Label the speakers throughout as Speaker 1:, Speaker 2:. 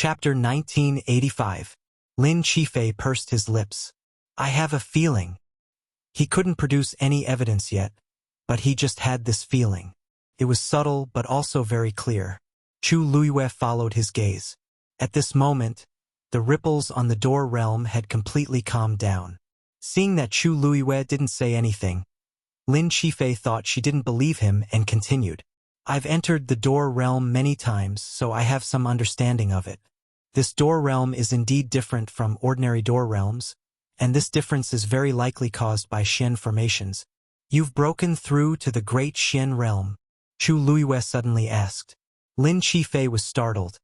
Speaker 1: Chapter 1985. Lin Qifei pursed his lips. I have a feeling. He couldn't produce any evidence yet, but he just had this feeling. It was subtle but also very clear. Chu Luiyue followed his gaze. At this moment, the ripples on the door realm had completely calmed down. Seeing that Chu Luiyue didn't say anything, Lin Qifei thought she didn't believe him and continued. I've entered the door realm many times, so I have some understanding of it. This door realm is indeed different from ordinary door realms, and this difference is very likely caused by Xian formations. You've broken through to the great Xian realm? Chu Luiyue suddenly asked. Lin Qifei was startled,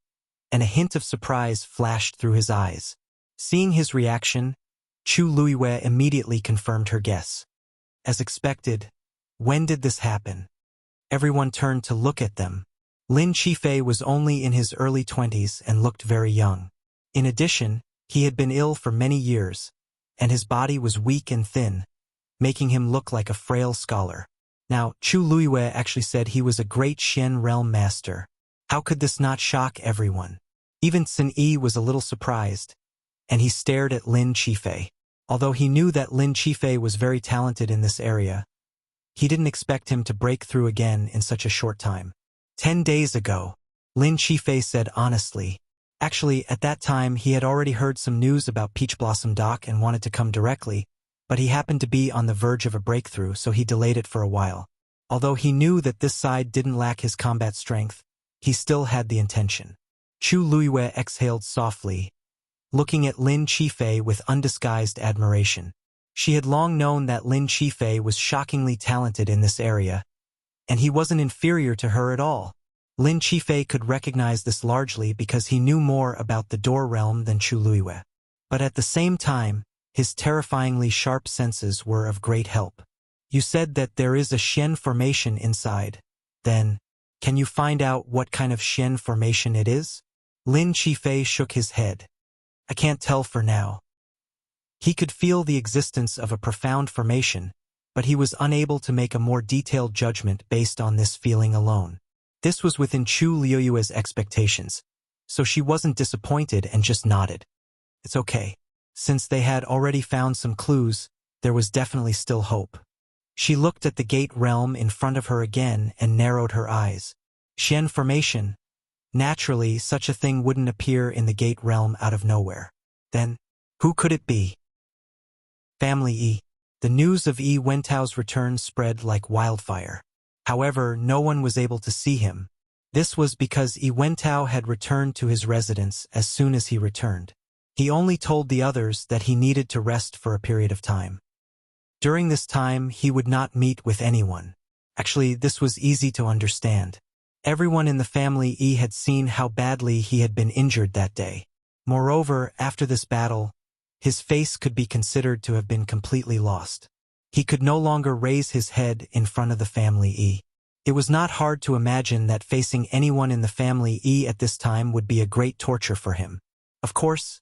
Speaker 1: and a hint of surprise flashed through his eyes. Seeing his reaction, Chu Luiyue immediately confirmed her guess. As expected, when did this happen? Everyone turned to look at them. Lin Qifei was only in his early 20s and looked very young. In addition, he had been ill for many years, and his body was weak and thin, making him look like a frail scholar. Now, Chu Luiyue actually said he was a great Xian realm master. How could this not shock everyone? Even Xin Yi was a little surprised, and he stared at Lin Qifei. Although he knew that Lin Qifei was very talented in this area, he didn't expect him to break through again in such a short time. 10 days ago, Lin Qifei said honestly. Actually, at that time he had already heard some news about Peach Blossom Dock and wanted to come directly, but he happened to be on the verge of a breakthrough, so he delayed it for a while. Although he knew that this side didn't lack his combat strength, he still had the intention. Chu Luiyue exhaled softly, looking at Lin Qifei with undisguised admiration. She had long known that Lin Qifei was shockingly talented in this area, and he wasn't inferior to her at all. Lin Qifei could recognize this largely because he knew more about the door realm than Chu Luiyue. But at the same time, his terrifyingly sharp senses were of great help. You said that there is a Xian formation inside. Then, can you find out what kind of Xian formation it is? Lin Qifei shook his head. I can't tell for now. He could feel the existence of a profound formation, but he was unable to make a more detailed judgment based on this feeling alone. This was within Chu Luiyue's expectations, so she wasn't disappointed and just nodded. It's okay. Since they had already found some clues, there was definitely still hope. She looked at the gate realm in front of her again and narrowed her eyes. Xian formation. Naturally, such a thing wouldn't appear in the gate realm out of nowhere. Then, who could it be? Family Yi. The news of Yi Wentao's return spread like wildfire. However, no one was able to see him. This was because Yi Wentao had returned to his residence as soon as he returned. He only told the others that he needed to rest for a period of time. During this time, he would not meet with anyone. Actually, this was easy to understand. Everyone in the family Yi had seen how badly he had been injured that day. Moreover, after this battle, his face could be considered to have been completely lost. He could no longer raise his head in front of the family Yi. It was not hard to imagine that facing anyone in the family Yi at this time would be a great torture for him. Of course,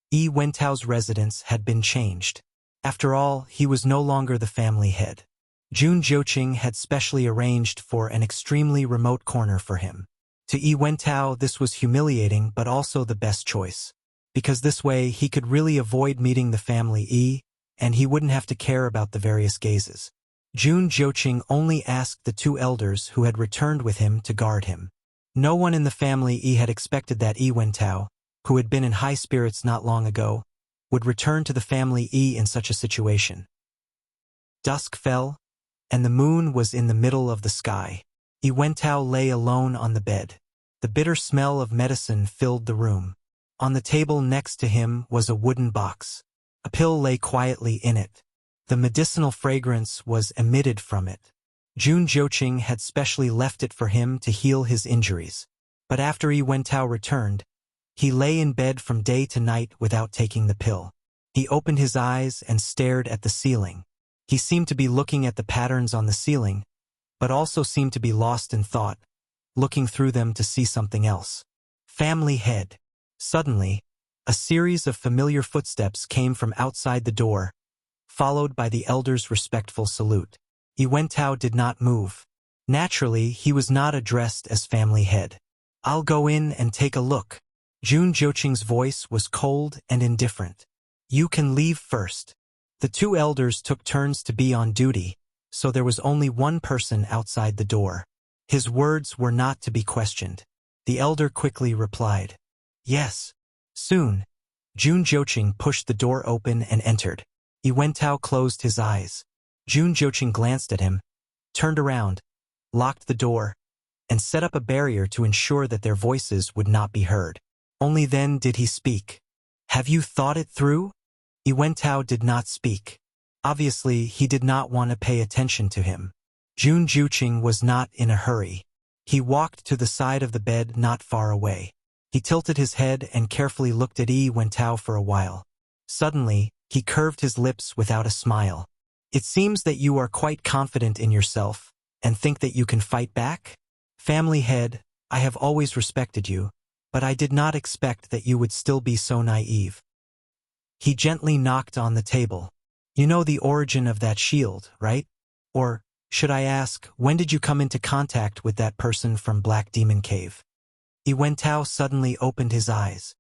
Speaker 1: Yi Wentao's residence had been changed. After all, he was no longer the family head. Jun Jiuqing had specially arranged for an extremely remote corner for him. To Yi Wentao, this was humiliating but also the best choice, because this way he could really avoid meeting the family Yi, and he wouldn't have to care about the various gazes. Jun Jiuqing only asked the two elders who had returned with him to guard him. No one in the family Yi had expected that Yi Wentao, who had been in high spirits not long ago, would return to the family Yi in such a situation. Dusk fell, and the moon was in the middle of the sky. Yi Wentao lay alone on the bed. The bitter smell of medicine filled the room. On the table next to him was a wooden box. A pill lay quietly in it. The medicinal fragrance was emitted from it. Jun Jiuqing had specially left it for him to heal his injuries. But after Yi Wentao returned, he lay in bed from day to night without taking the pill. He opened his eyes and stared at the ceiling. He seemed to be looking at the patterns on the ceiling, but also seemed to be lost in thought, looking through them to see something else. Family head. Suddenly, a series of familiar footsteps came from outside the door, followed by the elder's respectful salute. Yi Wentao did not move. Naturally, he was not addressed as family head. I'll go in and take a look. Jun Joching's voice was cold and indifferent. You can leave first. The two elders took turns to be on duty, so there was only one person outside the door. His words were not to be questioned. The elder quickly replied, Yes. Soon, Jun Joching pushed the door open and entered. Yi Wentao closed his eyes. Jun Joching glanced at him, turned around, locked the door, and set up a barrier to ensure that their voices would not be heard. Only then did he speak. Have you thought it through? Yi Wentao did not speak. Obviously, he did not want to pay attention to him. Jun Joching was not in a hurry. He walked to the side of the bed not far away. He tilted his head and carefully looked at Yi Wentao for a while. Suddenly, he curved his lips without a smile. It seems that you are quite confident in yourself and think that you can fight back? Family head, I have always respected you, but I did not expect that you would still be so naive. He gently knocked on the table. You know the origin of that shield, right? Or, should I ask, when did you come into contact with that person from Black Demon Cave? Yi Wentao suddenly opened his eyes.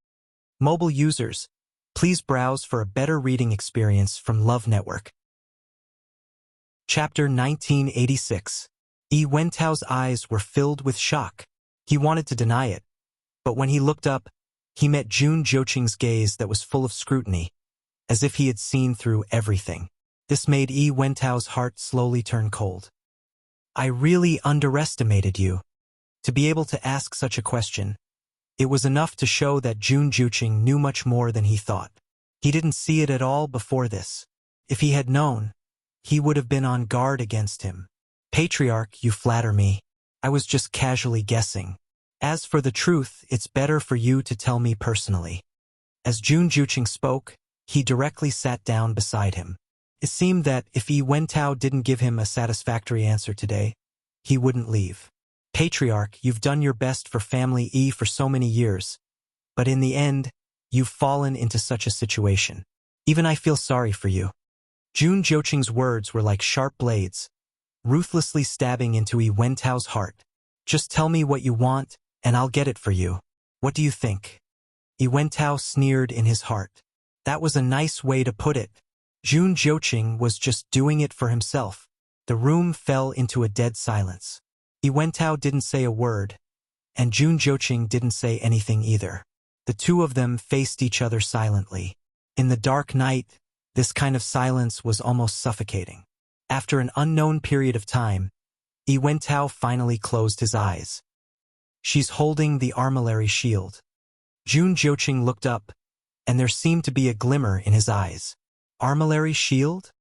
Speaker 1: Mobile users, please browse for a better reading experience from Love Network. Chapter 1986. Yi Wentao's eyes were filled with shock. He wanted to deny it, but when he looked up, he met Jun Joching's gaze that was full of scrutiny, as if he had seen through everything. This made Yi Wentao's heart slowly turn cold. I really underestimated you. To be able to ask such a question, it was enough to show that Jun Joching knew much more than he thought. He didn't see it at all before this. If he had known, he would have been on guard against him. Patriarch, you flatter me. I was just casually guessing. As for the truth, it's better for you to tell me personally. As Jun Joching spoke, he directly sat down beside him. It seemed that if Yi Wentao didn't give him a satisfactory answer today, he wouldn't leave. Patriarch, you've done your best for family E for so many years, but in the end, you've fallen into such a situation. Even I feel sorry for you. Jun Joching's words were like sharp blades, ruthlessly stabbing into Yi Wentao's heart. Just tell me what you want, and I'll get it for you. What do you think? Yi Wentao sneered in his heart. That was a nice way to put it. Jun Joching was just doing it for himself. The room fell into a dead silence. Yi Wentao didn't say a word, and Jun Joching didn't say anything either. The two of them faced each other silently. In the dark night, this kind of silence was almost suffocating. After an unknown period of time, Yi Wentao finally closed his eyes. She's holding the armillary shield. Jun Joching looked up, and there seemed to be a glimmer in his eyes. Armillary shield?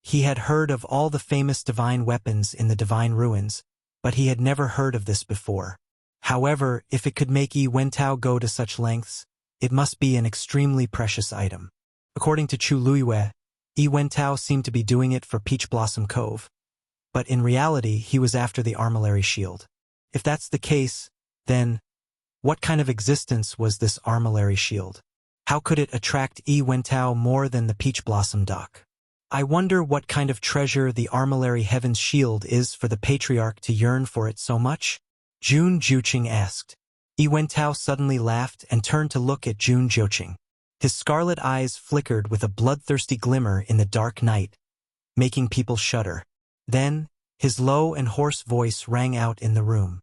Speaker 1: He had heard of all the famous divine weapons in the divine ruins, but he had never heard of this before. However, if it could make Yi Wentao go to such lengths, it must be an extremely precious item. According to Chu Luiyue, Yi Wentao seemed to be doing it for Peach Blossom Cove, but in reality he was after the armillary shield. If that's the case, then what kind of existence was this armillary shield? How could it attract Yi Wentao more than the Peach Blossom Dock? I wonder what kind of treasure the armillary heaven's shield is for the patriarch to yearn for it so much? Jun Joching asked. Yi Wentao suddenly laughed and turned to look at Jun Joching. His scarlet eyes flickered with a bloodthirsty glimmer in the dark night, making people shudder. Then, his low and hoarse voice rang out in the room.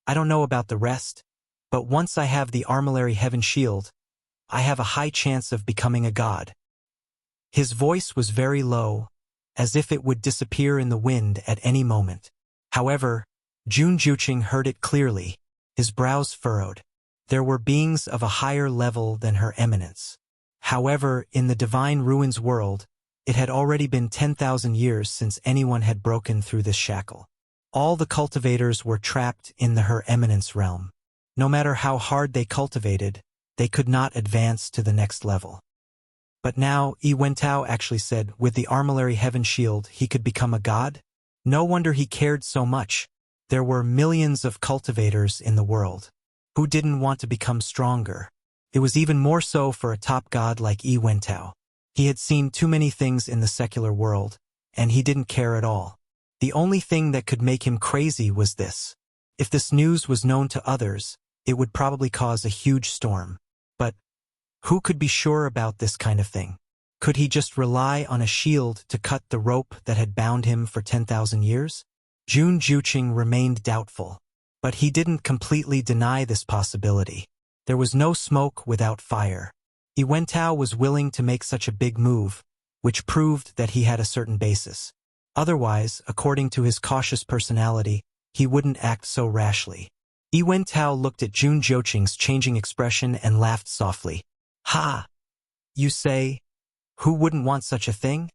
Speaker 1: I don't know about the rest, but once I have the armillary heaven shield, I have a high chance of becoming a god. His voice was very low, as if it would disappear in the wind at any moment. However, Jun Joching heard it clearly. His brows furrowed. There were beings of a higher level than Her Eminence. However, in the divine ruins world, it had already been 10,000 years since anyone had broken through this shackle. All the cultivators were trapped in the Her Eminence realm. No matter how hard they cultivated, they could not advance to the next level. But now, Yi Wentao actually said, with the armillary heaven shield, he could become a god? No wonder he cared so much. There were millions of cultivators in the world. Who didn't want to become stronger? It was even more so for a top god like Yi Wentao. He had seen too many things in the secular world, and he didn't care at all. The only thing that could make him crazy was this. If this news was known to others, it would probably cause a huge storm. Who could be sure about this kind of thing? Could he just rely on a shield to cut the rope that had bound him for 10,000 years? Jun Juqing remained doubtful. But he didn't completely deny this possibility. There was no smoke without fire. Yi Wentao was willing to make such a big move, which proved that he had a certain basis. Otherwise, according to his cautious personality, he wouldn't act so rashly. Yi Wentao looked at Jun Juqing's changing expression and laughed softly. Ha! You say, who wouldn't want such a thing?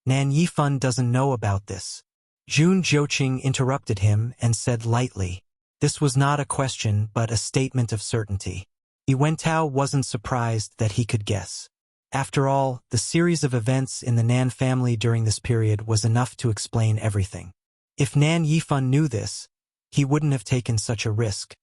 Speaker 1: Nan Yifan doesn't know about this. Jun Juqing interrupted him and said lightly. This was not a question but a statement of certainty. Yi Wentao wasn't surprised that he could guess. After all, the series of events in the Nan family during this period was enough to explain everything. If Nan Yifan knew this, he wouldn't have taken such a risk.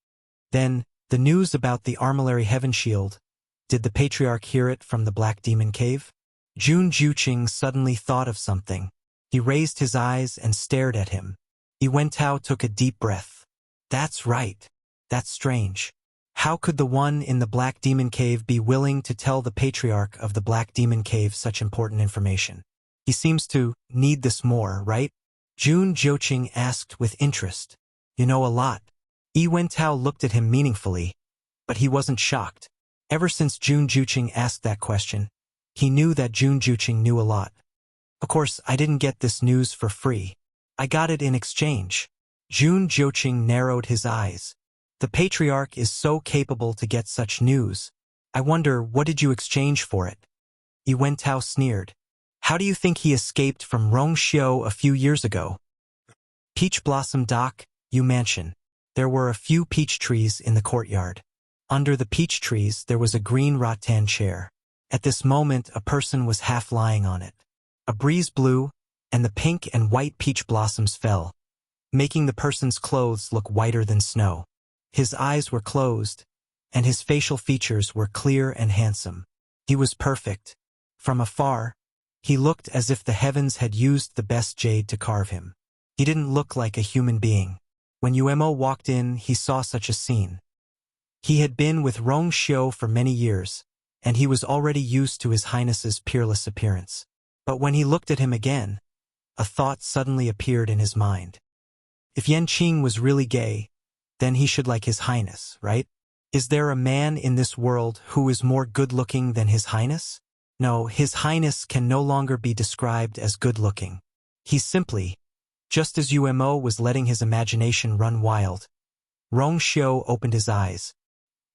Speaker 1: Then, the news about the Armillary Heaven Shield. Did the Patriarch hear it from the Black Demon Cave? Jun Juqing suddenly thought of something. He raised his eyes and stared at him. Yi Wentao took a deep breath. That's right. That's strange. How could the one in the Black Demon Cave be willing to tell the Patriarch of the Black Demon Cave such important information? He seems to need this more, right? Jun Juqing asked with interest. You know a lot. Yi Wentao looked at him meaningfully, but he wasn't shocked. Ever since Jun Juqing asked that question, he knew that Jun Juqing knew a lot. Of course, I didn't get this news for free. I got it in exchange. Jun Juqing narrowed his eyes. The Patriarch is so capable to get such news. I wonder, what did you exchange for it? Yi Wentao sneered. How do you think he escaped from Rongxiu a few years ago? Peach Blossom Dock, Yu Mansion. There were a few peach trees in the courtyard. Under the peach trees there was a green rattan chair. At this moment a person was half lying on it. A breeze blew, and the pink and white peach blossoms fell, making the person's clothes look whiter than snow. His eyes were closed, and his facial features were clear and handsome. He was perfect. From afar, he looked as if the heavens had used the best jade to carve him. He didn't look like a human being. When Yuemo walked in, he saw such a scene. He had been with Rongxiu for many years, and he was already used to His Highness's peerless appearance. But when he looked at him again, a thought suddenly appeared in his mind. If Yanqing was really gay, then he should like His Highness, right? Is there a man in this world who is more good-looking than His Highness? No, His Highness can no longer be described as good-looking. He's simply, just as Yuemo was letting his imagination run wild, Rongxiu opened his eyes.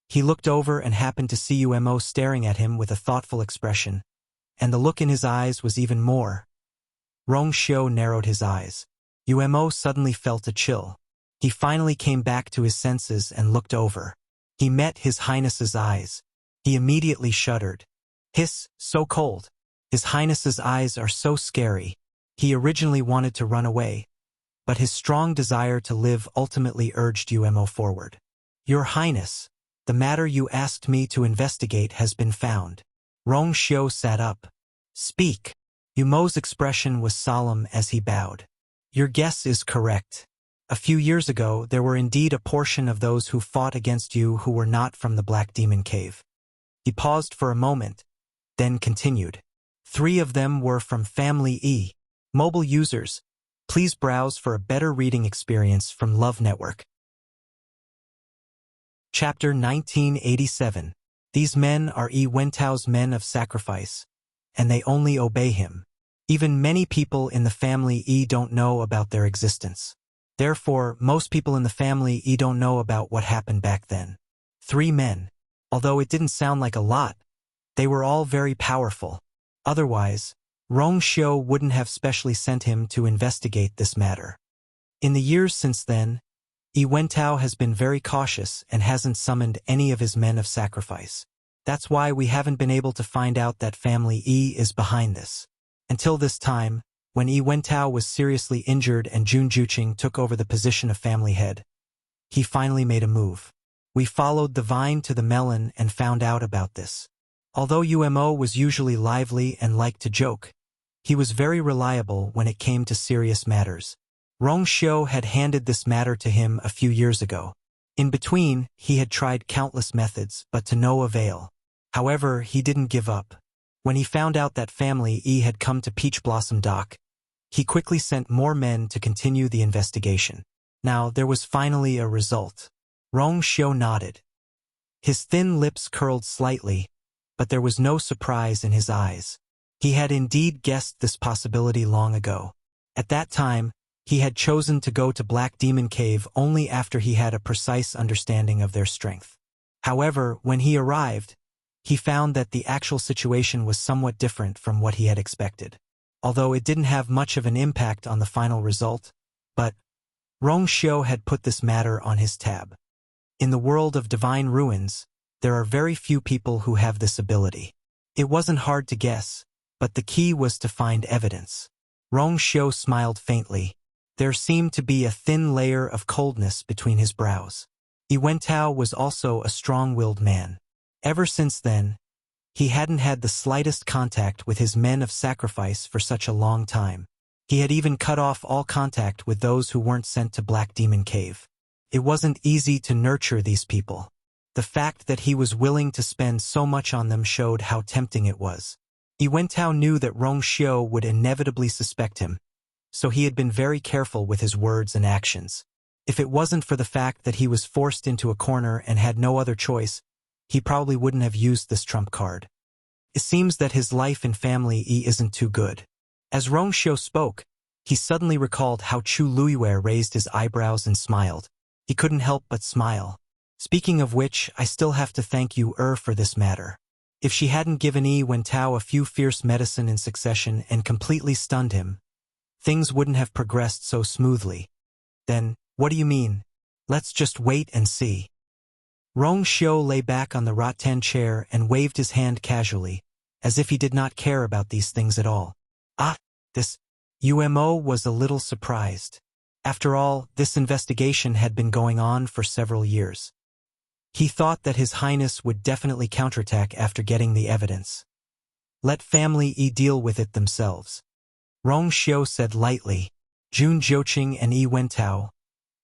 Speaker 1: He looked over and happened to see Yuemo staring at him with a thoughtful expression, and the look in his eyes was even more. Rongxiu narrowed his eyes. Yuemo suddenly felt a chill. He finally came back to his senses and looked over. He met His Highness's eyes. He immediately shuddered. Hiss, so cold. His Highness's eyes are so scary. He originally wanted to run away, but his strong desire to live ultimately urged Yuemo forward. Your Highness, the matter you asked me to investigate has been found. Rongxiu sat up. Speak. Yuemo's expression was solemn as he bowed. Your guess is correct. A few years ago, there were indeed a portion of those who fought against you who were not from the Black Demon Cave. He paused for a moment, then continued. 3 of them were from Family E. Mobile users, please browse for a better reading experience from Love Network. Chapter 1987. These men are Yi Wentao's men of sacrifice, and they only obey him. Even many people in the family E don't know about their existence. Therefore, most people in the family E don't know about what happened back then. 3 men. Although it didn't sound like a lot, they were all very powerful. Otherwise, Rongxiu wouldn't have specially sent him to investigate this matter. In the years since then, Yi Wentao has been very cautious and hasn't summoned any of his men of sacrifice. That's why we haven't been able to find out that Family E is behind this. Until this time, when Yi Wentao was seriously injured and Jun Juqing took over the position of family head, he finally made a move. We followed the vine to the melon and found out about this. Although Yuemo was usually lively and liked to joke, he was very reliable when it came to serious matters. Rongxiu had handed this matter to him a few years ago. In between, he had tried countless methods, but to no avail. However, he didn't give up. When he found out that Family E had come to Peach Blossom Dock, he quickly sent more men to continue the investigation. Now, there was finally a result. Rong Xiu nodded. His thin lips curled slightly, but there was no surprise in his eyes. He had indeed guessed this possibility long ago. At that time, he had chosen to go to Black Demon Cave only after he had a precise understanding of their strength. However, when he arrived, he found that the actual situation was somewhat different from what he had expected. Although it didn't have much of an impact on the final result, but Rong Xiu had put this matter on his tab. In the world of divine ruins, there are very few people who have this ability. It wasn't hard to guess, but the key was to find evidence. Rong Xiu smiled faintly. There seemed to be a thin layer of coldness between his brows. Yi Wentao was also a strong-willed man. Ever since then, he hadn't had the slightest contact with his men of sacrifice for such a long time. He had even cut off all contact with those who weren't sent to Black Demon Cave. It wasn't easy to nurture these people. The fact that he was willing to spend so much on them showed how tempting it was. Yi Wentao knew that Rong Xiu would inevitably suspect him, so he had been very careful with his words and actions. If it wasn't for the fact that he was forced into a corner and had no other choice, he probably wouldn't have used this trump card. It seems that his life in Family E isn't too good. As Rong Xiu spoke, he suddenly recalled how Chu Luiyue raised his eyebrows and smiled. He couldn't help but smile. Speaking of which, I still have to thank you, for this matter. If she hadn't given Yi Wentao a few fierce medicine in succession and completely stunned him, things wouldn't have progressed so smoothly. Then, what do you mean? Let's just wait and see. Rong Xiu lay back on the rattan chair and waved his hand casually, as if he did not care about these things at all. This Umo was a little surprised. After all, this investigation had been going on for several years. He thought that His Highness would definitely counterattack after getting the evidence. Let Family E deal with it themselves. Rong Xiu said lightly. Jun Jiuqing and Yi Wentao.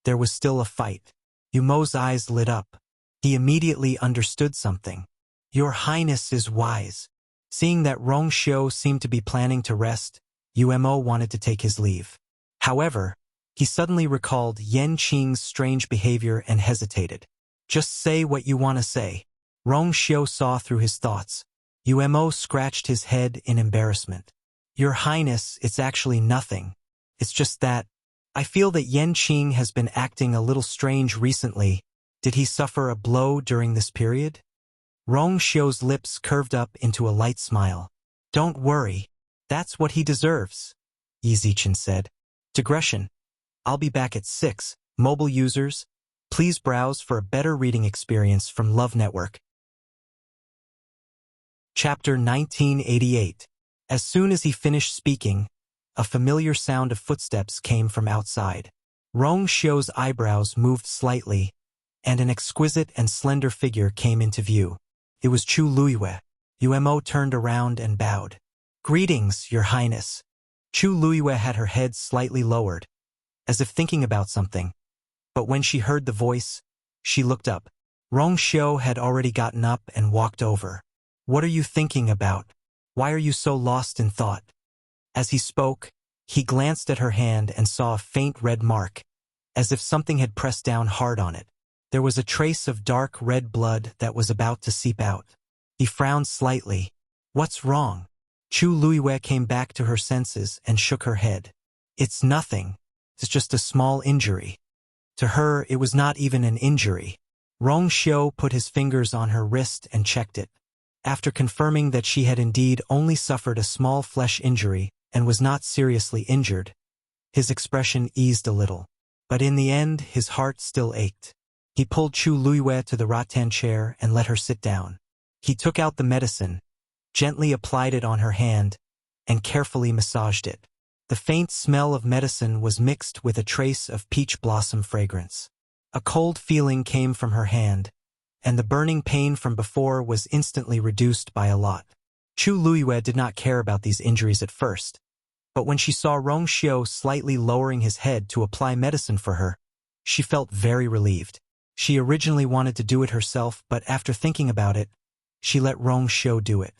Speaker 1: There was still a fight. Umo's eyes lit up. He immediately understood something. Your Highness is wise. Seeing that Rong Xiu seemed to be planning to rest, Umo wanted to take his leave. However, he suddenly recalled Yan Qing's strange behavior and hesitated. Just say what you want to say. Rong Xiu saw through his thoughts. Umo scratched his head in embarrassment. Your Highness, it's actually nothing. It's just that I feel that Yan Qing has been acting a little strange recently. Did he suffer a blow during this period? Rong Xiu's lips curved up into a light smile. Don't worry. That's what he deserves, Yi Zichen said. Digression. I'll be back at 6. Mobile users, please browse for a better reading experience from Love Network. Chapter 1988. As soon as he finished speaking, a familiar sound of footsteps came from outside. Rong Xiu's eyebrows moved slightly, and an exquisite and slender figure came into view. It was Chu Luiyue. Umo turned around and bowed. Greetings, Your Highness. Chu Luiyue had her head slightly lowered, as if thinking about something. But when she heard the voice, she looked up. Rong Xiu had already gotten up and walked over. What are you thinking about? Why are you so lost in thought? As he spoke, he glanced at her hand and saw a faint red mark, as if something had pressed down hard on it. There was a trace of dark red blood that was about to seep out. He frowned slightly. What's wrong? Chu Luiyue came back to her senses and shook her head. It's nothing. It's just a small injury. To her, it was not even an injury. Rong Xiu put his fingers on her wrist and checked it. After confirming that she had indeed only suffered a small flesh injury and was not seriously injured, his expression eased a little. But in the end, his heart still ached. He pulled Chu Luiyue to the rattan chair and let her sit down. He took out the medicine, gently applied it on her hand, and carefully massaged it. The faint smell of medicine was mixed with a trace of peach blossom fragrance. A cold feeling came from her hand, and the burning pain from before was instantly reduced by a lot. Chu Luiyue did not care about these injuries at first, but when she saw Rong Xiu slightly lowering his head to apply medicine for her, she felt very relieved. She originally wanted to do it herself, but after thinking about it, she let Rong Shou do it.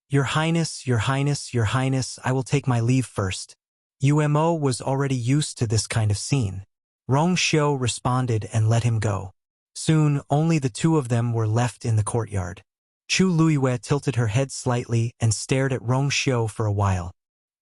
Speaker 1: Your Highness, Your Highness, Your Highness, I will take my leave first. Umo was already used to this kind of scene. Rong Shou responded and let him go. Soon, only the two of them were left in the courtyard. Chu Luiyue tilted her head slightly and stared at Rong Shou for a while.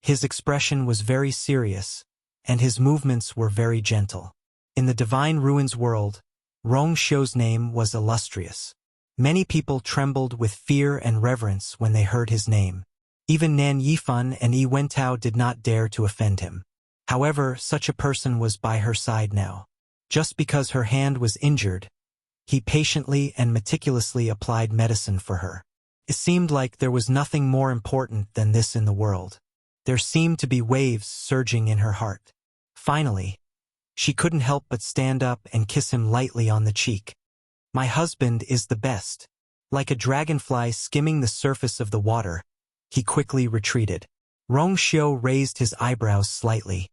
Speaker 1: His expression was very serious, and his movements were very gentle. In the Divine Ruins world, Rong Shou's name was illustrious. Many people trembled with fear and reverence when they heard his name. Even Nan Yifan and Yi Wentao did not dare to offend him. However, such a person was by her side now. Just because her hand was injured, he patiently and meticulously applied medicine for her. It seemed like there was nothing more important than this in the world. There seemed to be waves surging in her heart. Finally, she couldn't help but stand up and kiss him lightly on the cheek. My husband is the best. Like a dragonfly skimming the surface of the water, he quickly retreated. Rong Shou raised his eyebrows slightly.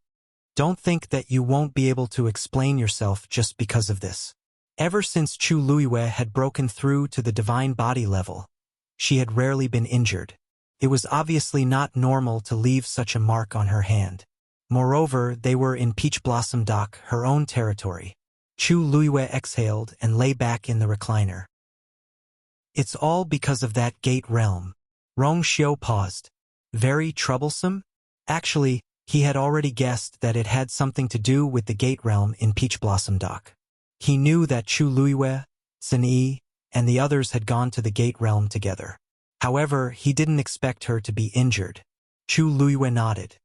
Speaker 1: Don't think that you won't be able to explain yourself just because of this. Ever since Chu Luiyue had broken through to the divine body level, she had rarely been injured. It was obviously not normal to leave such a mark on her hand. Moreover, they were in Peach Blossom Dock, her own territory. Chu Luiyue exhaled and lay back in the recliner. It's all because of that gate realm. Rong Shou paused. Very troublesome? Actually, he had already guessed that it had something to do with the gate realm in Peach Blossom Dock. He knew that Chu Luiyue, Sun Yi, and the others had gone to the gate realm together. However, he didn't expect her to be injured. Chu Luiyue nodded.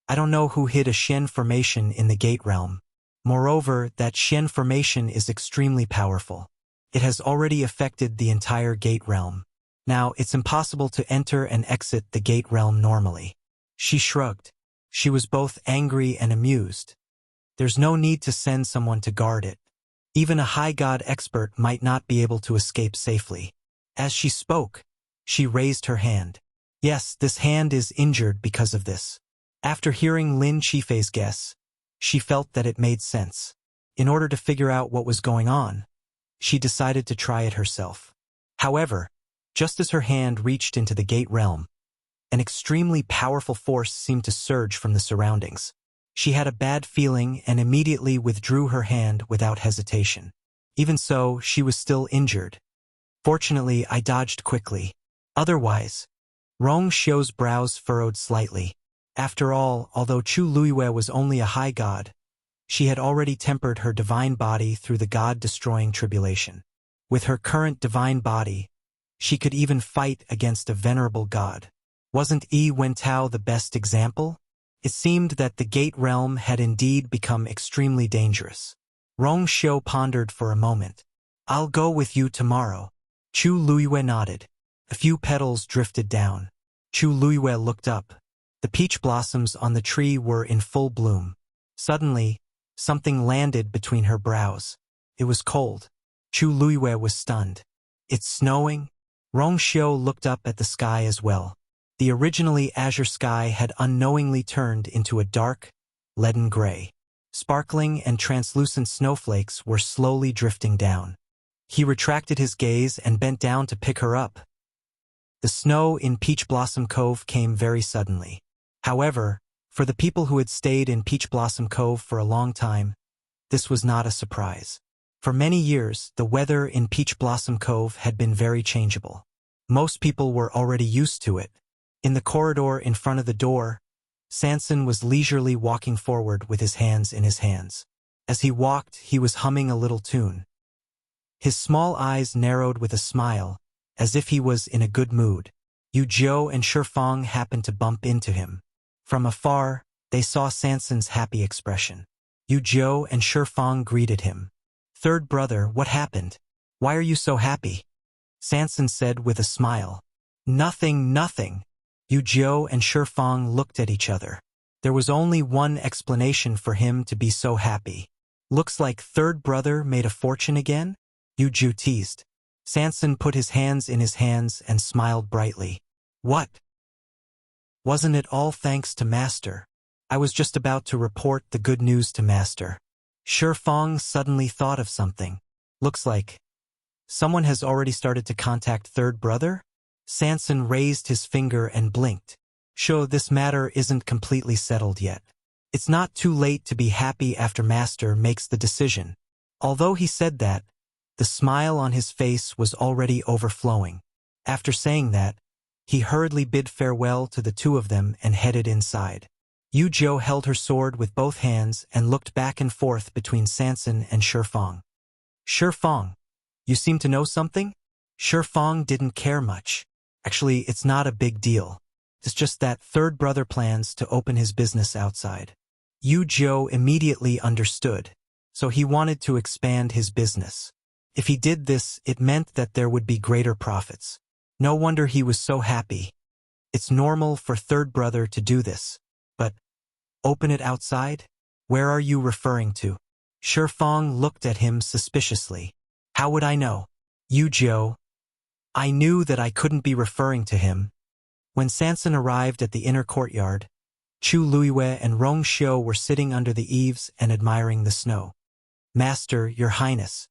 Speaker 1: I don't know who hid a Shen formation in the gate realm. Moreover, that Shen formation is extremely powerful. It has already affected the entire gate realm. Now, it's impossible to enter and exit the gate realm normally. She shrugged. She was both angry and amused. There's no need to send someone to guard it. Even a high god expert might not be able to escape safely. As she spoke, she raised her hand. Yes, this hand is injured because of this. After hearing Lin Qifei's guess, she felt that it made sense. In order to figure out what was going on, she decided to try it herself. However, just as her hand reached into the gate realm, an extremely powerful force seemed to surge from the surroundings. She had a bad feeling and immediately withdrew her hand without hesitation. Even so, she was still injured. Fortunately, I dodged quickly. Otherwise, Rong Shou's brows furrowed slightly. After all, although Chu Luiyue was only a high god, she had already tempered her divine body through the god-destroying tribulation. With her current divine body, she could even fight against a venerable god. Wasn't Yi Wentao the best example? It seemed that the gate realm had indeed become extremely dangerous. Rong Shou pondered for a moment. I'll go with you tomorrow. Chu Luiyue nodded. A few petals drifted down. Chu Luiyue looked up. The peach blossoms on the tree were in full bloom. Suddenly, something landed between her brows. It was cold. Chu Luiyue was stunned. It's snowing? Rong Shou looked up at the sky as well. The originally azure sky had unknowingly turned into a dark, leaden gray. Sparkling and translucent snowflakes were slowly drifting down. He retracted his gaze and bent down to pick her up. The snow in Peach Blossom Cove came very suddenly. However, for the people who had stayed in Peach Blossom Cove for a long time, this was not a surprise. For many years, the weather in Peach Blossom Cove had been very changeable. Most people were already used to it. In the corridor in front of the door, Sanson was leisurely walking forward with his hands in his hands. As he walked, he was humming a little tune. His small eyes narrowed with a smile, as if he was in a good mood. Yu Zhou and Shifeng happened to bump into him. From afar, they saw Sanson's happy expression. Yu Zhou and Shifeng greeted him. Third brother, what happened? Why are you so happy? Sanson said with a smile. Nothing. Yu Zhou and Shifeng looked at each other. There was only one explanation for him to be so happy. Looks like third brother made a fortune again? Yu Zhou teased. Sanson put his hands in his hands and smiled brightly. What? Wasn't it all thanks to Master? I was just about to report the good news to Master. Shifeng suddenly thought of something. Looks like Someone has already started to contact third brother? Sanson raised his finger and blinked. Sure, this matter isn't completely settled yet. It's not too late to be happy after Master makes the decision. Although he said that, the smile on his face was already overflowing. After saying that, he hurriedly bid farewell to the two of them and headed inside. Yu Zhou held her sword with both hands and looked back and forth between Sanson and Shifeng. Shifeng, you seem to know something? Shifeng didn't care much. Actually, it's not a big deal. It's just that third brother plans to open his business outside. Yu Zhou immediately understood, so he wanted to expand his business. If he did this, it meant that there would be greater profits. No wonder he was so happy. It's normal for third brother to do this. But, open it outside? Where are you referring to? Shifeng looked at him suspiciously. How would I know? Yu Zhou. I knew that I couldn't be referring to him. When Sanson arrived at the inner courtyard, Chu Luiyue and Rong Xiu were sitting under the eaves and admiring the snow. Master, Your Highness.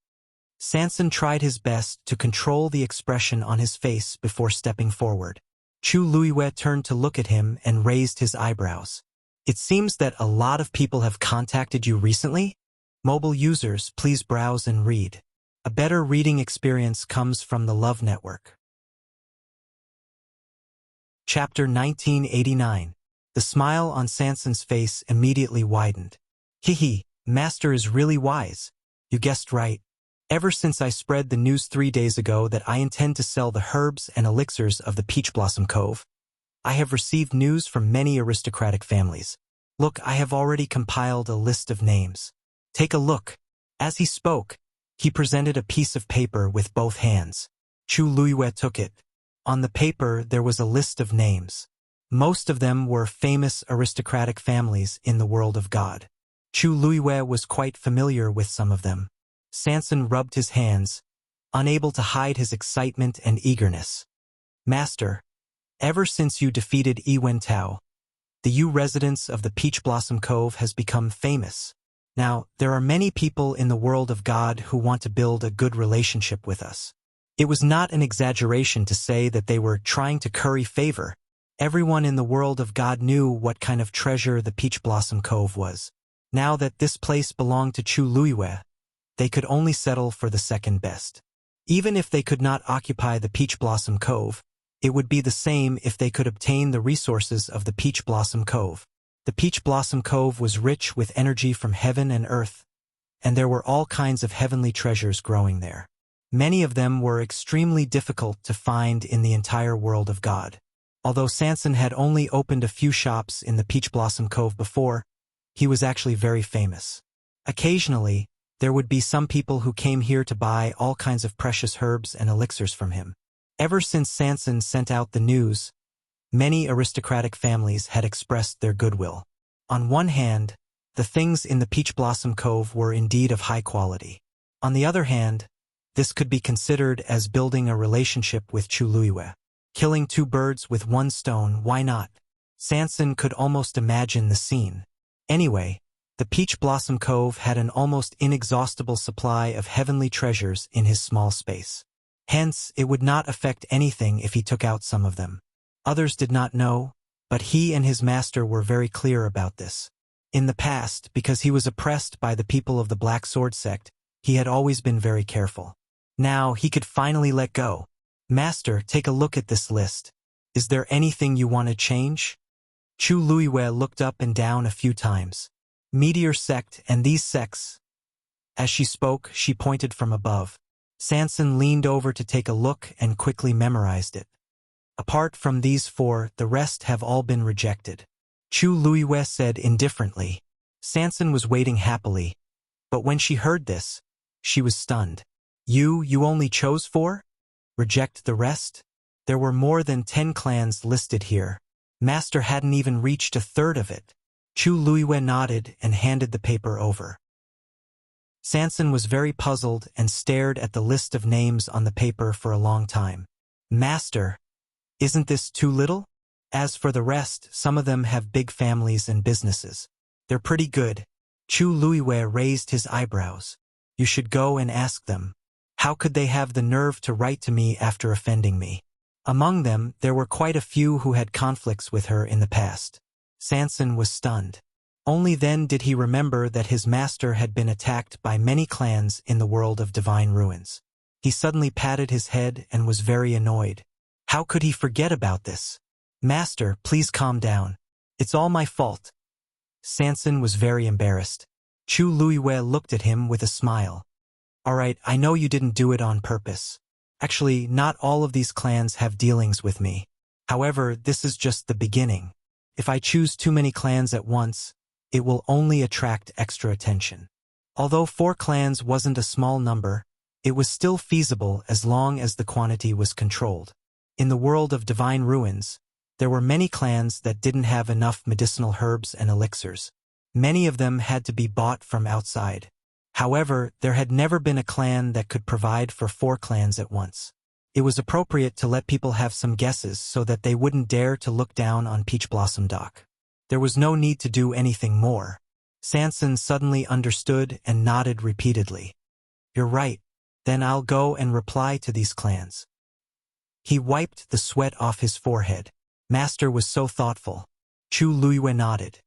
Speaker 1: Sanson tried his best to control the expression on his face before stepping forward. Chu Luiyue turned to look at him and raised his eyebrows. It seems that a lot of people have contacted you recently? Mobile users, please browse and read. A better reading experience comes from the Love Network. Chapter 1989. The smile on Sanson's face immediately widened. Hee, Master is really wise. You guessed right. Ever since I spread the news 3 days ago that I intend to sell the herbs and elixirs of the Peach Blossom Cove, I have received news from many aristocratic families. Look, I have already compiled a list of names. Take a look. As he spoke, he presented a piece of paper with both hands. Chu Luiyue took it. On the paper, there was a list of names. Most of them were famous aristocratic families in the world of God. Chu Luiyue was quite familiar with some of them. Sanson rubbed his hands, unable to hide his excitement and eagerness. Master, ever since you defeated Yiwen Tao, the Yu residence of the Peach Blossom Cove has become famous. Now, there are many people in the world of God who want to build a good relationship with us. It was not an exaggeration to say that they were trying to curry favor. Everyone in the world of God knew what kind of treasure the Peach Blossom Cove was. Now that this place belonged to Chu Luiyue, they could only settle for the second best. Even if they could not occupy the Peach Blossom Cove, it would be the same if they could obtain the resources of the Peach Blossom Cove. The Peach Blossom Cove was rich with energy from heaven and earth, and there were all kinds of heavenly treasures growing there. Many of them were extremely difficult to find in the entire world of God. Although Sanson had only opened a few shops in the Peach Blossom Cove before, he was actually very famous. Occasionally, there would be some people who came here to buy all kinds of precious herbs and elixirs from him. Ever since Sanson sent out the news, many aristocratic families had expressed their goodwill. On one hand, the things in the Peach Blossom Cove were indeed of high quality. On the other hand, this could be considered as building a relationship with Chu Luiyue. Killing two birds with one stone, why not? Sanson could almost imagine the scene. Anyway, the Peach Blossom Cove had an almost inexhaustible supply of heavenly treasures in his small space. Hence, it would not affect anything if he took out some of them. Others did not know, but he and his master were very clear about this. In the past, because he was oppressed by the people of the Black Sword sect, he had always been very careful. Now, he could finally let go. Master, take a look at this list. Is there anything you want to change? Chu Luiyue looked up and down a few times. Meteor sect and these sects. As she spoke, she pointed from above. Sanson leaned over to take a look and quickly memorized it. Apart from these 4, the rest have all been rejected. Chu Luiyue said indifferently. Sanson was waiting happily. But when she heard this, she was stunned. You only chose 4? Reject the rest? There were more than 10 clans listed here. Master hadn't even reached a third of it. Chu Luiyue nodded and handed the paper over. Sanson was very puzzled and stared at the list of names on the paper for a long time. Master, isn't this too little? As for the rest, some of them have big families and businesses. They're pretty good. Chu Luiyue raised his eyebrows. You should go and ask them. How could they have the nerve to write to me after offending me? Among them, there were quite a few who had conflicts with her in the past. Sanson was stunned. Only then did he remember that his master had been attacked by many clans in the world of divine ruins. He suddenly patted his head and was very annoyed. How could he forget about this? Master, please calm down. It's all my fault. Sanson was very embarrassed. Chu Luiyue looked at him with a smile. All right, I know you didn't do it on purpose. Actually, not all of these clans have dealings with me. However, this is just the beginning. If I choose too many clans at once, it will only attract extra attention. Although 4 clans wasn't a small number, it was still feasible as long as the quantity was controlled. In the world of divine ruins, there were many clans that didn't have enough medicinal herbs and elixirs. Many of them had to be bought from outside. However, there had never been a clan that could provide for 4 clans at once. It was appropriate to let people have some guesses so that they wouldn't dare to look down on Peach Blossom Dock. There was no need to do anything more. Sanson suddenly understood and nodded repeatedly. You're right. Then I'll go and reply to these clans. He wiped the sweat off his forehead. Master was so thoughtful. Chu Luiyue nodded.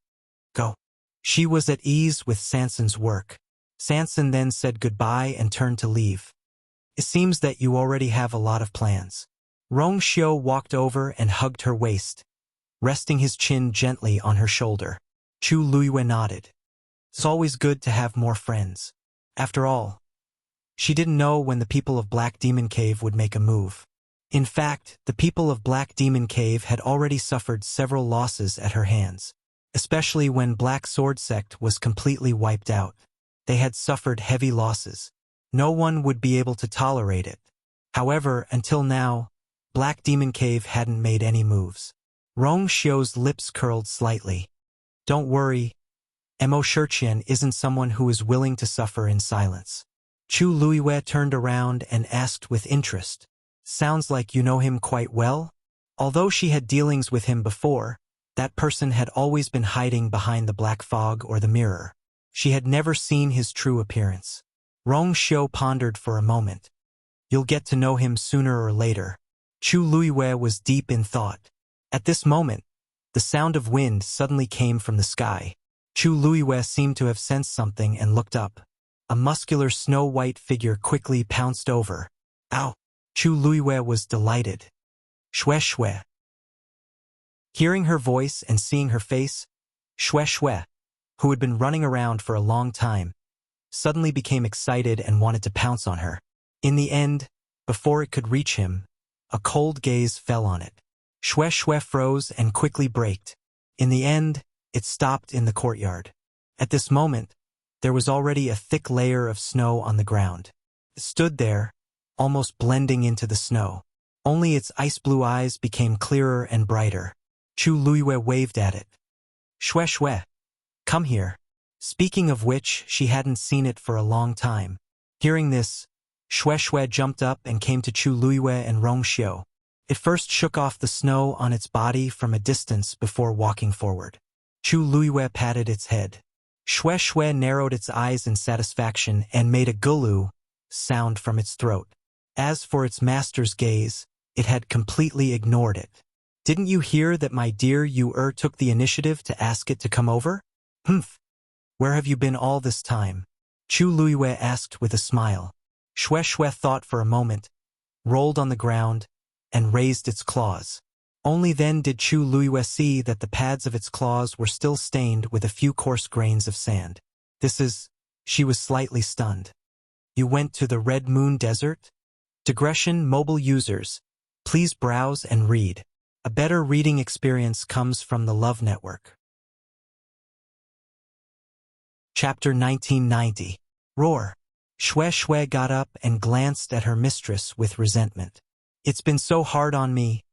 Speaker 1: Go. She was at ease with Sanson's work. Sanson then said goodbye and turned to leave. It seems that you already have a lot of plans. Rong Xiu walked over and hugged her waist, resting his chin gently on her shoulder. Chu Luiyue nodded. It's always good to have more friends. After all, she didn't know when the people of Black Demon Cave would make a move. In fact, the people of Black Demon Cave had already suffered several losses at her hands, especially when Black Sword Sect was completely wiped out. They had suffered heavy losses. No one would be able to tolerate it. However, until now, Black Demon Cave hadn't made any moves. Rong Xiu's lips curled slightly. Don't worry, Mo Shiqian isn't someone who is willing to suffer in silence. Chu Luiyue turned around and asked with interest. Sounds like you know him quite well? Although she had dealings with him before, that person had always been hiding behind the black fog or the mirror. She had never seen his true appearance. Rong Xiu pondered for a moment. You'll get to know him sooner or later. Chu Luiyue was deep in thought. At this moment, the sound of wind suddenly came from the sky. Chu Luiyue seemed to have sensed something and looked up. A muscular snow-white figure quickly pounced over. Ow! Chu Luiyue was delighted. Shue Shue. Hearing her voice and seeing her face, Shue Shue, who had been running around for a long time, suddenly became excited and wanted to pounce on her. In the end, before it could reach him, a cold gaze fell on it. Shue Shue froze and quickly braked. In the end, it stopped in the courtyard. At this moment, there was already a thick layer of snow on the ground. It stood there, almost blending into the snow. Only its ice-blue eyes became clearer and brighter. Chu Luiyue waved at it. Shue Shue, come here. Speaking of which, she hadn't seen it for a long time. Hearing this, Shue Shue jumped up and came to Chu Luiyue and Rong Xiu. It first shook off the snow on its body from a distance before walking forward. Chu Luiyue patted its head. Shue Shue narrowed its eyes in satisfaction and made a gulu sound from its throat. As for its master's gaze, it had completely ignored it. Didn't you hear that my dear Yu took the initiative to ask it to come over? Humph. Where have you been all this time? Chu Luiyue asked with a smile. Shue Shue thought for a moment, rolled on the ground, and raised its claws. Only then did Chu Luiyue see that the pads of its claws were still stained with a few coarse grains of sand. She was slightly stunned. You went to the Red Moon Desert? Digression mobile users, please browse and read. A better reading experience comes from the Love Network. Chapter 1990. Roar. Shue Shue got up and glanced at her mistress with resentment. It's been so hard on me.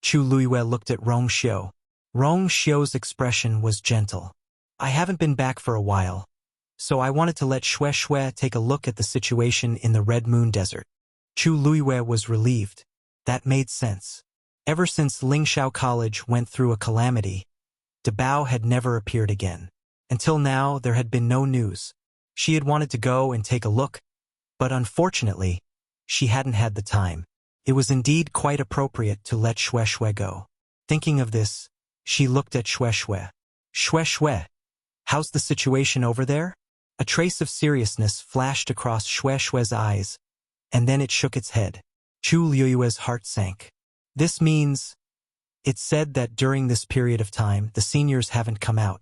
Speaker 1: Chu Luiyue looked at Rong Xiu. Rong Xiu's expression was gentle. I haven't been back for a while, so I wanted to let Shue Shue take a look at the situation in the Red Moon Desert. Chu Luiyue was relieved. That made sense. Ever since Lingxiao College went through a calamity, Dabao had never appeared again. Until now, there had been no news. She had wanted to go and take a look, but unfortunately, she hadn't had the time. It was indeed quite appropriate to let Xue Xue go. Thinking of this, she looked at Xue Xue. Xue Xue, how's the situation over there? A trace of seriousness flashed across Xue Xue's eyes, and then it shook its head. Chu Liyue's heart sank. This means, it's said that during this period of time, the seniors haven't come out.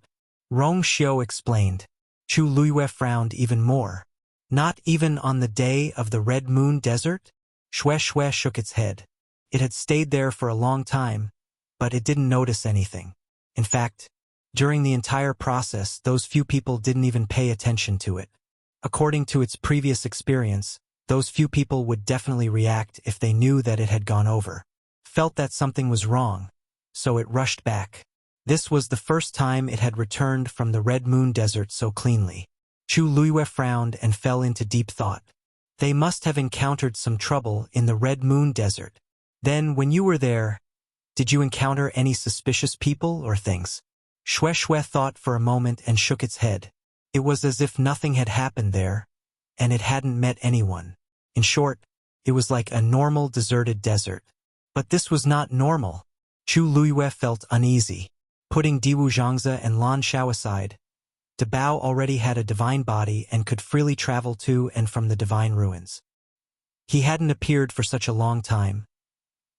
Speaker 1: Rong Xiu explained. Chu Liyue frowned even more. Not even on the day of the Red Moon Desert? Xue Xue shook its head. It had stayed there for a long time, but it didn't notice anything. In fact, during the entire process, those few people didn't even pay attention to it. According to its previous experience, those few people would definitely react if they knew that it had gone over. Felt that something was wrong, so it rushed back. This was the first time it had returned from the Red Moon Desert so cleanly. Chu Liyue frowned and fell into deep thought. They must have encountered some trouble in the Red Moon Desert. Then, when you were there, did you encounter any suspicious people or things? Xue Xue thought for a moment and shook its head. It was as if nothing had happened there, and it hadn't met anyone. In short, it was like a normal deserted desert. But this was not normal. Chu Liyue felt uneasy. Putting Diwu Zhangzi and Lan Xiao aside, Dabao already had a divine body and could freely travel to and from the divine ruins. He hadn't appeared for such a long time.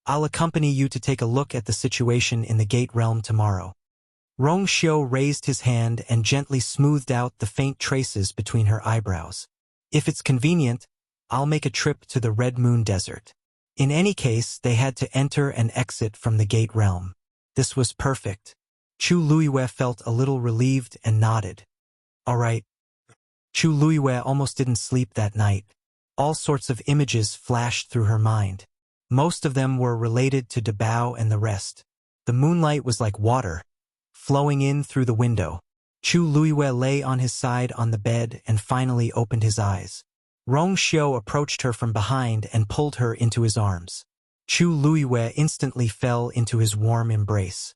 Speaker 1: I'll accompany you to take a look at the situation in the Gate Realm tomorrow. Rong Xiu raised his hand and gently smoothed out the faint traces between her eyebrows. If it's convenient, I'll make a trip to the Red Moon Desert. In any case, they had to enter and exit from the Gate Realm. This was perfect. Chu Liyue felt a little relieved and nodded. All right. Chu Liyue almost didn't sleep that night. All sorts of images flashed through her mind. Most of them were related to Dabao and the rest. The moonlight was like water, flowing in through the window. Chu Liyue lay on his side on the bed and finally opened his eyes. Rong Xiu approached her from behind and pulled her into his arms. Chu Liyue instantly fell into his warm embrace.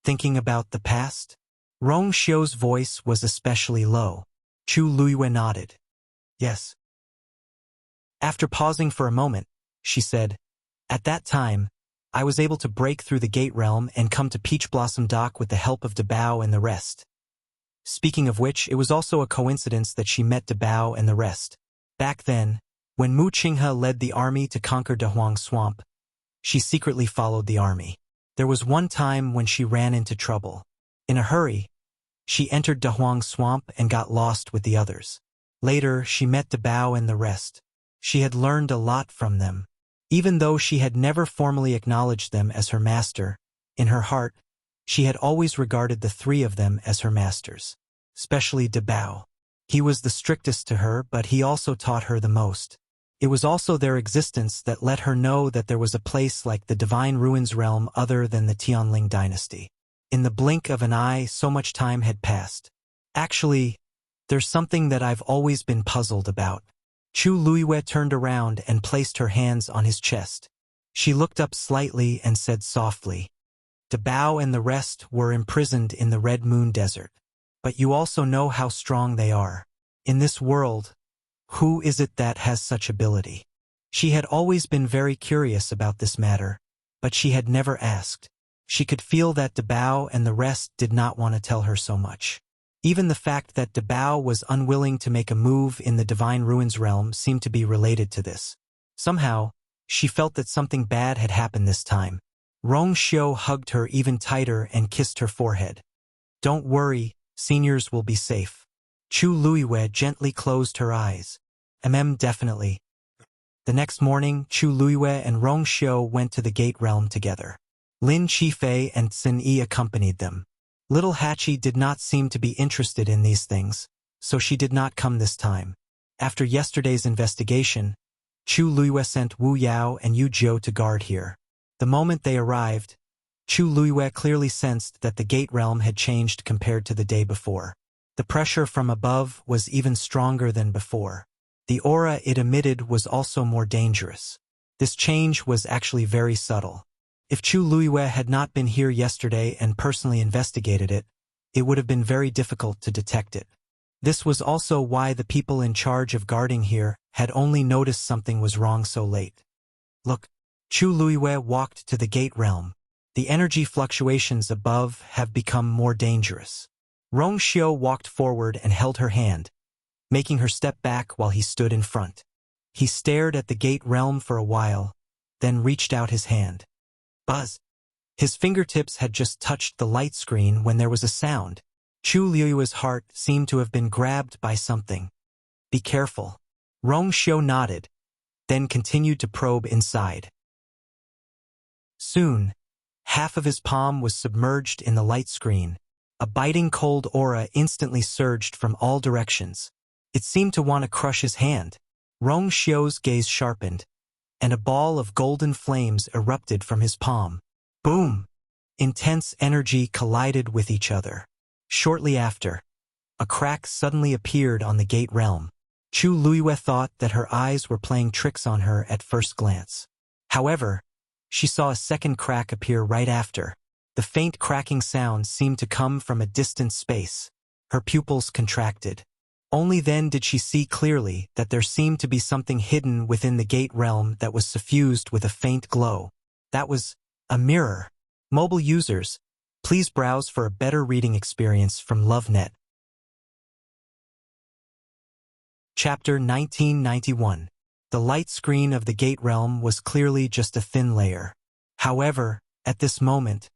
Speaker 1: Thinking about the past? Rong Xiu's voice was especially low. Chu Liyue nodded. Yes. After pausing for a moment, she said, at that time, I was able to break through the Gate Realm and come to Peach Blossom Dock with the help of Dabao and the rest. Speaking of which, it was also a coincidence that she met Dabao and the rest. Back then, when Mu Qinghe led the army to conquer Dahuang Swamp, she secretly followed the army. There was one time when she ran into trouble. In a hurry, she entered Dahuang Swamp and got lost with the others. Later, she met Dabao and the rest. She had learned a lot from them. Even though she had never formally acknowledged them as her master, in her heart, she had always regarded the three of them as her masters. Especially Dabao. He was the strictest to her, but he also taught her the most. It was also their existence that let her know that there was a place like the Divine Ruins realm other than the Tianling dynasty. In the blink of an eye, so much time had passed. Actually, there's something that I've always been puzzled about. Chu Liyue turned around and placed her hands on his chest. She looked up slightly and said softly, Dabao and the rest were imprisoned in the Red Moon Desert. But you also know how strong they are. In this world, who is it that has such ability? She had always been very curious about this matter, but she had never asked. She could feel that Dabao and the rest did not want to tell her so much. Even the fact that Dabao was unwilling to make a move in the Divine Ruins realm seemed to be related to this. Somehow, she felt that something bad had happened this time. Rong Xiu hugged her even tighter and kissed her forehead. Don't worry, seniors will be safe. Chu Liyue gently closed her eyes. Definitely. The next morning, Chu Liyue and Rong Xiu went to the Gate Realm together. Lin Qifei and Xin Yi accompanied them. Little Hachi did not seem to be interested in these things, so she did not come this time. After yesterday's investigation, Chu Liyue sent Wu Yao and Yu Jiu to guard here. The moment they arrived, Chu Liyue clearly sensed that the Gate Realm had changed compared to the day before. The pressure from above was even stronger than before. The aura it emitted was also more dangerous. This change was actually very subtle. If Chu Liyue had not been here yesterday and personally investigated it, it would have been very difficult to detect it. This was also why the people in charge of guarding here had only noticed something was wrong so late. Look, Chu Luiyue walked to the gate realm. The energy fluctuations above have become more dangerous. Rong Xiu walked forward and held her hand, making her step back while he stood in front. He stared at the gate realm for a while, then reached out his hand. Buzz! His fingertips had just touched the light screen when there was a sound. Chu Luiyue's heart seemed to have been grabbed by something. Be careful. Rong Xiu nodded, then continued to probe inside. Soon, half of his palm was submerged in the light screen. A biting cold aura instantly surged from all directions. It seemed to want to crush his hand. Rong Xiu's gaze sharpened, and a ball of golden flames erupted from his palm. Boom! Intense energy collided with each other. Shortly after, a crack suddenly appeared on the gate realm. Chu Luiyue thought that her eyes were playing tricks on her at first glance. However, she saw a second crack appear right after. The faint cracking sound seemed to come from a distant space. Her pupils contracted. Only then did she see clearly that there seemed to be something hidden within the gate realm that was suffused with a faint glow. That was a mirror. Mobile users, please browse for a better reading experience from LoveNet. Chapter 1991. The light screen of the gate realm was clearly just a thin layer. However, at this moment,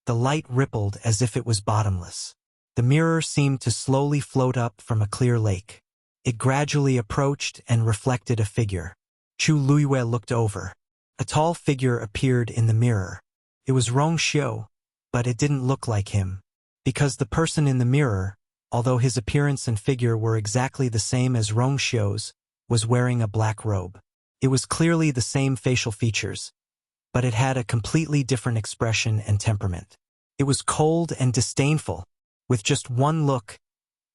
Speaker 1: the light rippled as if it was bottomless. The mirror seemed to slowly float up from a clear lake. It gradually approached and reflected a figure. Chu Luiyue looked over. A tall figure appeared in the mirror. It was Rong Xiu, but it didn't look like him. Because the person in the mirror, although his appearance and figure were exactly the same as Rong Xiu's, was wearing a black robe. It was clearly the same facial features, but it had a completely different expression and temperament. It was cold and disdainful. With just one look,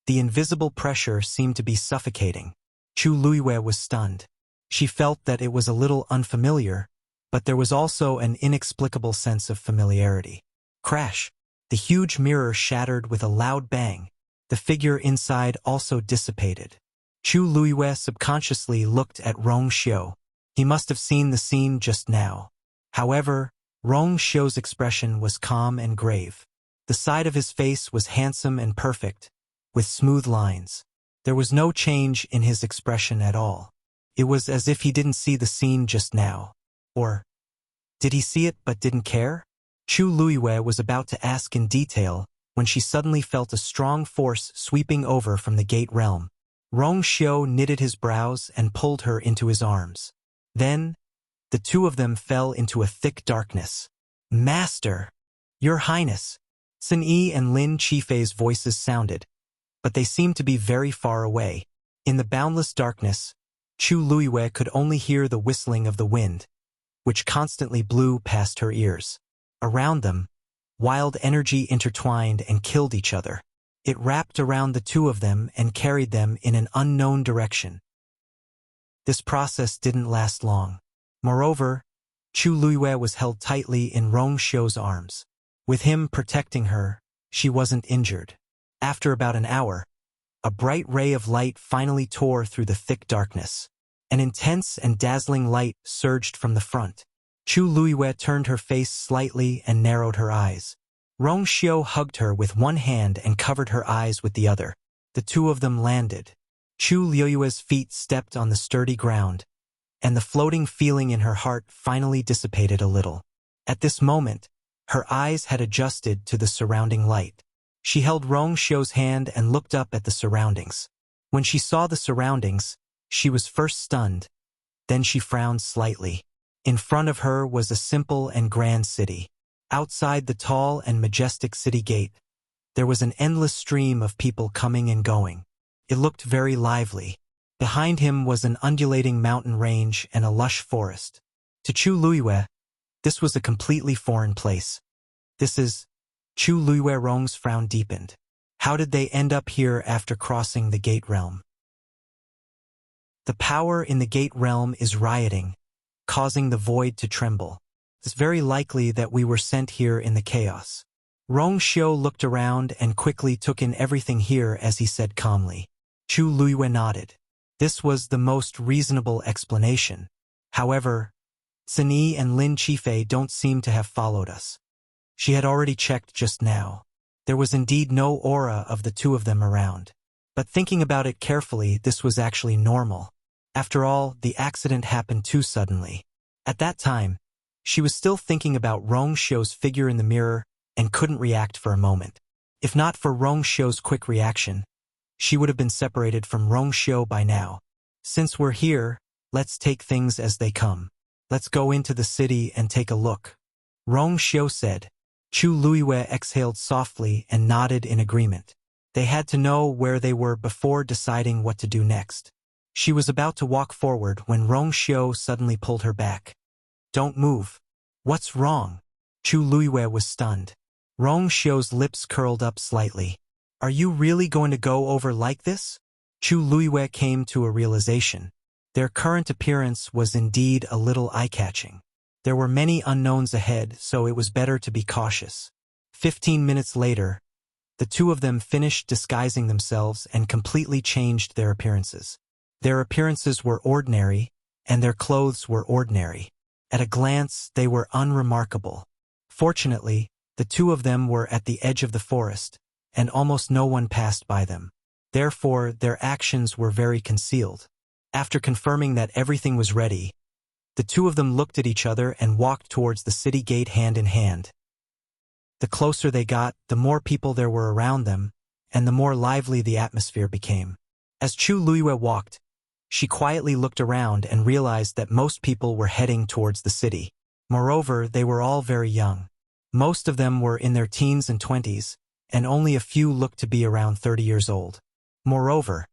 Speaker 1: the invisible pressure seemed to be suffocating. Chu Luiyue was stunned. She felt that it was a little unfamiliar, but there was also an inexplicable sense of familiarity. Crash! The huge mirror shattered with a loud bang. The figure inside also dissipated. Chu Luiyue subconsciously looked at Rong Xiu. He must have seen the scene just now. However, Rong Xiu's expression was calm and grave. The side of his face was handsome and perfect, with smooth lines. There was no change in his expression at all. It was as if he didn't see the scene just now. Or, did he see it but didn't care? Chu Luiyue was about to ask in detail when she suddenly felt a strong force sweeping over from the gate realm. Rong Xiu knitted his brows and pulled her into his arms. Then, the two of them fell into a thick darkness. Master! Your Highness! Sun Yi and Lin Qifei's voices sounded, but they seemed to be very far away. In the boundless darkness, Chu Luiyue could only hear the whistling of the wind, which constantly blew past her ears. Around them, wild energy intertwined and killed each other. It wrapped around the two of them and carried them in an unknown direction. This process didn't last long. Moreover, Chu Luiyue was held tightly in Rong Xiu's arms. With him protecting her, she wasn't injured. After about an hour, a bright ray of light finally tore through the thick darkness. An intense and dazzling light surged from the front. Chu Luiyue turned her face slightly and narrowed her eyes. Rong Xiu hugged her with one hand and covered her eyes with the other. The two of them landed. Chu Luiyue's feet stepped on the sturdy ground, and the floating feeling in her heart finally dissipated a little. At this moment, her eyes had adjusted to the surrounding light. She held Rong Xiu's hand and looked up at the surroundings. When she saw the surroundings, she was first stunned, then she frowned slightly. In front of her was a simple and grand city. Outside the tall and majestic city gate, there was an endless stream of people coming and going. It looked very lively. Behind him was an undulating mountain range and a lush forest. To Chu Luiyue, this was a completely foreign place. Chu Luiyue Rong's frown deepened. How did they end up here after crossing the gate realm? The power in the gate realm is rioting, causing the void to tremble. It's very likely that we were sent here in the chaos. Rong Xiu looked around and quickly took in everything here as he said calmly. Chu Luiyue nodded. This was the most reasonable explanation. However, Zini and Lin Qifei don't seem to have followed us. She had already checked just now. There was indeed no aura of the two of them around. But thinking about it carefully, this was actually normal. After all, the accident happened too suddenly. At that time, she was still thinking about Rong Xiu's figure in the mirror and couldn't react for a moment. If not for Rong Xiu's quick reaction, she would have been separated from Rong Xiu by now. Since we're here, let's take things as they come. Let's go into the city and take a look. Rong Xiu said. Chu Luiyue exhaled softly and nodded in agreement. They had to know where they were before deciding what to do next. She was about to walk forward when Rong Xiu suddenly pulled her back. Don't move. What's wrong? Chu Luiyue was stunned. Rong Xiu's lips curled up slightly. Are you really going to go over like this? Chu Luiyue came to a realization. Their current appearance was indeed a little eye-catching. There were many unknowns ahead, so it was better to be cautious. 15 minutes later, the two of them finished disguising themselves and completely changed their appearances. Their appearances were ordinary, and their clothes were ordinary. At a glance, they were unremarkable. Fortunately, the two of them were at the edge of the forest, and almost no one passed by them. Therefore, their actions were very concealed. After confirming that everything was ready, the two of them looked at each other and walked towards the city gate hand in hand. The closer they got, the more people there were around them, and the more lively the atmosphere became. As Chu Luiyue walked, she quietly looked around and realized that most people were heading towards the city. Moreover, they were all very young. Most of them were in their teens and 20s, and only a few looked to be around 30 years old. Moreover,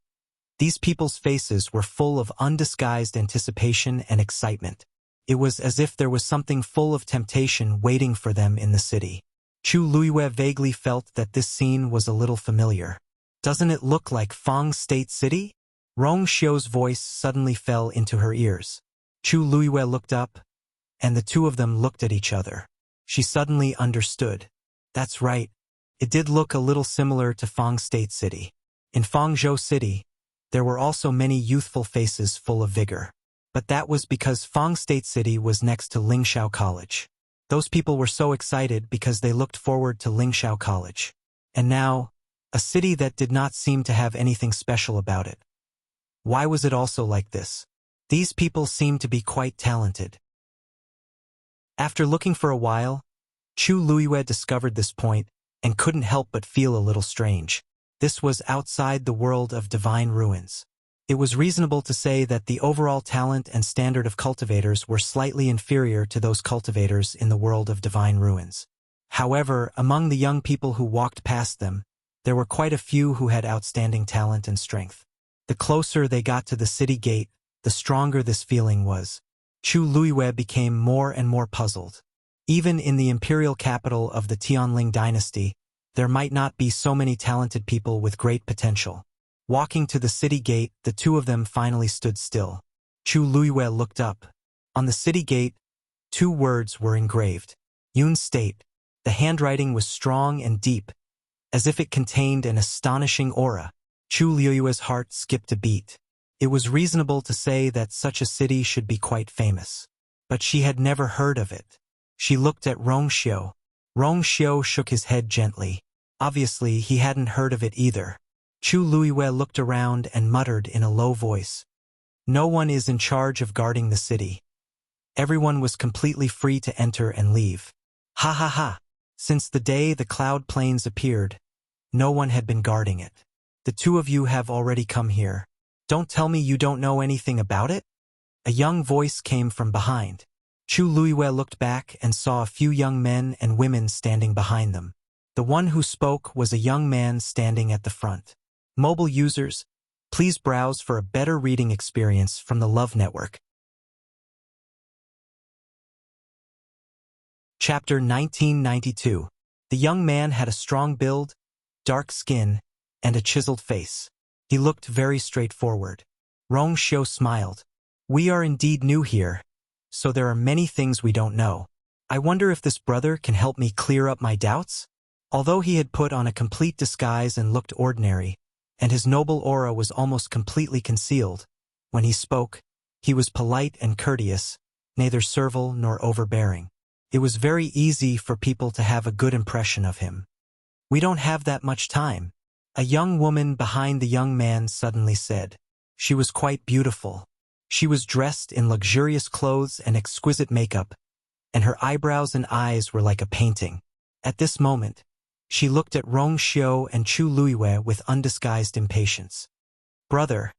Speaker 1: these people's faces were full of undisguised anticipation and excitement. It was as if there was something full of temptation waiting for them in the city. Chu Luiyue vaguely felt that this scene was a little familiar. Doesn't it look like Fang State City? Rong Xiu's voice suddenly fell into her ears. Chu Luiyue looked up, and the two of them looked at each other. She suddenly understood. That's right. It did look a little similar to Fang State City. In Fangzhou City, there were also many youthful faces full of vigor. But that was because Fang State City was next to Lingxiao College. Those people were so excited because they looked forward to Lingxiao College. And now, a city that did not seem to have anything special about it. Why was it also like this? These people seemed to be quite talented. After looking for a while, Chu Luiyue discovered this point and couldn't help but feel a little strange. This was outside the world of divine ruins. It was reasonable to say that the overall talent and standard of cultivators were slightly inferior to those cultivators in the world of divine ruins. However, among the young people who walked past them, there were quite a few who had outstanding talent and strength. The closer they got to the city gate, the stronger this feeling was. Chu Luiyue became more and more puzzled. Even in the imperial capital of the Tianling dynasty, there might not be so many talented people with great potential. Walking to the city gate, the two of them finally stood still. Chu Luiyue looked up. On the city gate, two words were engraved. Yun State. The handwriting was strong and deep, as if it contained an astonishing aura. Chu Luiyue's heart skipped a beat. It was reasonable to say that such a city should be quite famous. But she had never heard of it. She looked at Rong Xiu. Rong Xiu shook his head gently. Obviously, he hadn't heard of it either. Chu Luiyue looked around and muttered in a low voice. No one is in charge of guarding the city. Everyone was completely free to enter and leave. Ha ha ha. Since the day the cloud plains appeared, no one had been guarding it. The two of you have already come here. Don't tell me you don't know anything about it? A young voice came from behind. Chu Luiyue looked back and saw a few young men and women standing behind them. The one who spoke was a young man standing at the front. Mobile users, please browse for a better reading experience from the Love Network. Chapter 1992. The young man had a strong build, dark skin, and a chiseled face. He looked very straightforward. Rong Xiu smiled. We are indeed new here, so there are many things we don't know. I wonder if this brother can help me clear up my doubts? Although he had put on a complete disguise and looked ordinary, and his noble aura was almost completely concealed. When he spoke, he was polite and courteous, neither servile nor overbearing. It was very easy for people to have a good impression of him. "We don't have that much time," a young woman behind the young man suddenly said. She was quite beautiful. She was dressed in luxurious clothes and exquisite makeup, and her eyebrows and eyes were like a painting. At this moment, she looked at Rong Xiu and Chu Luiyue with undisguised impatience. "Brother,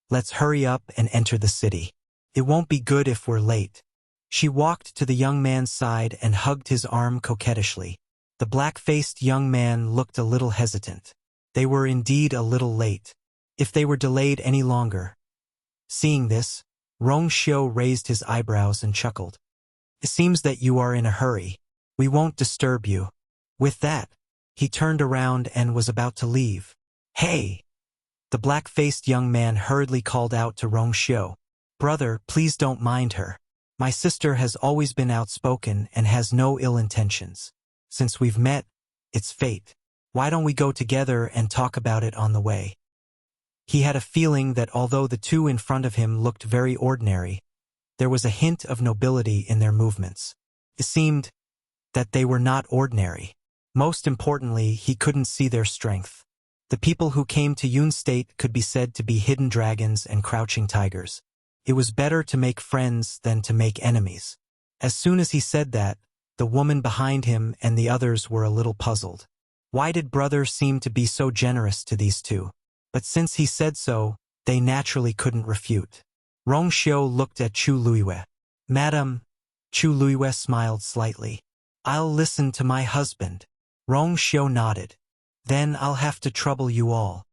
Speaker 1: let's hurry up and enter the city. It won't be good if we're late." She walked to the young man's side and hugged his arm coquettishly. The black-faced young man looked a little hesitant. They were indeed a little late. If they were delayed any longer. Seeing this, Rong Xiu raised his eyebrows and chuckled. "It seems that you are in a hurry. We won't disturb you." With that, he turned around and was about to leave. "Hey!" The black-faced young man hurriedly called out to Rong Xiu. "Brother, please don't mind her. My sister has always been outspoken and has no ill intentions. Since we've met, it's fate. Why don't we go together and talk about it on the way?" He had a feeling that although the two in front of him looked very ordinary, there was a hint of nobility in their movements. It seemed that they were not ordinary. Most importantly, he couldn't see their strength. The people who came to Yun State could be said to be hidden dragons and crouching tigers. It was better to make friends than to make enemies. As soon as he said that, the woman behind him and the others were a little puzzled. Why did brother seem to be so generous to these two? But since he said so, they naturally couldn't refute. Rong Xiu looked at Chu Luiyue. "Madam," Chu Luiyue smiled slightly. "I'll listen to my husband." Rong Xiu nodded. "Then I'll have to trouble you all."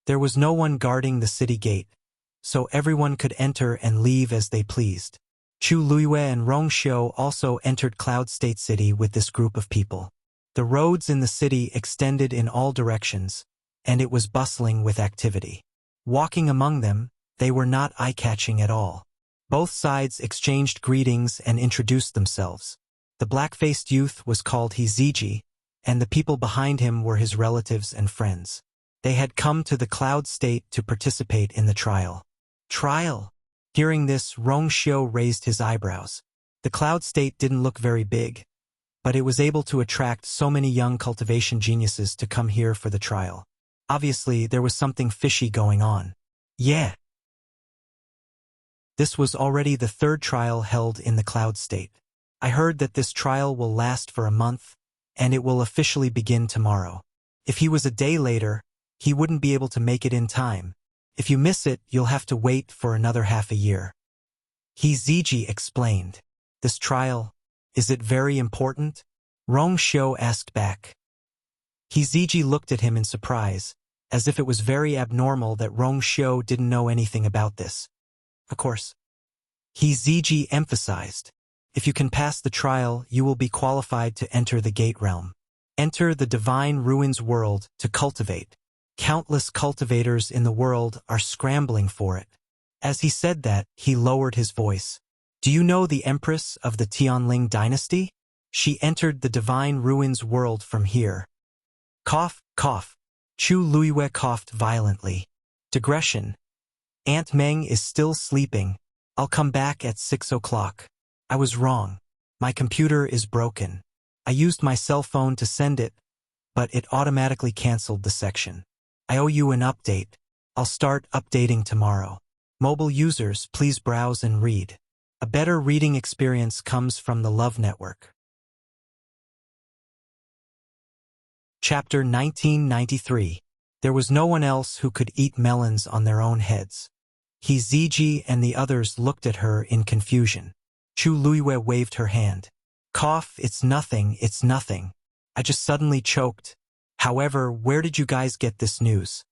Speaker 1: There was no one guarding the city gate, so everyone could enter and leave as they pleased. Chu Luiyue and Rong Xiu also entered Cloud State City with this group of people. The roads in the city extended in all directions, and it was bustling with activity. Walking among them, they were not eye-catching at all. Both sides exchanged greetings and introduced themselves. The black-faced youth was called Hiziji, and the people behind him were his relatives and friends. They had come to the Cloud State to participate in the trial. Trial? Hearing this, Rong Xiu raised his eyebrows. The Cloud State didn't look very big, but it was able to attract so many young cultivation geniuses to come here for the trial. Obviously, there was something fishy going on. Yeah. This was already the third trial held in the Cloud State. I heard that this trial will last for a month, and it will officially begin tomorrow. If he was a day later, he wouldn't be able to make it in time. If you miss it, you'll have to wait for another half a year. Hiziji explained. "This trial, is it very important?" Rong Xiu asked back. Hiziji looked at him in surprise, as if it was very abnormal that Rong Xiu didn't know anything about this. "Of course." Hiziji emphasized. "If you can pass the trial, you will be qualified to enter the Gate Realm. Enter the Divine Ruins world to cultivate. Countless cultivators in the world are scrambling for it." As he said that, he lowered his voice. "Do you know the Empress of the Tianling dynasty? She entered the Divine Ruins world from here." Cough, cough. Chu Luiyue coughed violently. "Digression. Aunt Meng is still sleeping. I'll come back at 6 o'clock. I was wrong. My computer is broken. I used my cell phone to send it, but it automatically canceled the section. I owe you an update. I'll start updating tomorrow. Mobile users, please browse and read. A better reading experience comes from the Love Network." Chapter 1993. There was no one else who could eat melons on their own heads. Hiziji and the others looked at her in confusion. Chu Luiyue waved her hand. "Cough, it's nothing, it's nothing. I just suddenly choked. However, where did you guys get this news?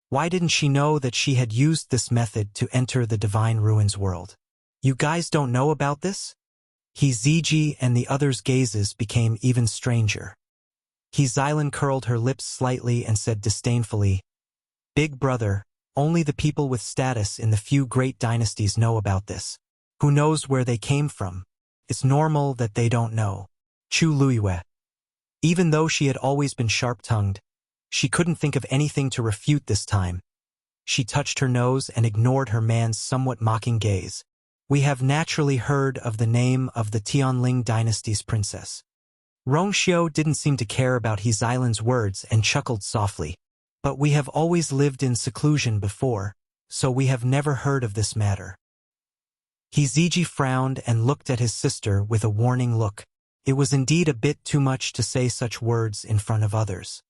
Speaker 1: Why didn't she know that she had used this method to enter the Divine Ruins world? You guys don't know about this?" Hiziji and the others' gazes became even stranger. Hizailan curled her lips slightly and said disdainfully, "Big brother, only the people with status in the few great dynasties know about this. Who knows where they came from? It's normal that they don't know." Chu Luiyue. Even though she had always been sharp-tongued, She couldn't think of anything to refute this time. She touched her nose and ignored her man's somewhat mocking gaze. We have naturally heard of the name of the Tianling dynasty's princess. Rongxiu didn't seem to care about He Xilan's words and chuckled softly. But we have always lived in seclusion before, so we have never heard of this matter. He Ziji frowned and looked at his sister with a warning look. It was indeed a bit too much to say such words in front of others.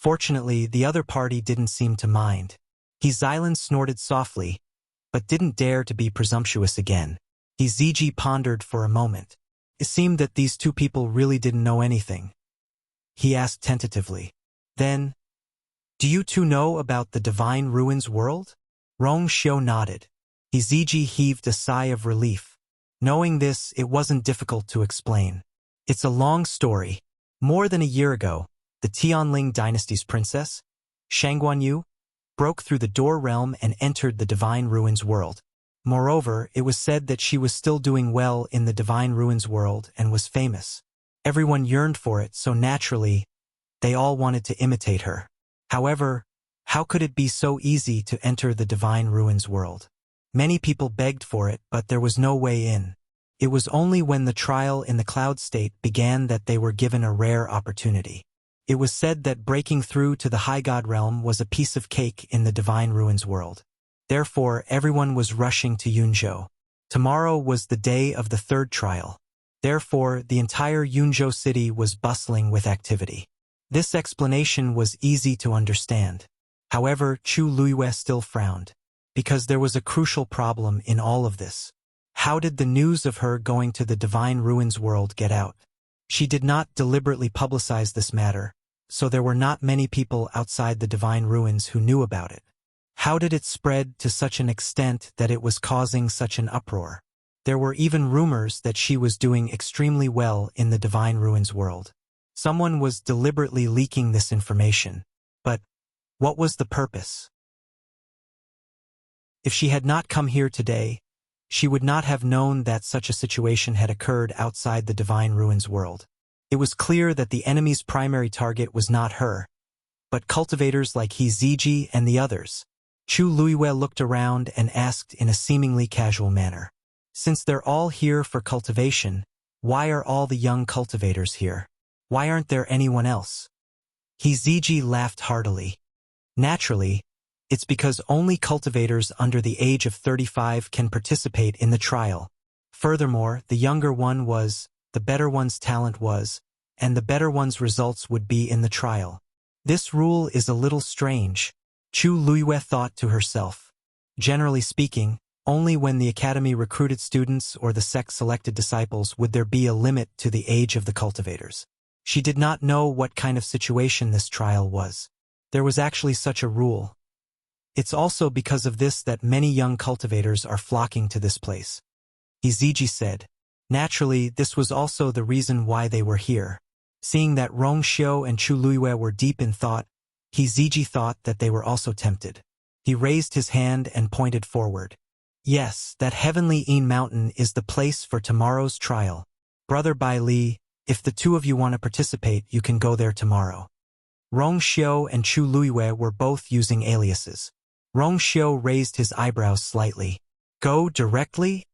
Speaker 1: Fortunately, the other party didn't seem to mind. He Xilan snorted softly, but didn't dare to be presumptuous again. He Ziji pondered for a moment. It seemed that these two people really didn't know anything. He asked tentatively. Then, do you two know about the Divine Ruins world? Rongxiu nodded. He Ziji heaved a sigh of relief. Knowing this, it wasn't difficult to explain. It's a long story. More than a year ago, the Tianling dynasty's princess, Shangguanyu, broke through the door realm and entered the Divine Ruins world. Moreover, it was said that she was still doing well in the Divine Ruins world and was famous. Everyone yearned for it, so naturally, they all wanted to imitate her. However, how could it be so easy to enter the Divine Ruins world? Many people begged for it, but there was no way in. It was only when the trial in the Cloud State began that they were given a rare opportunity. It was said that breaking through to the High God realm was a piece of cake in the Divine Ruins world. Therefore, everyone was rushing to Yunzhou. Tomorrow was the day of the third trial. Therefore, the entire Yunzhou city was bustling with activity. This explanation was easy to understand. However, Chu Luiyue still frowned, because there was a crucial problem in all of this. How did the news of her going to the Divine Ruins world get out? She did not deliberately publicize this matter, so there were not many people outside the Divine Ruins who knew about it. How did it spread to such an extent that it was causing such an uproar? There were even rumors that she was doing extremely well in the Divine Ruins world. Someone was deliberately leaking this information. But what was the purpose? If she had not come here today, she would not have known that such a situation had occurred outside the Divine Ruins world. It was clear that the enemy's primary target was not her, but cultivators like He Ziji and the others. Chu Luiyue looked around and asked in a seemingly casual manner. Since they're all here for cultivation, why are all the young cultivators here? Why aren't there anyone else? He Ziji laughed heartily. Naturally, it's because only cultivators under the age of 35 can participate in the trial. Furthermore, the younger one was, the better one's talent was, and the better one's results would be in the trial. This rule is a little strange, Chu Luiyue thought to herself. Generally speaking, only when the academy recruited students or the sect selected disciples would there be a limit to the age of the cultivators. She did not know what kind of situation this trial was. There was actually such a rule. It's also because of this that many young cultivators are flocking to this place. He Ziji said. Naturally, this was also the reason why they were here. Seeing that Rongxiu and Chu Luiyue were deep in thought, He Ziji thought that they were also tempted. He raised his hand and pointed forward. Yes, that heavenly Yin mountain is the place for tomorrow's trial. Brother Bai Li, if the two of you want to participate, you can go there tomorrow. Rongxiu and Chu Luiyue were both using aliases. Rongxiu raised his eyebrows slightly. Go directly?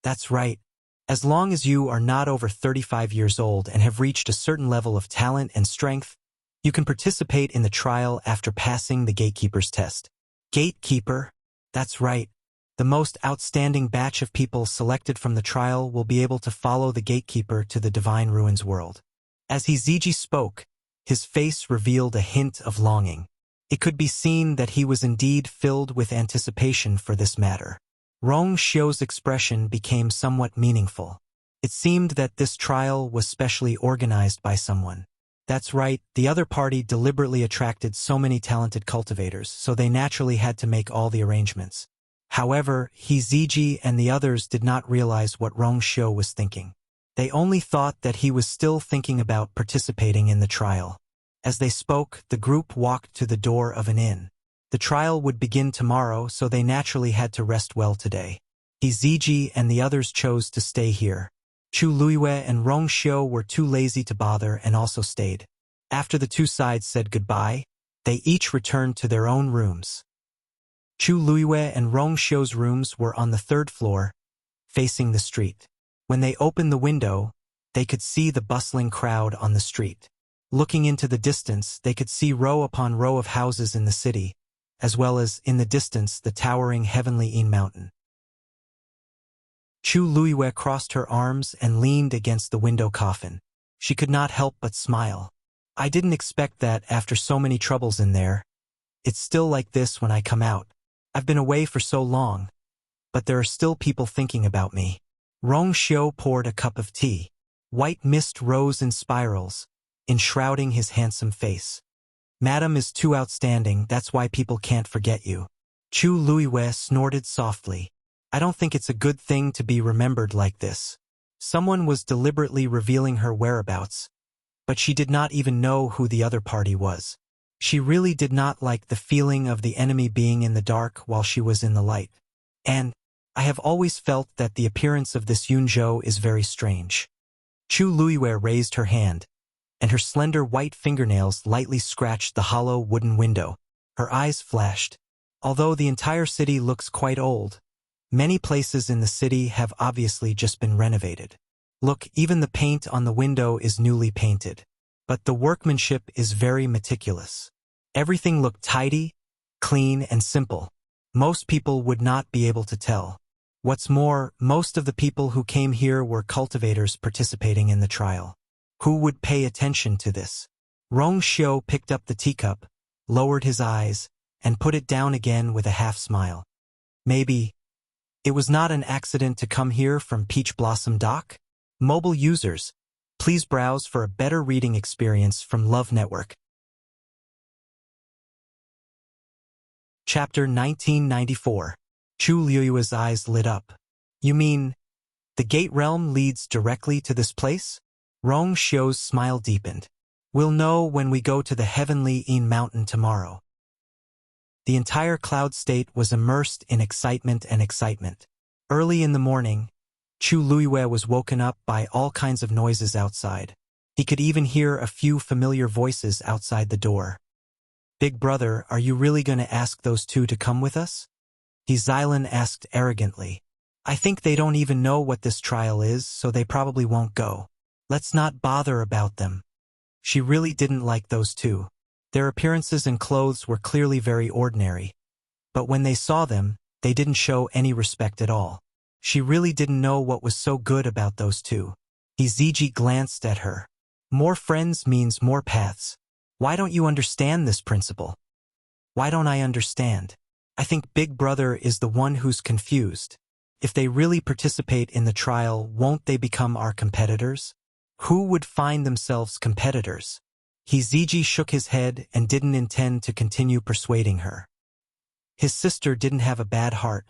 Speaker 1: That's right. As long as you are not over 35 years old and have reached a certain level of talent and strength, you can participate in the trial after passing the gatekeeper's test. Gatekeeper? That's right. The most outstanding batch of people selected from the trial will be able to follow the gatekeeper to the Divine Ruins world. As He Ziji spoke, his face revealed a hint of longing. It could be seen that he was indeed filled with anticipation for this matter. Rongxiu's expression became somewhat meaningful. It seemed that this trial was specially organized by someone. That's right, the other party deliberately attracted so many talented cultivators, so they naturally had to make all the arrangements. However, He Ziji and the others did not realize what Rongxiu was thinking. They only thought that he was still thinking about participating in the trial. As they spoke, the group walked to the door of an inn. The trial would begin tomorrow, so they naturally had to rest well today. He Ziji and the others chose to stay here. Chu Luiyue and Rongxiu were too lazy to bother and also stayed. After the two sides said goodbye, They each returned to their own rooms. Chu Luiyue and Rong Xiu's rooms were on the third floor, facing the street. When they opened the window, they could see the bustling crowd on the street. Looking into the distance, they could see row upon row of houses in the city, as well as, in the distance, the towering heavenly Yin mountain. Chu Luiyue crossed her arms and leaned against the window coffin. She could not help but smile. I didn't expect that after so many troubles in there. It's still like this when I come out. I've been away for so long, but there are still people thinking about me. Rong Xiu poured a cup of tea. White mist rose in spirals, enshrouding his handsome face. Madam is too outstanding, that's why people can't forget you. Chu Luiyue snorted softly. I don't think it's a good thing to be remembered like this. Someone was deliberately revealing her whereabouts, but she did not even know who the other party was. She really did not like the feeling of the enemy being in the dark while she was in the light. And I have always felt that the appearance of this Yunzhou is very strange. Chu Luiyue raised her hand, and her slender white fingernails lightly scratched the hollow wooden window. Her eyes flashed. Although the entire city looks quite old, many places in the city have obviously just been renovated. Look, even the paint on the window is newly painted. But the workmanship is very meticulous. Everything looked tidy, clean, and simple. Most people would not be able to tell. What's more, most of the people who came here were cultivators participating in the trial. Who would pay attention to this? Rong Xiu picked up the teacup, lowered his eyes, and put it down again with a half-smile. Maybe it was not an accident to come here from Peach Blossom Dock? Mobile users, please browse for a better reading experience from Love Network. Chapter 1994. Chu Luiyue's eyes lit up. You mean, the Gate Realm leads directly to this place? Rong Xiu's smile deepened. We'll know when we go to the heavenly Yin mountain tomorrow. The entire cloud state was immersed in excitement and excitement. Early in the morning, Chu Luiyue was woken up by all kinds of noises outside. He could even hear a few familiar voices outside the door. Big brother, are you really going to ask those two to come with us? He Xylan asked arrogantly. I think they don't even know what this trial is, so they probably won't go. Let's not bother about them. She really didn't like those two. Their appearances and clothes were clearly very ordinary. But when they saw them, they didn't show any respect at all. She really didn't know what was so good about those two. Hiziji glanced at her. More friends means more paths. Why don't you understand this principle? Why don't I understand? I think Big Brother is the one who's confused. If they really participate in the trial, won't they become our competitors? Who would find themselves competitors? Hiziji shook his head and didn't intend to continue persuading her. His sister didn't have a bad heart,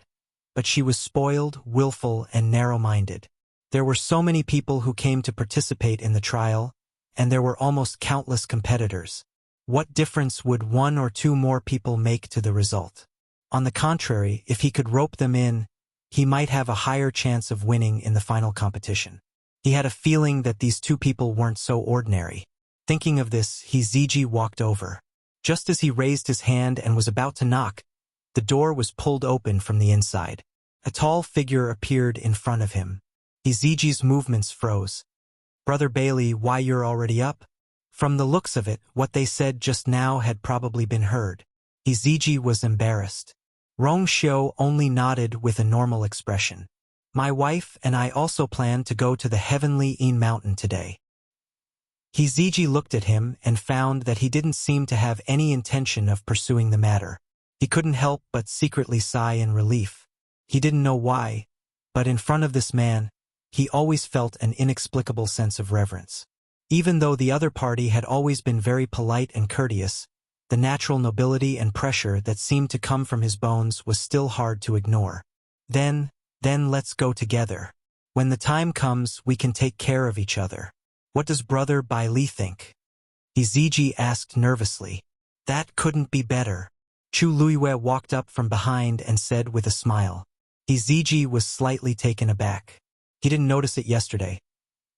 Speaker 1: but she was spoiled, willful, and narrow-minded. There were so many people who came to participate in the trial, and there were almost countless competitors. What difference would one or two more people make to the result? On the contrary, if he could rope them in, he might have a higher chance of winning in the final competition. He had a feeling that these two people weren't so ordinary. Thinking of this, Hiziji walked over. Just as he raised his hand and was about to knock, the door was pulled open from the inside. A tall figure appeared in front of him. Hiziji's movements froze. Brother Bailey, why you're already up? From the looks of it, what they said just now had probably been heard. Hiziji was embarrassed. Rong Xiu only nodded with a normal expression. My wife and I also plan to go to the heavenly Yin mountain today. Hiziji looked at him and found that he didn't seem to have any intention of pursuing the matter. He couldn't help but secretly sigh in relief. He didn't know why, but in front of this man, he always felt an inexplicable sense of reverence. Even though the other party had always been very polite and courteous, the natural nobility and pressure that seemed to come from his bones was still hard to ignore. Then let's go together. When the time comes, we can take care of each other. What does Brother Bai Li think? Hiziji asked nervously. That couldn't be better. Chu Luiyue walked up from behind and said with a smile. Hiziji was slightly taken aback. He didn't notice it yesterday,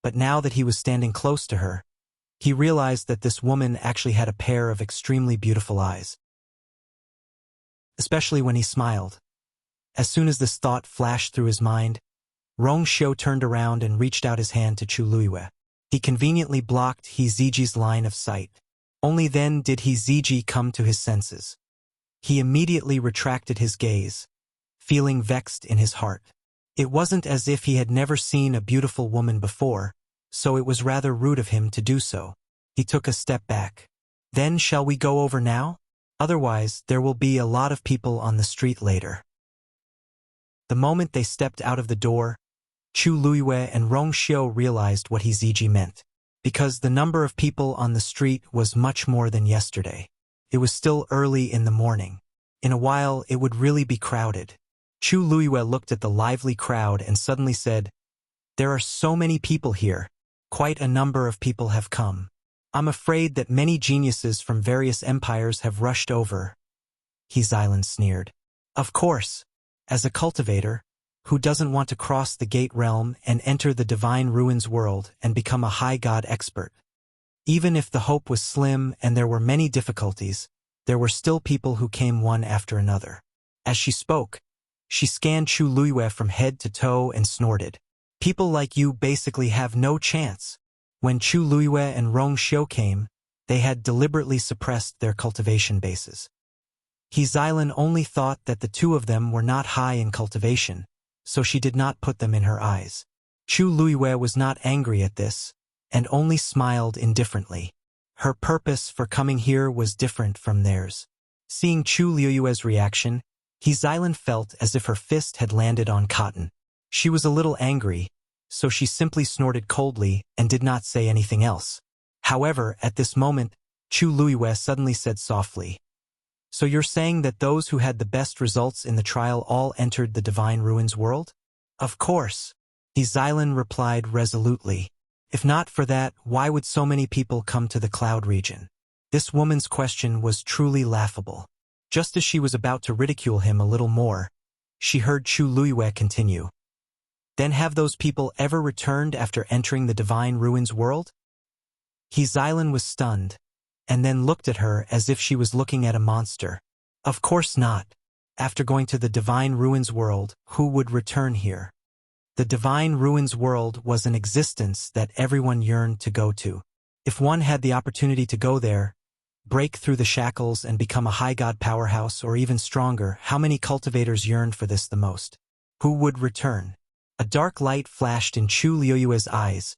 Speaker 1: but now that he was standing close to her, He realized that this woman actually had a pair of extremely beautiful eyes, especially when he smiled. As soon as this thought flashed through his mind, Rong Xiu turned around and reached out his hand to Chu Luiyue. He conveniently blocked He Ziji's line of sight. Only then did He Ziji come to his senses. He immediately retracted his gaze, feeling vexed in his heart. It wasn't as if he had never seen a beautiful woman before, so it was rather rude of him to do so. He took a step back. Then shall we go over now? Otherwise, there will be a lot of people on the street later. The moment they stepped out of the door, Chu Luiyue and Rong Xiu realized what He Ziji meant. Because the number of people on the street was much more than yesterday. It was still early in the morning. In a while, it would really be crowded. Chu Luiyue looked at the lively crowd and suddenly said, "There are so many people here. Quite a number of people have come. I'm afraid that many geniuses from various empires have rushed over." He Xilan sneered. Of course, as a cultivator, who doesn't want to cross the gate realm and enter the divine ruins world and become a high god expert? Even if the hope was slim and there were many difficulties, there were still people who came one after another. As she spoke, she scanned Chu Luiyue from head to toe and snorted. People like you basically have no chance. When Chu Luiyue and Rong Xiu came, they had deliberately suppressed their cultivation bases. He Xilan only thought that the two of them were not high in cultivation, so she did not put them in her eyes. Chu Luiyue was not angry at this, and only smiled indifferently. Her purpose for coming here was different from theirs. Seeing Chu Luiyue's reaction, He Xilan felt as if her fist had landed on cotton. She was a little angry, so she simply snorted coldly and did not say anything else. However, at this moment, Chu Luiyue suddenly said softly, "So you're saying that those who had the best results in the trial all entered the divine ruins world?" "Of course," He Xilan replied resolutely. "If not for that, why would so many people come to the cloud region?" This woman's question was truly laughable. Just as she was about to ridicule him a little more, she heard Chu Luiyue continue. "Then have those people ever returned after entering the divine ruins world?" He Xilan was stunned, and then looked at her as if she was looking at a monster. Of course not. After going to the divine ruins world, who would return here? The divine ruins world was an existence that everyone yearned to go to. If one had the opportunity to go there, break through the shackles and become a high god powerhouse or even stronger, how many cultivators yearned for this the most? Who would return? A dark light flashed in Chu Luiyue's eyes,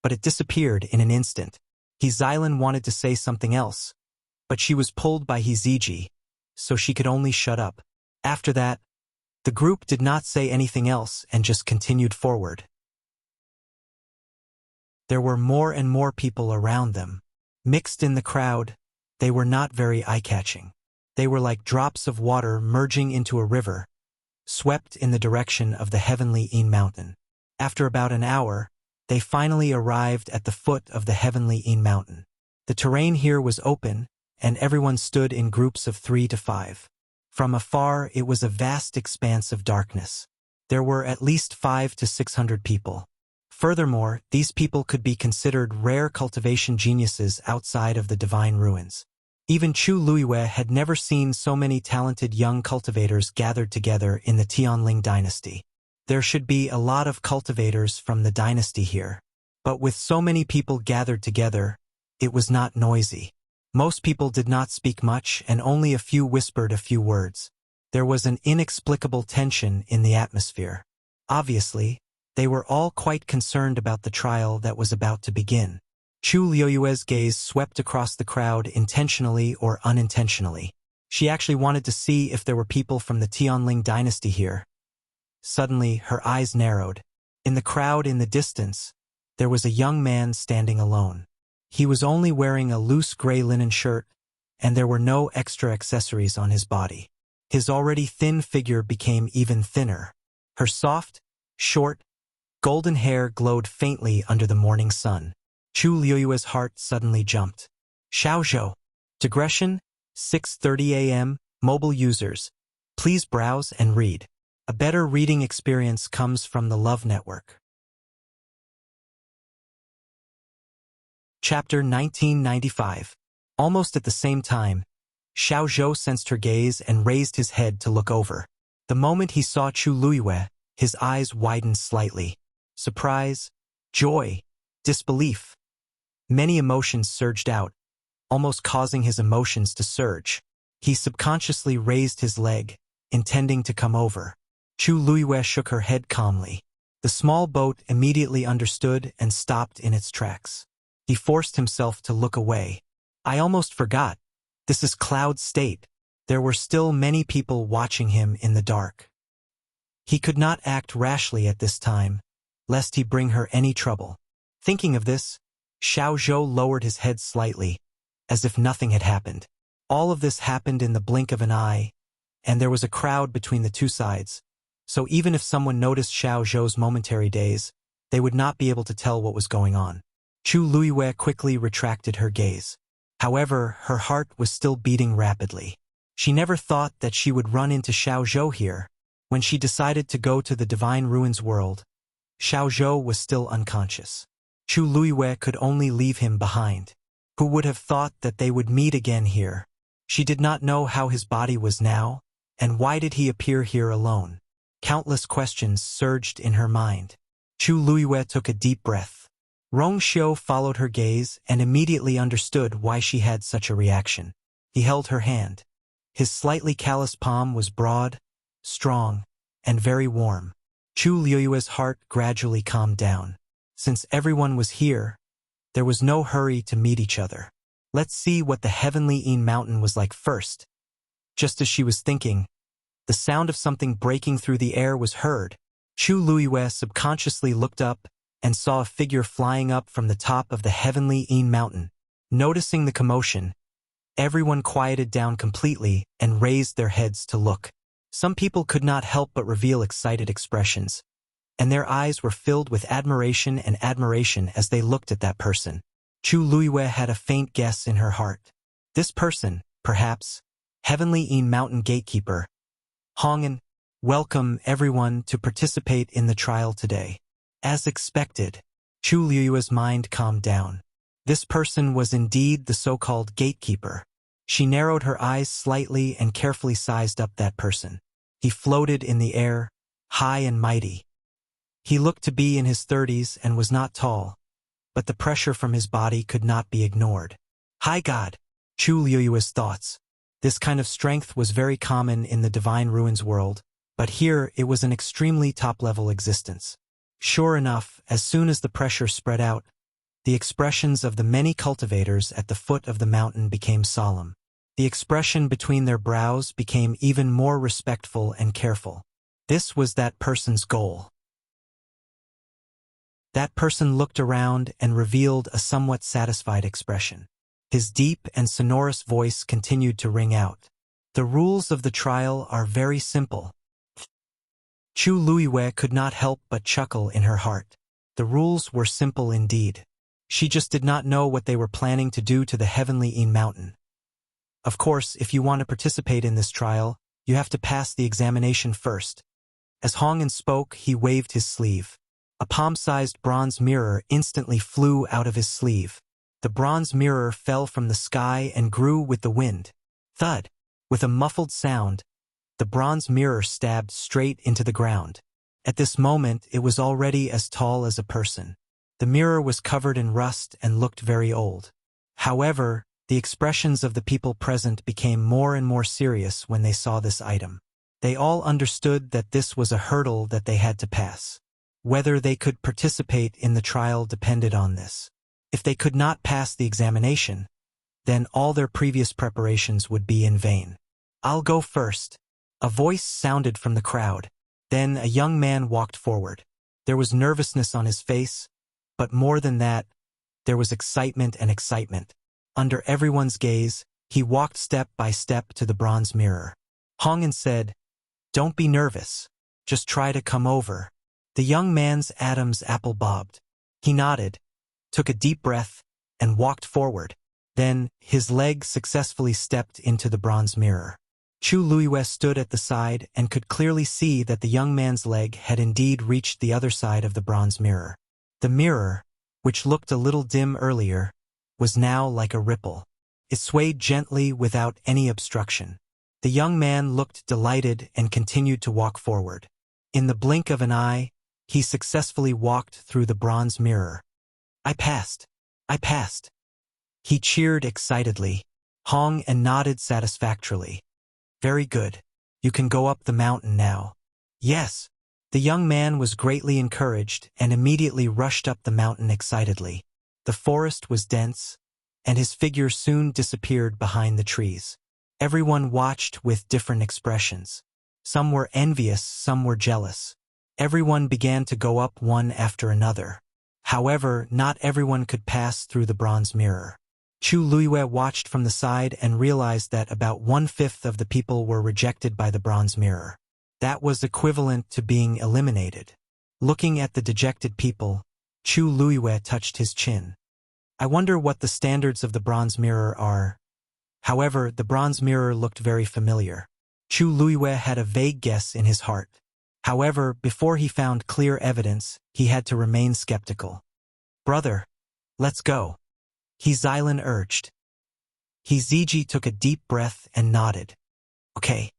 Speaker 1: but it disappeared in an instant. He Xilan wanted to say something else, but she was pulled by He Ziji, so she could only shut up. After that, the group did not say anything else and just continued forward. There were more and more people around them. Mixed in the crowd, they were not very eye-catching. They were like drops of water merging into a river, swept in the direction of the heavenly Yin mountain. After about an hour, they finally arrived at the foot of the heavenly Yin mountain. The terrain here was open, and everyone stood in groups of 3 to 5. From afar, it was a vast expanse of darkness. There were at least 500 to 600 people. Furthermore, these people could be considered rare cultivation geniuses outside of the divine ruins. Even Chu Luiyue had never seen so many talented young cultivators gathered together in the Tianling dynasty. There should be a lot of cultivators from the dynasty here. But with so many people gathered together, it was not noisy. Most people did not speak much, and only a few whispered a few words. There was an inexplicable tension in the atmosphere. Obviously, they were all quite concerned about the trial that was about to begin. Chu Luiyue's gaze swept across the crowd intentionally or unintentionally. She actually wanted to see if there were people from the Tianling dynasty here. Suddenly, her eyes narrowed. In the crowd in the distance, there was a young man standing alone. He was only wearing a loose gray linen shirt, and there were no extra accessories on his body. His already thin figure became even thinner. Her soft, short, golden hair glowed faintly under the morning sun. Chu Luiyue's heart suddenly jumped. Xiaozhou. Digression, 6:30 a.m., mobile users. Please browse and read. A better reading experience comes from the Love Network. Chapter 1995. Almost at the same time, Xiao Zhou sensed her gaze and raised his head to look over. The moment he saw Chu Luiyue, his eyes widened slightly. Surprise, joy, disbelief. Many emotions surged out, almost causing his emotions to surge. He subconsciously raised his leg, intending to come over. Chu Luiyue shook her head calmly. The small boat immediately understood and stopped in its tracks. He forced himself to look away. I almost forgot. This is Cloud State. There were still many people watching him in the dark. He could not act rashly at this time, lest he bring her any trouble. Thinking of this, Xiao Zhou lowered his head slightly, as if nothing had happened. All of this happened in the blink of an eye, and there was a crowd between the two sides, so even if someone noticed Xiao Zhou's momentary daze, they would not be able to tell what was going on. Chu Luiyue quickly retracted her gaze. However, her heart was still beating rapidly. She never thought that she would run into Xiao Zhou here. When she decided to go to the Divine Ruins world, Xiao Zhou was still unconscious. Chu Luiyue could only leave him behind. Who would have thought that they would meet again here? She did not know how his body was now, and why did he appear here alone? Countless questions surged in her mind. Chu Luiyue took a deep breath. Rong Xiu followed her gaze and immediately understood why she had such a reaction. He held her hand. His slightly calloused palm was broad, strong, and very warm. Chu Luiyue's heart gradually calmed down. Since everyone was here, there was no hurry to meet each other. Let's see what the heavenly Een mountain was like first. Just as she was thinking, the sound of something breaking through the air was heard. Chu Luiyue subconsciously looked up and saw a figure flying up from the top of the heavenly Een mountain. Noticing the commotion, everyone quieted down completely and raised their heads to look. Some people could not help but reveal excited expressions, and their eyes were filled with admiration as they looked at that person. Chu Luiyue had a faint guess in her heart. This person, perhaps, Heavenly Een Mountain Gatekeeper. Hongan, welcome everyone to participate in the trial today. As expected, Chu Luiyue's mind calmed down. This person was indeed the so-called gatekeeper. She narrowed her eyes slightly and carefully sized up that person. He floated in the air, high and mighty. He looked to be in his 30s and was not tall, but the pressure from his body could not be ignored. High God, Chu Luiyue's thoughts. This kind of strength was very common in the Divine Ruins world, but here it was an extremely top-level existence. Sure enough, as soon as the pressure spread out, the expressions of the many cultivators at the foot of the mountain became solemn. The expression between their brows became even more respectful and careful. This was that person's goal. That person looked around and revealed a somewhat satisfied expression. His deep and sonorous voice continued to ring out. The rules of the trial are very simple. Chu Luiyue could not help but chuckle in her heart. The rules were simple indeed. She just did not know what they were planning to do to the heavenly Een mountain. Of course, if you want to participate in this trial, you have to pass the examination first. As Hongan spoke, he waved his sleeve. A palm-sized bronze mirror instantly flew out of his sleeve. The bronze mirror fell from the sky and grew with the wind. Thud! With a muffled sound, the bronze mirror stabbed straight into the ground. At this moment, it was already as tall as a person. The mirror was covered in rust and looked very old. However, the expressions of the people present became more and more serious when they saw this item. They all understood that this was a hurdle that they had to pass. Whether they could participate in the trial depended on this. If they could not pass the examination, then all their previous preparations would be in vain. I'll go first. A voice sounded from the crowd. Then a young man walked forward. There was nervousness on his face, but more than that, there was excitement and excitement. Under everyone's gaze, he walked step by step to the bronze mirror. Hongan said, "Don't be nervous. Just try to come over." The young man's Adam's apple bobbed. He nodded, took a deep breath, and walked forward. Then, his leg successfully stepped into the bronze mirror. Chu Luiyue stood at the side and could clearly see that the young man's leg had indeed reached the other side of the bronze mirror. The mirror, which looked a little dim earlier, was now like a ripple. It swayed gently without any obstruction. The young man looked delighted and continued to walk forward. In the blink of an eye, he successfully walked through the bronze mirror. I passed. I passed. He cheered excitedly. Hong and nodded satisfactorily. Very good. You can go up the mountain now. Yes. The young man was greatly encouraged and immediately rushed up the mountain excitedly. The forest was dense, and his figure soon disappeared behind the trees. Everyone watched with different expressions. Some were envious, some were jealous. Everyone began to go up one after another. However, not everyone could pass through the bronze mirror. Chu Luiyue watched from the side and realized that about 1/5 of the people were rejected by the bronze mirror. That was equivalent to being eliminated. Looking at the dejected people, Chu Luiyue touched his chin. I wonder what the standards of the bronze mirror are. However, the bronze mirror looked very familiar. Chu Luiyue had a vague guess in his heart. However, before he found clear evidence, he had to remain skeptical. Brother, let's go. He Xilan urged. He Ziji took a deep breath and nodded. Okay.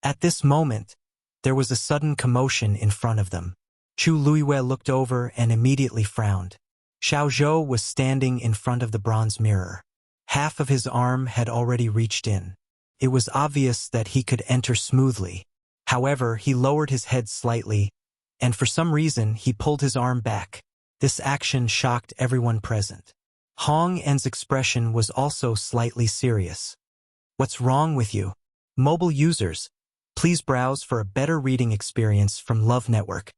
Speaker 1: At this moment, there was a sudden commotion in front of them. Chu Luiyue looked over and immediately frowned. Xiao Zhou was standing in front of the bronze mirror. Half of his arm had already reached in. It was obvious that he could enter smoothly. However, he lowered his head slightly, and for some reason he pulled his arm back. This action shocked everyone present. Hong En's expression was also slightly serious. What's wrong with you? Mobile users, please browse for a better reading experience from Love Network.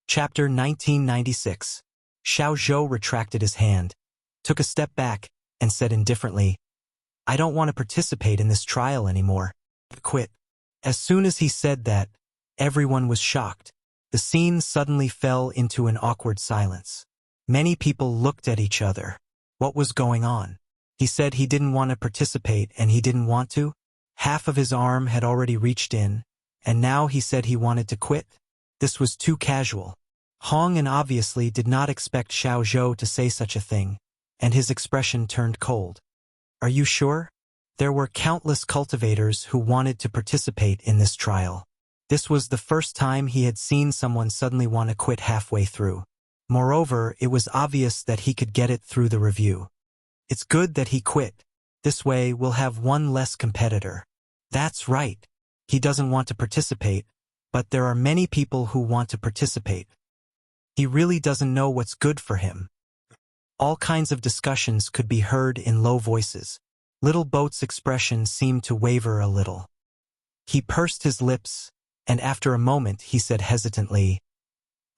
Speaker 1: Chapter 1996. Xiao Zhou retracted his hand, took a step back, and said indifferently, I don't want to participate in this trial anymore. Quit. As soon as he said that, everyone was shocked. The scene suddenly fell into an awkward silence. Many people looked at each other. What was going on? He said he didn't want to participate and he didn't want to? Half of his arm had already reached in, and now he said he wanted to quit? This was too casual. Hong An obviously did not expect Xiao Zhou to say such a thing, and his expression turned cold. Are you sure? There were countless cultivators who wanted to participate in this trial. This was the first time he had seen someone suddenly want to quit halfway through. Moreover, it was obvious that he could get it through the review. It's good that he quit. This way we'll have one less competitor. That's right. He doesn't want to participate, but there are many people who want to participate. He really doesn't know what's good for him. All kinds of discussions could be heard in low voices. Little Boat's expression seemed to waver a little. He pursed his lips, and after a moment he said hesitantly,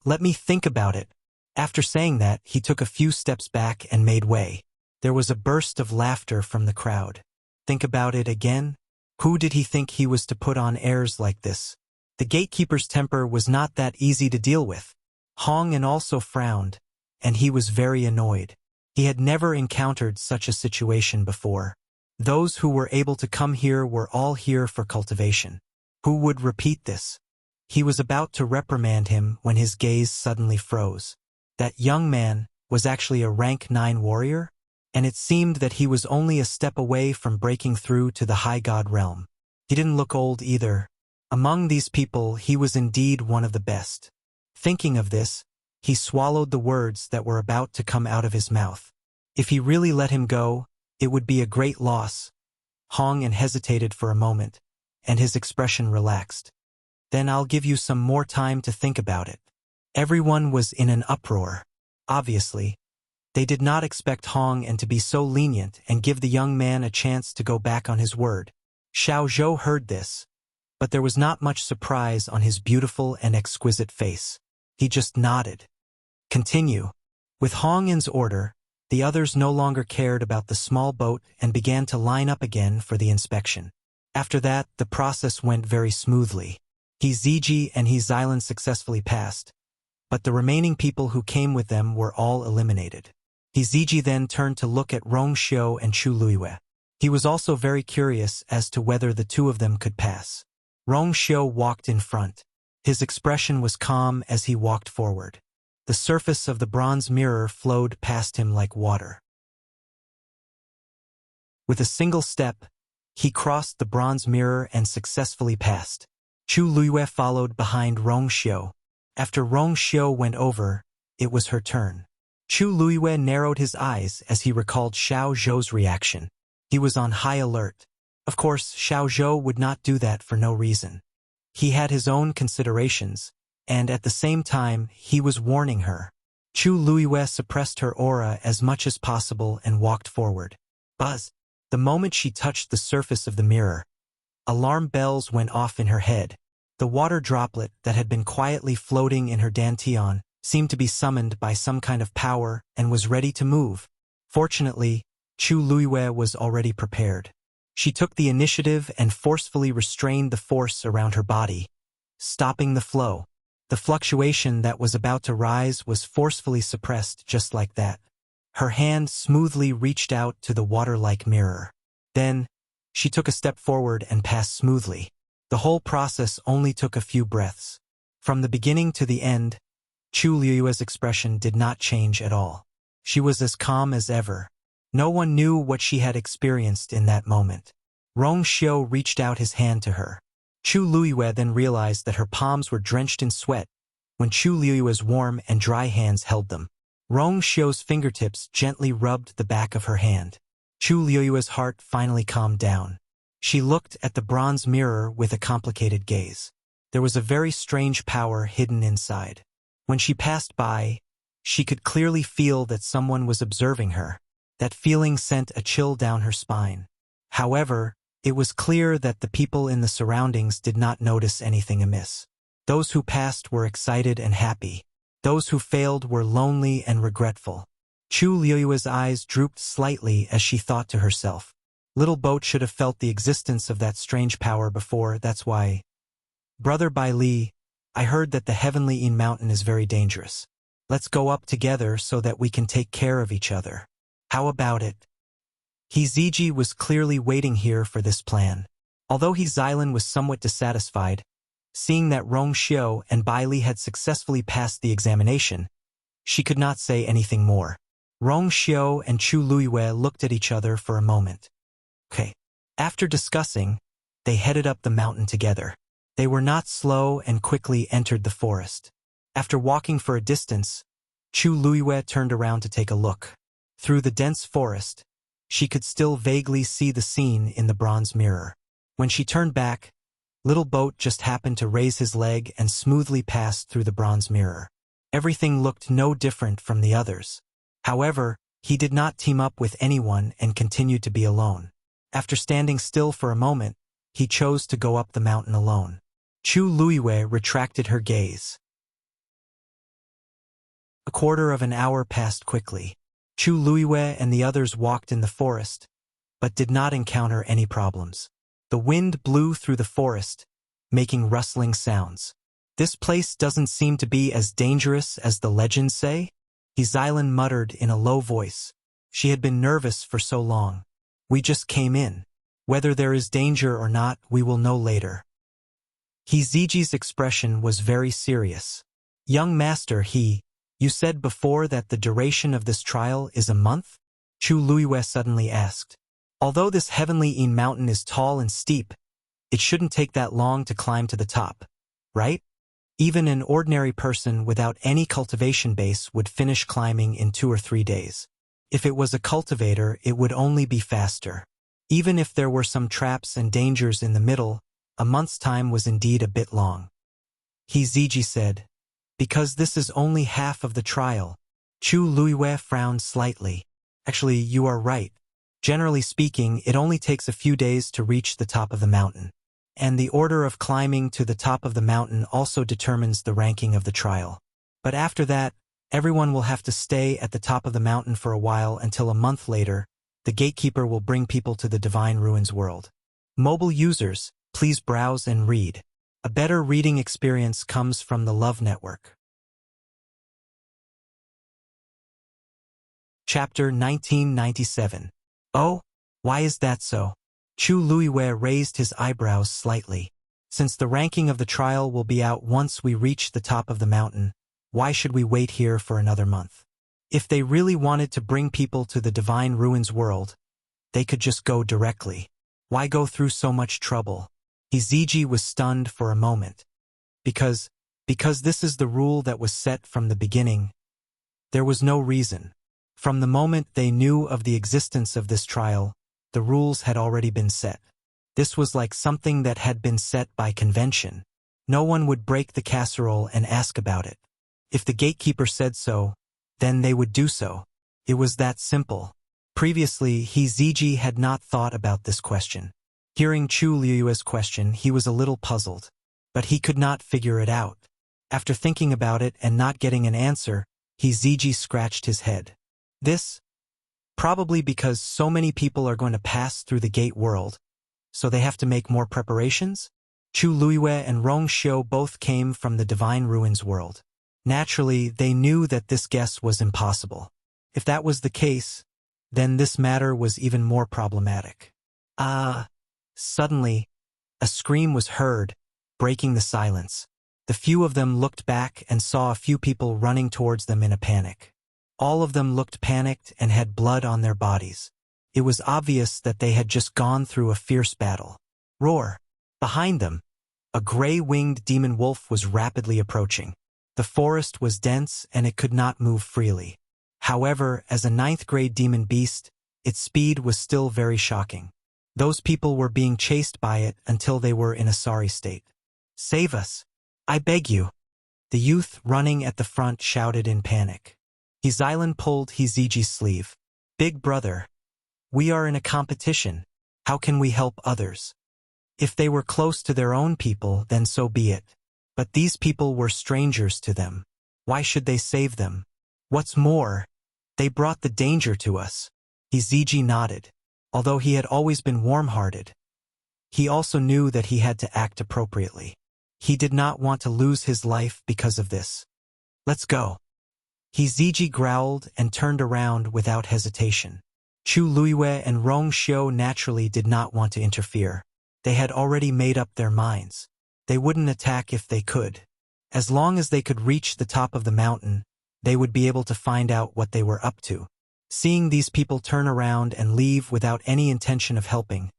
Speaker 1: Let me think about it. After saying that, he took a few steps back and made way. There was a burst of laughter from the crowd. Think about it again? Who did he think he was to put on airs like this? The gatekeeper's temper was not that easy to deal with. Hong An also frowned, and he was very annoyed. He had never encountered such a situation before. Those who were able to come here were all here for cultivation. Who would repeat this? He was about to reprimand him when his gaze suddenly froze. That young man was actually a rank 9 warrior, and it seemed that he was only a step away from breaking through to the high god realm. He didn't look old either. Among these people, he was indeed one of the best. Thinking of this, he swallowed the words that were about to come out of his mouth. If he really let him go, it would be a great loss. Hong An hesitated for a moment, and his expression relaxed. Then I'll give you some more time to think about it. Everyone was in an uproar. Obviously, they did not expect Hong An to be so lenient and give the young man a chance to go back on his word. Xiao Zhou heard this, but there was not much surprise on his beautiful and exquisite face. He just nodded. Continue. With Hong An's order, the others no longer cared about the small boat and began to line up again for the inspection. After that, the process went very smoothly. He Ziji and He Xilan successfully passed, but the remaining people who came with them were all eliminated. He Ziji then turned to look at Rong Xiu and Chu Luiyue. He was also very curious as to whether the two of them could pass. Rong Xiu walked in front. His expression was calm as he walked forward. The surface of the bronze mirror flowed past him like water. With a single step, he crossed the bronze mirror and successfully passed. Chu Luiyue followed behind Rong Xiu. After Rong Xiu went over, it was her turn. Chu Luiyue narrowed his eyes as he recalled Xiao Zhou's reaction. He was on high alert. Of course, Xiao Zhou would not do that for no reason. He had his own considerations, and at the same time, he was warning her. Chu Luiyue suppressed her aura as much as possible and walked forward. Buzz! The moment she touched the surface of the mirror, alarm bells went off in her head. The water droplet that had been quietly floating in her dantian seemed to be summoned by some kind of power and was ready to move. Fortunately, Chu Luiyue was already prepared. She took the initiative and forcefully restrained the force around her body, stopping the flow. The fluctuation that was about to rise was forcefully suppressed just like that. Her hand smoothly reached out to the water-like mirror. Then, she took a step forward and passed smoothly. The whole process only took a few breaths. From the beginning to the end, Chu Luiyue's expression did not change at all. She was as calm as ever. No one knew what she had experienced in that moment. Rong Xiu reached out his hand to her. Chu Luiyue then realized that her palms were drenched in sweat when Chu Luiyue's warm and dry hands held them. Rong Xiu's fingertips gently rubbed the back of her hand. Chu Luiyue's heart finally calmed down. She looked at the bronze mirror with a complicated gaze. There was a very strange power hidden inside. When she passed by, she could clearly feel that someone was observing her. That feeling sent a chill down her spine. However, it was clear that the people in the surroundings did not notice anything amiss. Those who passed were excited and happy. Those who failed were lonely and regretful. Chu Luiyue's eyes drooped slightly as she thought to herself. Little Boat should have felt the existence of that strange power before, that's why. Brother Bai Li, I heard that the heavenly Yin mountain is very dangerous. Let's go up together so that we can take care of each other. How about it? He Ziji was clearly waiting here for this plan. Although He Xilan was somewhat dissatisfied, seeing that Rong Xiu and Bai Li had successfully passed the examination, she could not say anything more. Rong Xiu and Chu Luiyue looked at each other for a moment. Okay. After discussing, they headed up the mountain together. They were not slow and quickly entered the forest. After walking for a distance, Chu Luiyue turned around to take a look. Through the dense forest, she could still vaguely see the scene in the bronze mirror. When she turned back, Little Boat just happened to raise his leg and smoothly passed through the bronze mirror. Everything looked no different from the others. However, he did not team up with anyone and continued to be alone. After standing still for a moment, he chose to go up the mountain alone. Chu Luiyue retracted her gaze. A quarter of an hour passed quickly. Chu Luiyue and the others walked in the forest, but did not encounter any problems. The wind blew through the forest, making rustling sounds. This place doesn't seem to be as dangerous as the legends say, He Xilan muttered in a low voice. She had been nervous for so long. We just came in. Whether there is danger or not, we will know later. He Ziji's expression was very serious. Young master, you said before that the duration of this trial is a month? Chu Luiyue suddenly asked. Although this heavenly Yin mountain is tall and steep, it shouldn't take that long to climb to the top, right? Even an ordinary person without any cultivation base would finish climbing in 2 or 3 days. If it was a cultivator, it would only be faster. Even if there were some traps and dangers in the middle, a month's time was indeed a bit long. He Ziji said. Because this is only half of the trial. Chu Luiyue frowned slightly. Actually, you are right. Generally speaking, it only takes a few days to reach the top of the mountain. And the order of climbing to the top of the mountain also determines the ranking of the trial. But after that, everyone will have to stay at the top of the mountain for a while until a month later, the gatekeeper will bring people to the Divine Ruins world. Mobile users, please browse and read. A better reading experience comes from the Love Network. Chapter 1997. Oh, why is that so? Chu Luiyue raised his eyebrows slightly. Since the ranking of the trial will be out once we reach the top of the mountain, Why should we wait here for another month? If they really wanted to bring people to the Divine Ruins world, they could just go directly. Why go through so much trouble? Hiziji was stunned for a moment. Because this is the rule that was set from the beginning. There was no reason. From the moment they knew of the existence of this trial, the rules had already been set. This was like something that had been set by convention. No one would break the casserole and ask about it. If the gatekeeper said so, then they would do so. It was that simple. Previously, Hiziji had not thought about this question. Hearing Chu Liu's question, he was a little puzzled. But he could not figure it out. After thinking about it and not getting an answer, Hiziji scratched his head. This? Probably because so many people are going to pass through the gate world, so they have to make more preparations? Chu Luiyue and Rong Xiu both came from the Divine Ruins world. Naturally, they knew that this guess was impossible. If that was the case, then this matter was even more problematic. Suddenly, a scream was heard, breaking the silence. The few of them looked back and saw a few people running towards them in a panic. All of them looked panicked and had blood on their bodies. It was obvious that they had just gone through a fierce battle. Roar! Behind them, a gray-winged demon wolf was rapidly approaching. The forest was dense and it could not move freely. However, as a 9th-grade demon beast, its speed was still very shocking. Those people were being chased by it until they were in a sorry state. "Save us! I beg you!" The youth running at the front shouted in panic. Hizailan pulled Hiziji's sleeve. "Big brother, we are in a competition. How can we help others? If they were close to their own people, then so be it. But these people were strangers to them. Why should they save them? What's more, they brought the danger to us." Hiziji nodded. Although he had always been warm-hearted, he also knew that he had to act appropriately. He did not want to lose his life because of this. "Let's go." Hiziji growled and turned around without hesitation. Chu Luiyue and Rong Xiu naturally did not want to interfere. They had already made up their minds. They wouldn't attack if they could. As long as they could reach the top of the mountain, they would be able to find out what they were up to. Seeing these people turn around and leave without any intention of helping,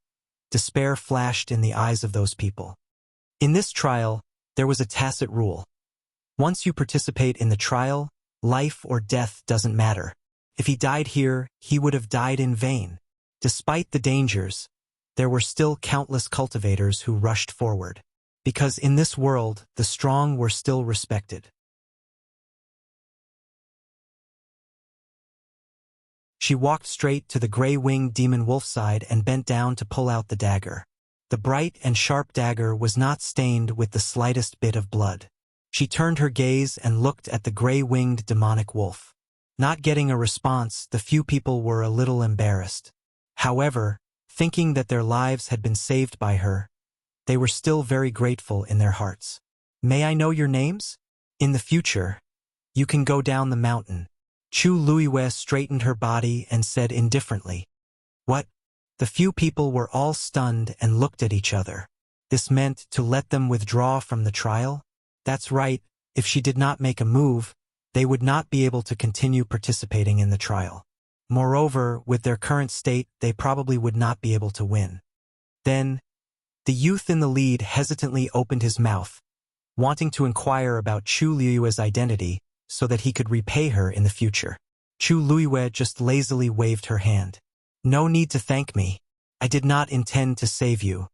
Speaker 1: despair flashed in the eyes of those people. In this trial, there was a tacit rule. Once you participate in the trial, life or death doesn't matter. If he died here, he would have died in vain. Despite the dangers, there were still countless cultivators who rushed forward. Because in this world, the strong were still respected. She walked straight to the gray-winged demon wolf side and bent down to pull out the dagger. The bright and sharp dagger was not stained with the slightest bit of blood. She turned her gaze and looked at the gray-winged demonic wolf. Not getting a response, the few people were a little embarrassed. However, thinking that their lives had been saved by her, they were still very grateful in their hearts. "May I know your names? In the future, you can go down the mountain." Chu Luiyue straightened her body and said indifferently, "What?" The few people were all stunned and looked at each other. This meant to let them withdraw from the trial? That's right, if she did not make a move, they would not be able to continue participating in the trial. Moreover, with their current state, they probably would not be able to win. Then, the youth in the lead hesitantly opened his mouth, wanting to inquire about Chu Liu's identity so that he could repay her in the future. Chu Luiyue just lazily waved her hand. "No need to thank me. I did not intend to save you."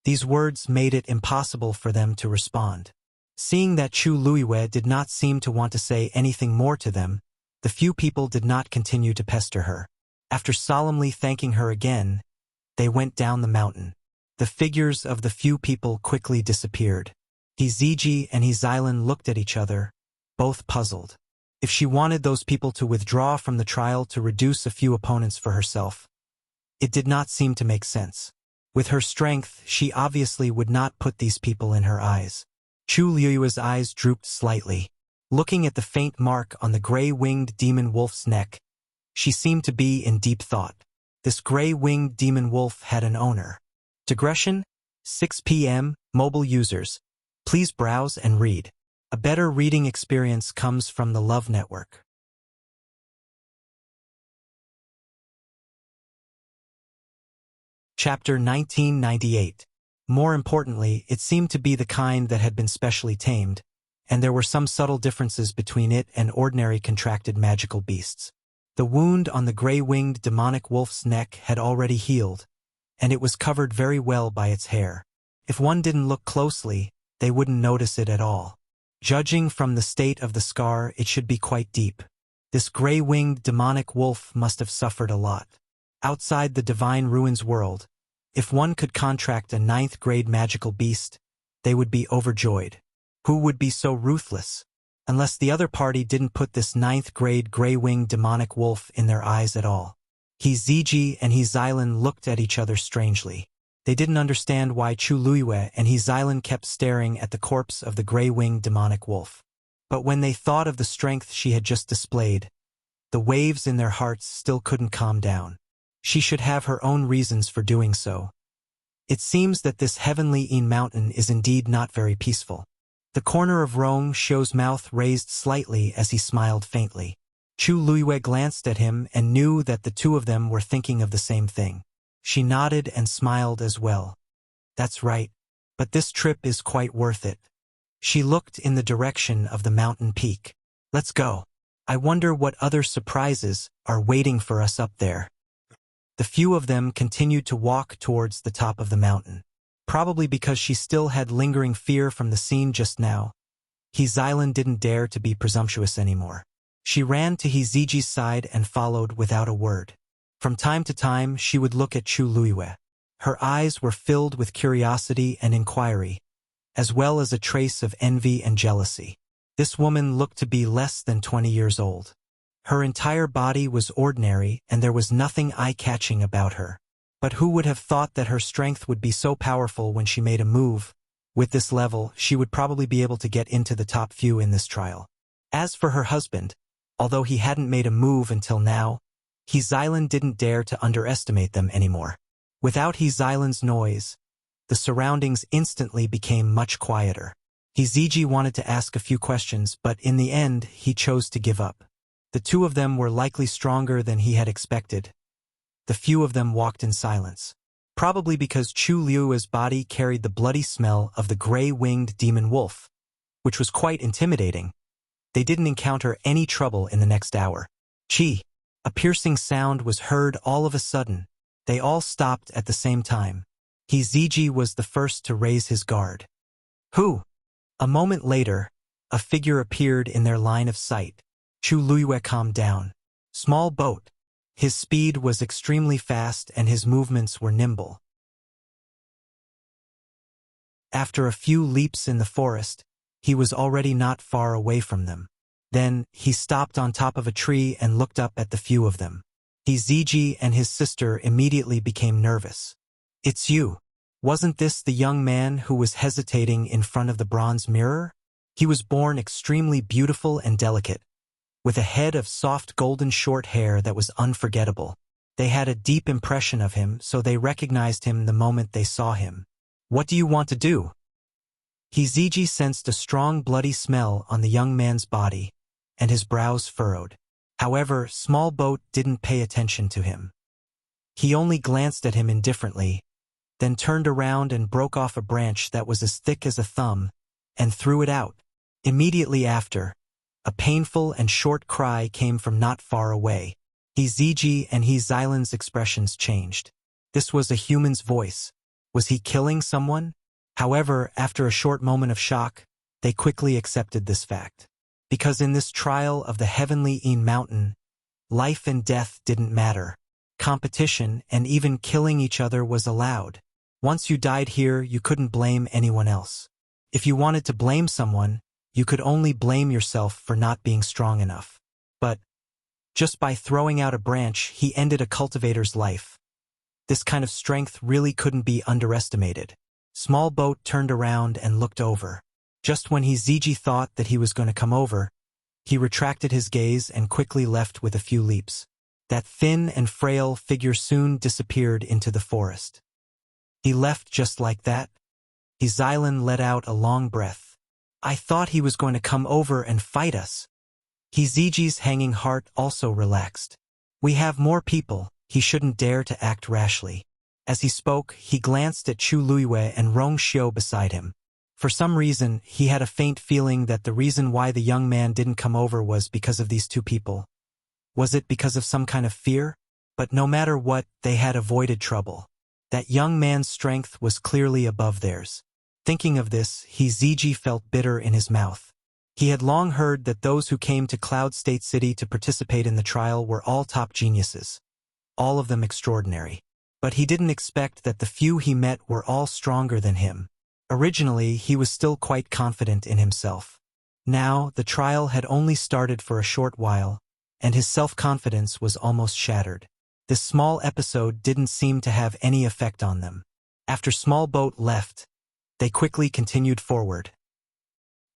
Speaker 1: These words made it impossible for them to respond. Seeing that Chu Luiyue did not seem to want to say anything more to them, the few people did not continue to pester her. After solemnly thanking her again, they went down the mountain. The figures of the few people quickly disappeared. Hiziji and Hizailan looked at each other, both puzzled. If she wanted those people to withdraw from the trial to reduce a few opponents for herself, it did not seem to make sense. With her strength, she obviously would not put these people in her eyes. Chu Liu's eyes drooped slightly. Looking at the faint mark on the gray-winged demon wolf's neck, she seemed to be in deep thought. This gray-winged demon wolf had an owner. Digression, 6 p.m., mobile users. Please browse and read. A better reading experience comes from the Love Network. Chapter 1998. More importantly, it seemed to be the kind that had been specially tamed, and there were some subtle differences between it and ordinary contracted magical beasts. The wound on the gray-winged demonic wolf's neck had already healed, and it was covered very well by its hair. If one didn't look closely, they wouldn't notice it at all. Judging from the state of the scar, it should be quite deep. This gray-winged demonic wolf must have suffered a lot. Outside the Divine Ruins world, if one could contract a 9th-grade magical beast, they would be overjoyed. Who would be so ruthless? Unless the other party didn't put this 9th-grade gray-winged demonic wolf in their eyes at all. Hiziji and Hizilan looked at each other strangely. They didn't understand why Chu Luiyue and Hizilan kept staring at the corpse of the gray-winged demonic wolf. But when they thought of the strength she had just displayed, the waves in their hearts still couldn't calm down. She should have her own reasons for doing so. It seems that this heavenly mountain is indeed not very peaceful. The corner of Rong Xiu's mouth raised slightly as he smiled faintly. Chu Luiyue glanced at him and knew that the two of them were thinking of the same thing. She nodded and smiled as well. That's right, but this trip is quite worth it. She looked in the direction of the mountain peak. Let's go. I wonder what other surprises are waiting for us up there. The few of them continued to walk towards the top of the mountain. Probably because she still had lingering fear from the scene just now, Hizilan didn't dare to be presumptuous anymore. She ran to Hiziji's side and followed without a word. From time to time, she would look at Chu Luiyue. Her eyes were filled with curiosity and inquiry, as well as a trace of envy and jealousy. This woman looked to be less than 20 years old. Her entire body was ordinary, and there was nothing eye-catching about her. But who would have thought that her strength would be so powerful when she made a move? With this level, she would probably be able to get into the top few in this trial. As for her husband, although he hadn't made a move until now, Hizilan didn't dare to underestimate them anymore. Without Hizilan's noise, the surroundings instantly became much quieter. Hiziji wanted to ask a few questions, but in the end, he chose to give up. The two of them were likely stronger than he had expected. The few of them walked in silence. Probably because Chu Luiyue's body carried the bloody smell of the gray-winged demon wolf, which was quite intimidating. They didn't encounter any trouble in the next hour. Chi! A piercing sound was heard all of a sudden. They all stopped at the same time. Hiziji was the first to raise his guard. Who? A moment later, a figure appeared in their line of sight. Chu Luiyue calmed down. Small boat. His speed was extremely fast and his movements were nimble. After a few leaps in the forest, he was already not far away from them. Then, he stopped on top of a tree and looked up at the few of them. Hiziji and his sister immediately became nervous. It's you. Wasn't this the young man who was hesitating in front of the bronze mirror? He was born extremely beautiful and delicate, with a head of soft golden short hair that was unforgettable. They had a deep impression of him, so they recognized him the moment they saw him. What do you want to do? Hiziji sensed a strong bloody smell on the young man's body, and his brows furrowed. However, Small Boat didn't pay attention to him. He only glanced at him indifferently, then turned around and broke off a branch that was as thick as a thumb, and threw it out. Immediately after, a painful and short cry came from not far away. Hiziji and Hizilan's expressions changed. This was a human's voice. Was he killing someone? However, after a short moment of shock, they quickly accepted this fact. Because in this trial of the heavenly mountain, life and death didn't matter. Competition and even killing each other was allowed. Once you died here, you couldn't blame anyone else. If you wanted to blame someone, you could only blame yourself for not being strong enough. But, just by throwing out a branch, he ended a cultivator's life. This kind of strength really couldn't be underestimated. Small Boat turned around and looked over. Just when Hiziji thought that he was going to come over, he retracted his gaze and quickly left with a few leaps. That thin and frail figure soon disappeared into the forest. He left just like that? Hizilan let out a long breath. I thought he was going to come over and fight us. Ziji's hanging heart also relaxed. We have more people, he shouldn't dare to act rashly. As he spoke, he glanced at Chu Luiyue and Rong Xiu beside him. For some reason, he had a faint feeling that the reason why the young man didn't come over was because of these two people. Was it because of some kind of fear? But no matter what, they had avoided trouble. That young man's strength was clearly above theirs. Thinking of this, Ziji felt bitter in his mouth. He had long heard that those who came to Cloud State City to participate in the trial were all top geniuses. All of them extraordinary. But he didn't expect that the few he met were all stronger than him. Originally, he was still quite confident in himself. Now, the trial had only started for a short while, and his self-confidence was almost shattered. This small episode didn't seem to have any effect on them. After Small Boat left, they quickly continued forward.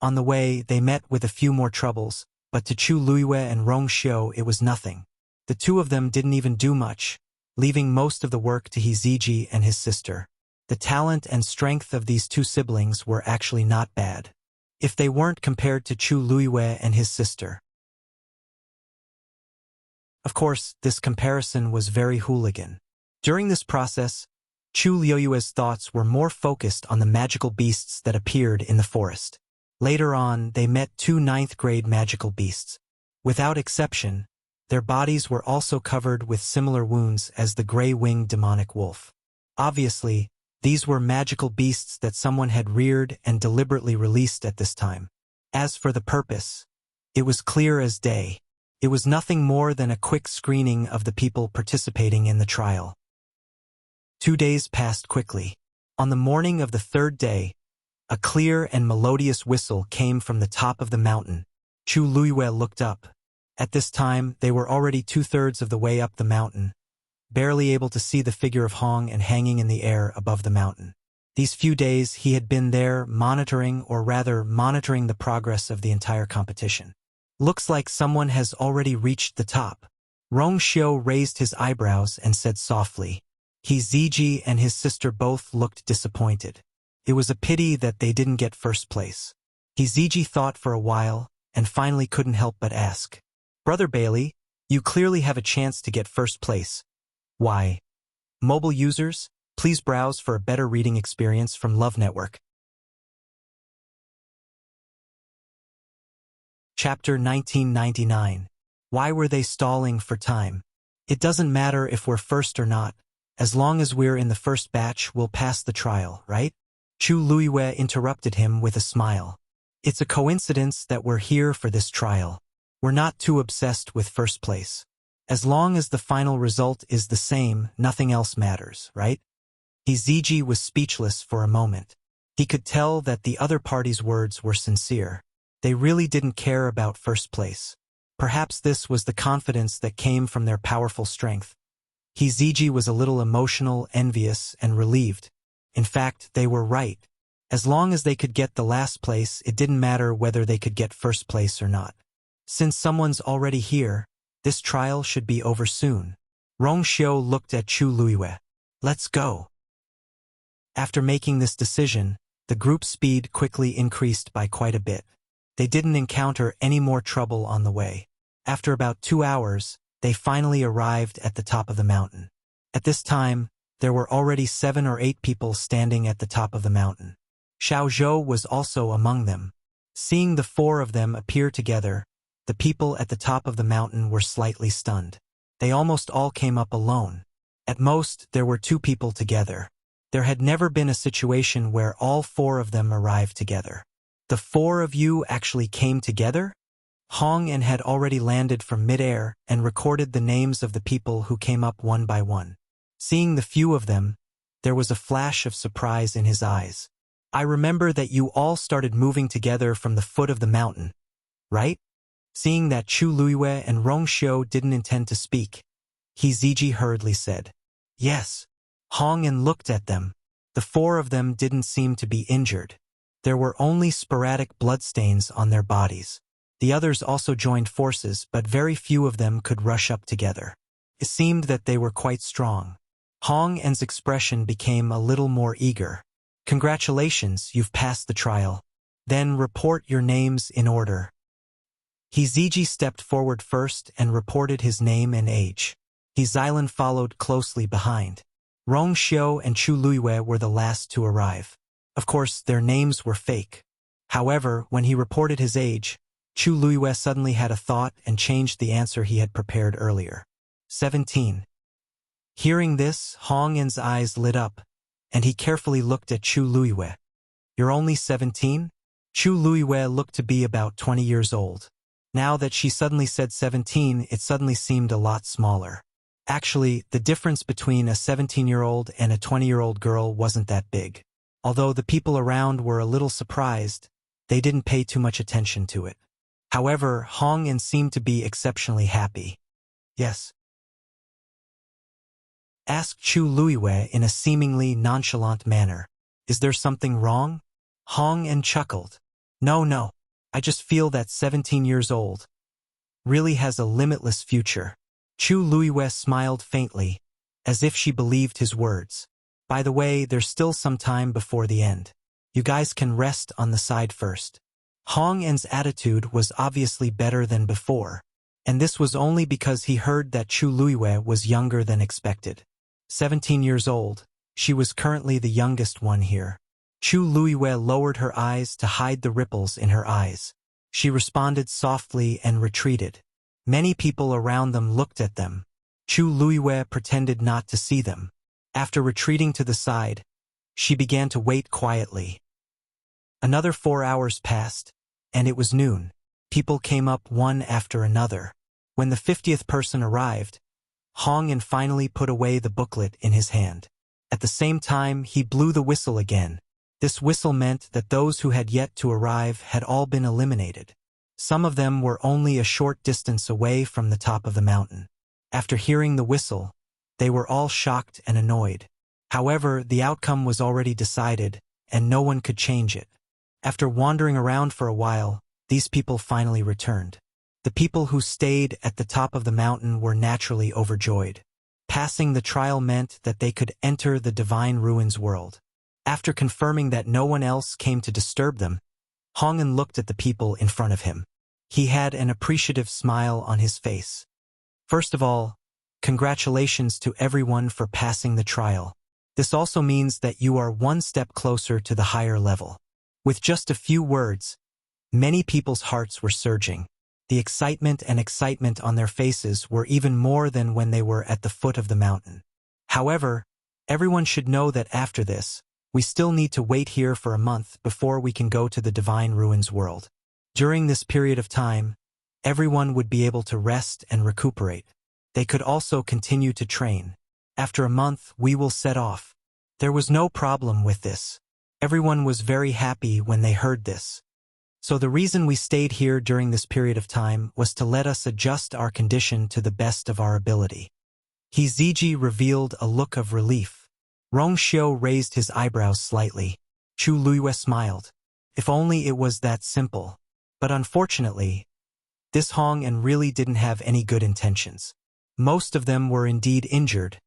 Speaker 1: On the way, they met with a few more troubles, but to Chu Luiyue and Rong Xiu it was nothing. The two of them didn't even do much, leaving most of the work to Ziji and his sister. The talent and strength of these two siblings were actually not bad, if they weren't compared to Chu Luiyue and his sister. Of course, this comparison was very hooligan. During this process, Chu Luiyue's thoughts were more focused on the magical beasts that appeared in the forest. Later on, they met two ninth-grade magical beasts. Without exception, their bodies were also covered with similar wounds as the gray-winged demonic wolf. Obviously, these were magical beasts that someone had reared and deliberately released at this time. As for the purpose, it was clear as day. It was nothing more than a quick screening of the people participating in the trial. 2 days passed quickly. On the morning of the third day, a clear and melodious whistle came from the top of the mountain. Chu Luiyue looked up. At this time, they were already 2/3 of the way up the mountain, barely able to see the figure of Hong and hanging in the air above the mountain. These few days he had been there monitoring the progress of the entire competition. Looks like someone has already reached the top. Rong Xiu raised his eyebrows and said softly. Ziji and his sister both looked disappointed. It was a pity that they didn't get first place. Ziji thought for a while and finally couldn't help but ask. Brother Bailey, you clearly have a chance to get first place. Why? Mobile users, please browse for a better reading experience from Love Network. Chapter 1999. Why were they stalling for time? It doesn't matter if we're first or not. As long as we're in the first batch, we'll pass the trial, right? Chu Luiyue interrupted him with a smile. It's a coincidence that we're here for this trial. We're not too obsessed with first place. As long as the final result is the same, nothing else matters, right? Ziji was speechless for a moment. He could tell that the other party's words were sincere. They really didn't care about first place. Perhaps this was the confidence that came from their powerful strength. Ziji was a little emotional, envious, and relieved. In fact, they were right. As long as they could get the last place, it didn't matter whether they could get first place or not. Since someone's already here, this trial should be over soon. Rong Xiu looked at Chu Luiyue. Let's go. After making this decision, the group's speed quickly increased by quite a bit. They didn't encounter any more trouble on the way. After about 2 hours, they finally arrived at the top of the mountain. At this time, there were already 7 or 8 people standing at the top of the mountain. Xiao Zhou was also among them. Seeing the 4 of them appear together, the people at the top of the mountain were slightly stunned. They almost all came up alone. At most, there were 2 people together. There had never been a situation where all 4 of them arrived together. The 4 of you actually came together? Hong En had already landed from mid-air and recorded the names of the people who came up one by one. Seeing the few of them, there was a flash of surprise in his eyes. I remember that you all started moving together from the foot of the mountain, right? Seeing that Chu Luiyue and Rong Xiu didn't intend to speak, Ziji hurriedly said, Yes. Hong En looked at them. The 4 of them didn't seem to be injured. There were only sporadic bloodstains on their bodies. The others also joined forces, but very few of them could rush up together. It seemed that they were quite strong. Hong En's expression became a little more eager. Congratulations, you've passed the trial. Then report your names in order. Hiziji stepped forward first and reported his name and age. Xilan followed closely behind. Rong Xiu and Chu Luiyue were the last to arrive. Of course, their names were fake. However, when he reported his age, Chu Luiyue suddenly had a thought and changed the answer he had prepared earlier. 17. Hearing this, Hong An's eyes lit up, and he carefully looked at Chu Luiyue. You're only 17? Chu Luiyue looked to be about 20 years old. Now that she suddenly said 17, it suddenly seemed a lot smaller. Actually, the difference between a 17-year-old and a 20-year-old girl wasn't that big. Although the people around were a little surprised, they didn't pay too much attention to it. However, Hong An seemed to be exceptionally happy. Yes. Asked Chu Luiyue in a seemingly nonchalant manner. Is there something wrong? Hong An chuckled. No. I just feel that 17 years old really has a limitless future. Chu Luiyue smiled faintly, as if she believed his words. By the way, there's still some time before the end. You guys can rest on the side first. Hong An's attitude was obviously better than before, and this was only because he heard that Chu Luiyue was younger than expected. 17 years old, she was currently the youngest one here. Chu Luiyue lowered her eyes to hide the ripples in her eyes. She responded softly and retreated. Many people around them looked at them. Chu Luiyue pretended not to see them. After retreating to the side, she began to wait quietly. Another 4 hours passed, and it was noon. People came up one after another. When the 50th person arrived, Hong An finally put away the booklet in his hand. At the same time, he blew the whistle again. This whistle meant that those who had yet to arrive had all been eliminated. Some of them were only a short distance away from the top of the mountain. After hearing the whistle, they were all shocked and annoyed. However, the outcome was already decided, and no one could change it. After wandering around for a while, these people finally returned. The people who stayed at the top of the mountain were naturally overjoyed. Passing the trial meant that they could enter the Divine Ruins world. After confirming that no one else came to disturb them, Hong An looked at the people in front of him. He had an appreciative smile on his face. First of all, congratulations to everyone for passing the trial. This also means that you are one step closer to the higher level. With just a few words, many people's hearts were surging. The excitement on their faces were even more than when they were at the foot of the mountain. However, everyone should know that after this, we still need to wait here for a month before we can go to the Divine Ruins world. During this period of time, everyone would be able to rest and recuperate. They could also continue to train. After a month, we will set off. There was no problem with this. Everyone was very happy when they heard this. So the reason we stayed here during this period of time was to let us adjust our condition to the best of our ability. Hiziji revealed a look of relief. Rong Xiu raised his eyebrows slightly. Chu Luiyue smiled. If only it was that simple. But unfortunately, this Hong An really didn't have any good intentions. Most of them were indeed injured,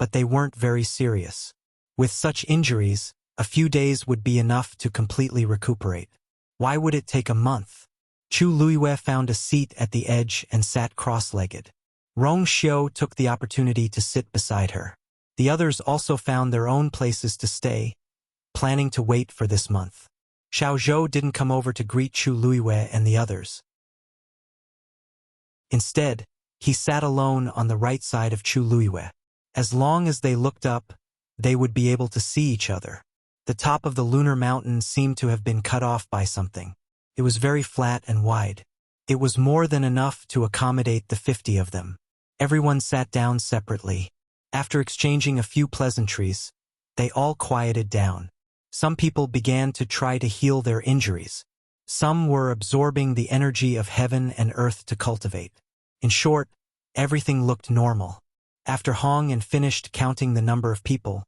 Speaker 1: but they weren't very serious. With such injuries, a few days would be enough to completely recuperate. Why would it take a month? Chu Luiyue found a seat at the edge and sat cross-legged. Rong Xiu took the opportunity to sit beside her. The others also found their own places to stay, planning to wait for this month. Xiao Zhou didn't come over to greet Chu Luiyue and the others. Instead, he sat alone on the right side of Chu Luiyue. As long as they looked up, they would be able to see each other. The top of the lunar mountain seemed to have been cut off by something. It was very flat and wide. It was more than enough to accommodate the 50 of them. Everyone sat down separately. After exchanging a few pleasantries, they all quieted down. Some people began to try to heal their injuries. Some were absorbing the energy of heaven and earth to cultivate. In short, everything looked normal. After Hong An finished counting the number of people,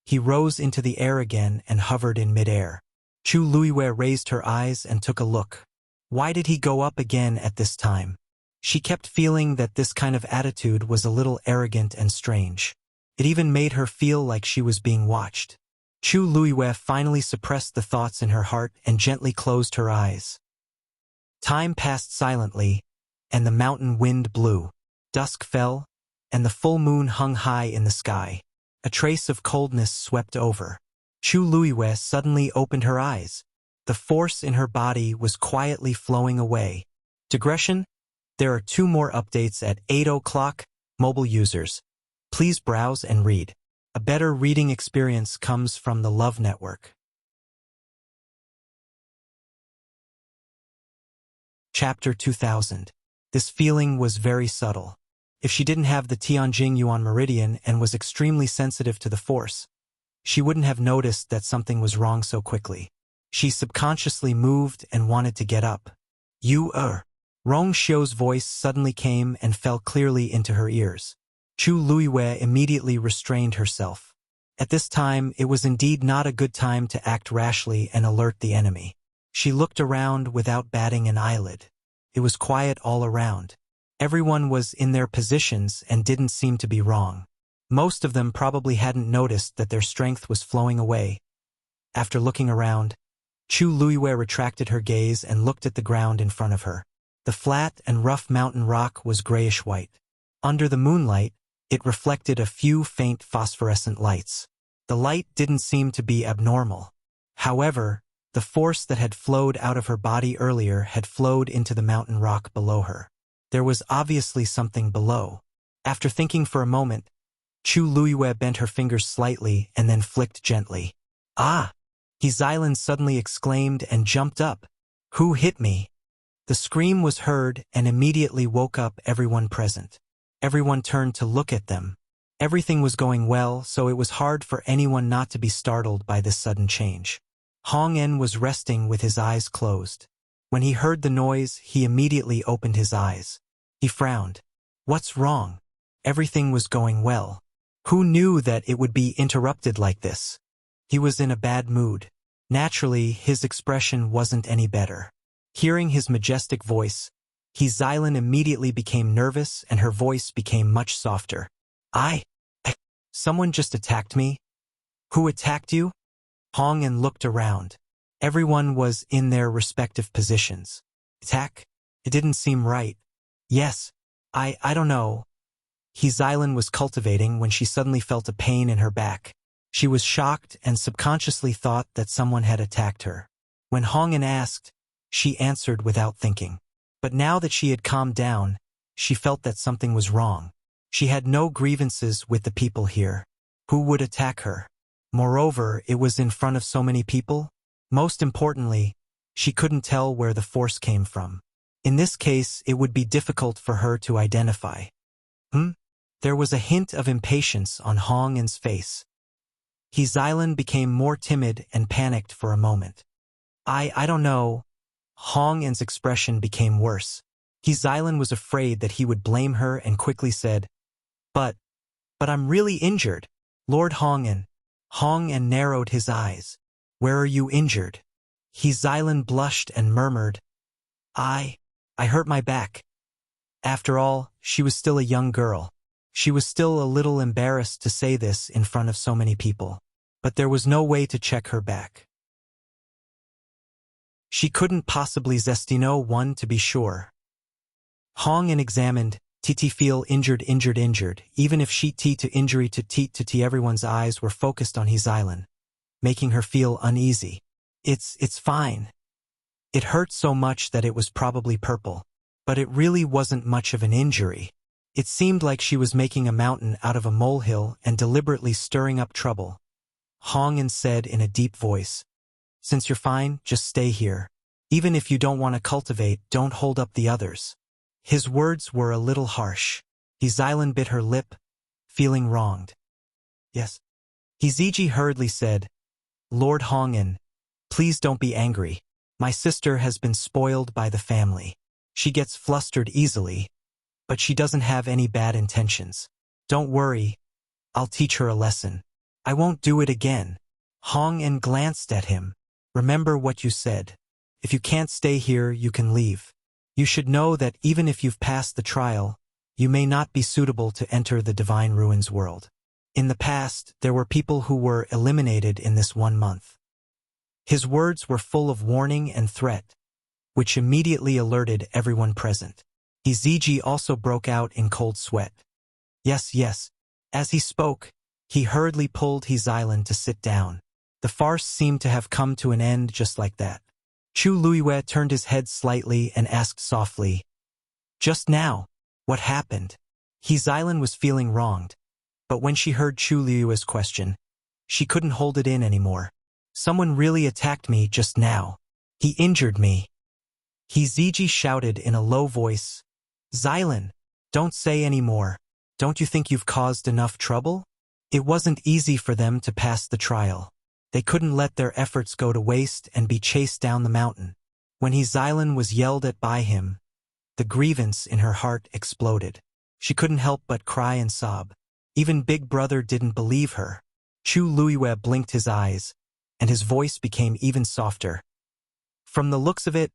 Speaker 1: he rose into the air again and hovered in midair. Chu Luiyue raised her eyes and took a look. Why did he go up again at this time? She kept feeling that this kind of attitude was a little arrogant and strange. It even made her feel like she was being watched. Chu Luiwe finally suppressed the thoughts in her heart and gently closed her eyes. Time passed silently, and the mountain wind blew. Dusk fell, and the full moon hung high in the sky. A trace of coldness swept over. Chu Luiwe suddenly opened her eyes. The force in her body was quietly flowing away. Digression: there are 2 more updates at 8 o'clock. Mobile users, please browse and read. A better reading experience comes from the Love Network. Chapter 2000. This feeling was very subtle. If she didn't have the Tianjing Yuan Meridian and was extremely sensitive to the force, she wouldn't have noticed that something was wrong so quickly. She subconsciously moved and wanted to get up. Rong Xiu's voice suddenly came and fell clearly into her ears. Chu Luiwe immediately restrained herself. At this time, it was indeed not a good time to act rashly and alert the enemy. She looked around without batting an eyelid. It was quiet all around. Everyone was in their positions and didn't seem to be wrong. Most of them probably hadn't noticed that their strength was flowing away. After looking around, Chu Luiwe retracted her gaze and looked at the ground in front of her. The flat and rough mountain rock was grayish-white. Under the moonlight, it reflected a few faint phosphorescent lights. The light didn't seem to be abnormal. However, the force that had flowed out of her body earlier had flowed into the mountain rock below her. There was obviously something below. After thinking for a moment, Chu Luiwe bent her fingers slightly and then flicked gently. "Ah!" Xilan suddenly exclaimed and jumped up. "Who hit me?" The scream was heard and immediately woke up everyone present. Everyone turned to look at them. Everything was going well, so it was hard for anyone not to be startled by this sudden change. Hong En was resting with his eyes closed. When he heard the noise, he immediately opened his eyes. He frowned. "What's wrong?" Everything was going well. Who knew that it would be interrupted like this? He was in a bad mood. Naturally, his expression wasn't any better. Hearing his majestic voice, Xilan immediately became nervous and her voice became much softer. Someone just attacked me?" "Who attacked you?" Hong En looked around. Everyone was in their respective positions. "Attack? It didn't seem right." "Yes. I don't know." Xilan was cultivating when she suddenly felt a pain in her back. She was shocked and subconsciously thought that someone had attacked her. When Hong En asked, she answered without thinking. But now that she had calmed down, she felt that something was wrong. She had no grievances with the people here. Who would attack her? Moreover, it was in front of so many people. Most importantly, she couldn't tell where the force came from. In this case, it would be difficult for her to identify. There was a hint of impatience on Hong En's face. Xilan became more timid and panicked for a moment. I don't know." Hong En's expression became worse. Xilan was afraid that he would blame her and quickly said, But I'm really injured, Lord Hong En." Hong En narrowed his eyes. "Where are you injured?" Xilan blushed and murmured, I hurt my back." After all, she was still a young girl. She was still a little embarrassed to say this in front of so many people. But there was no way to check her back. She couldn't possibly Zestino one to be sure. Hong En examined, "Tt feel injured. Even if she T to injury to T everyone's eyes were focused on Xilan, making her feel uneasy. It's fine. It hurt so much that it was probably purple. But it really wasn't much of an injury. It seemed like she was making a mountain out of a molehill and deliberately stirring up trouble." Hong En said in a deep voice, "Since you're fine, just stay here. Even if you don't want to cultivate, don't hold up the others." His words were a little harsh. Xilan bit her lip, feeling wronged. "Yes." Hiziji hurriedly said, "Lord Hong En, please don't be angry. My sister has been spoiled by the family. She gets flustered easily, but she doesn't have any bad intentions. Don't worry, I'll teach her a lesson. I won't do it again." Hong En glanced at him. "Remember what you said. If you can't stay here, you can leave. You should know that even if you've passed the trial, you may not be suitable to enter the Divine Ruins world. In the past, there were people who were eliminated in this 1 month. His words were full of warning and threat, which immediately alerted everyone present. Hiziji also broke out in cold sweat. Yes, yes. As he spoke, he hurriedly pulled Hizailan to sit down. The farce seemed to have come to an end just like that. Chu Luiyue turned his head slightly and asked softly, "Just now, what happened?" Hizailan was feeling wronged, but when she heard Chu Luiyue's question, she couldn't hold it in anymore. "Someone really attacked me just now. He injured me." Hiziji shouted in a low voice, "Xilan, don't say any more. Don't you think you've caused enough trouble?" It wasn't easy for them to pass the trial. They couldn't let their efforts go to waste and be chased down the mountain. When Hizailan was yelled at by him, the grievance in her heart exploded. She couldn't help but cry and sob. Even Big Brother didn't believe her. Chu Luiyue blinked his eyes, and his voice became even softer. "From the looks of it,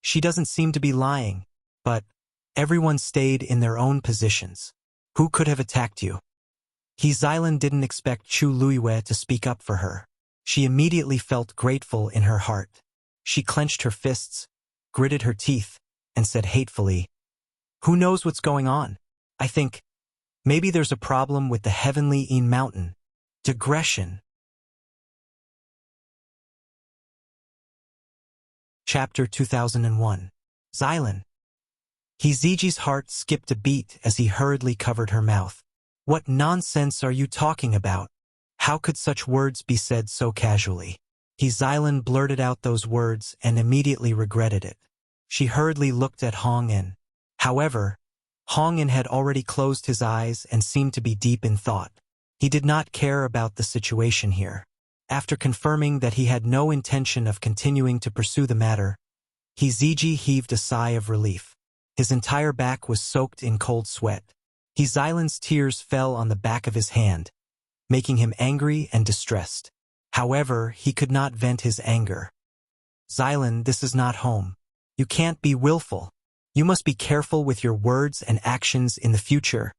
Speaker 1: she doesn't seem to be lying, but everyone stayed in their own positions. Who could have attacked you?" Hizailan didn't expect Chu Luiyue to speak up for her. She immediately felt grateful in her heart. She clenched her fists, gritted her teeth, and said hatefully, "Who knows what's going on? I think maybe there's a problem with the heavenly Een mountain. Digression." Chapter 2001. Xilan. Hiziji's heart skipped a beat as he hurriedly covered her mouth. "What nonsense are you talking about? How could such words be said so casually?" Hizailan blurted out those words and immediately regretted it. She hurriedly looked at Hong En. However, Hong En had already closed his eyes and seemed to be deep in thought. He did not care about the situation here. After confirming that he had no intention of continuing to pursue the matter, Hiziji heaved a sigh of relief. His entire back was soaked in cold sweat. Hizailan's tears fell on the back of his hand, making him angry and distressed. However, he could not vent his anger. "Xilan, this is not home. You can't be willful. You must be careful with your words and actions in the future.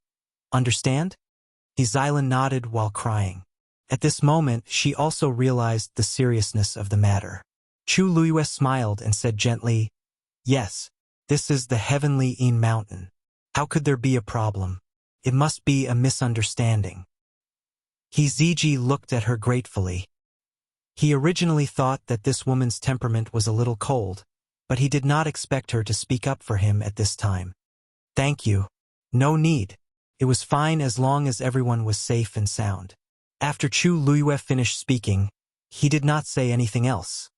Speaker 1: Understand?" Hizailan nodded while crying. At this moment, she also realized the seriousness of the matter. Chu Luiyue smiled and said gently, "Yes, this is the heavenly Een mountain. How could there be a problem? It must be a misunderstanding." Hiziji looked at her gratefully. He originally thought that this woman's temperament was a little cold, but he did not expect her to speak up for him at this time. "Thank you. No need. It was fine as long as everyone was safe and sound." After Chu Luiyue finished speaking, he did not say anything else.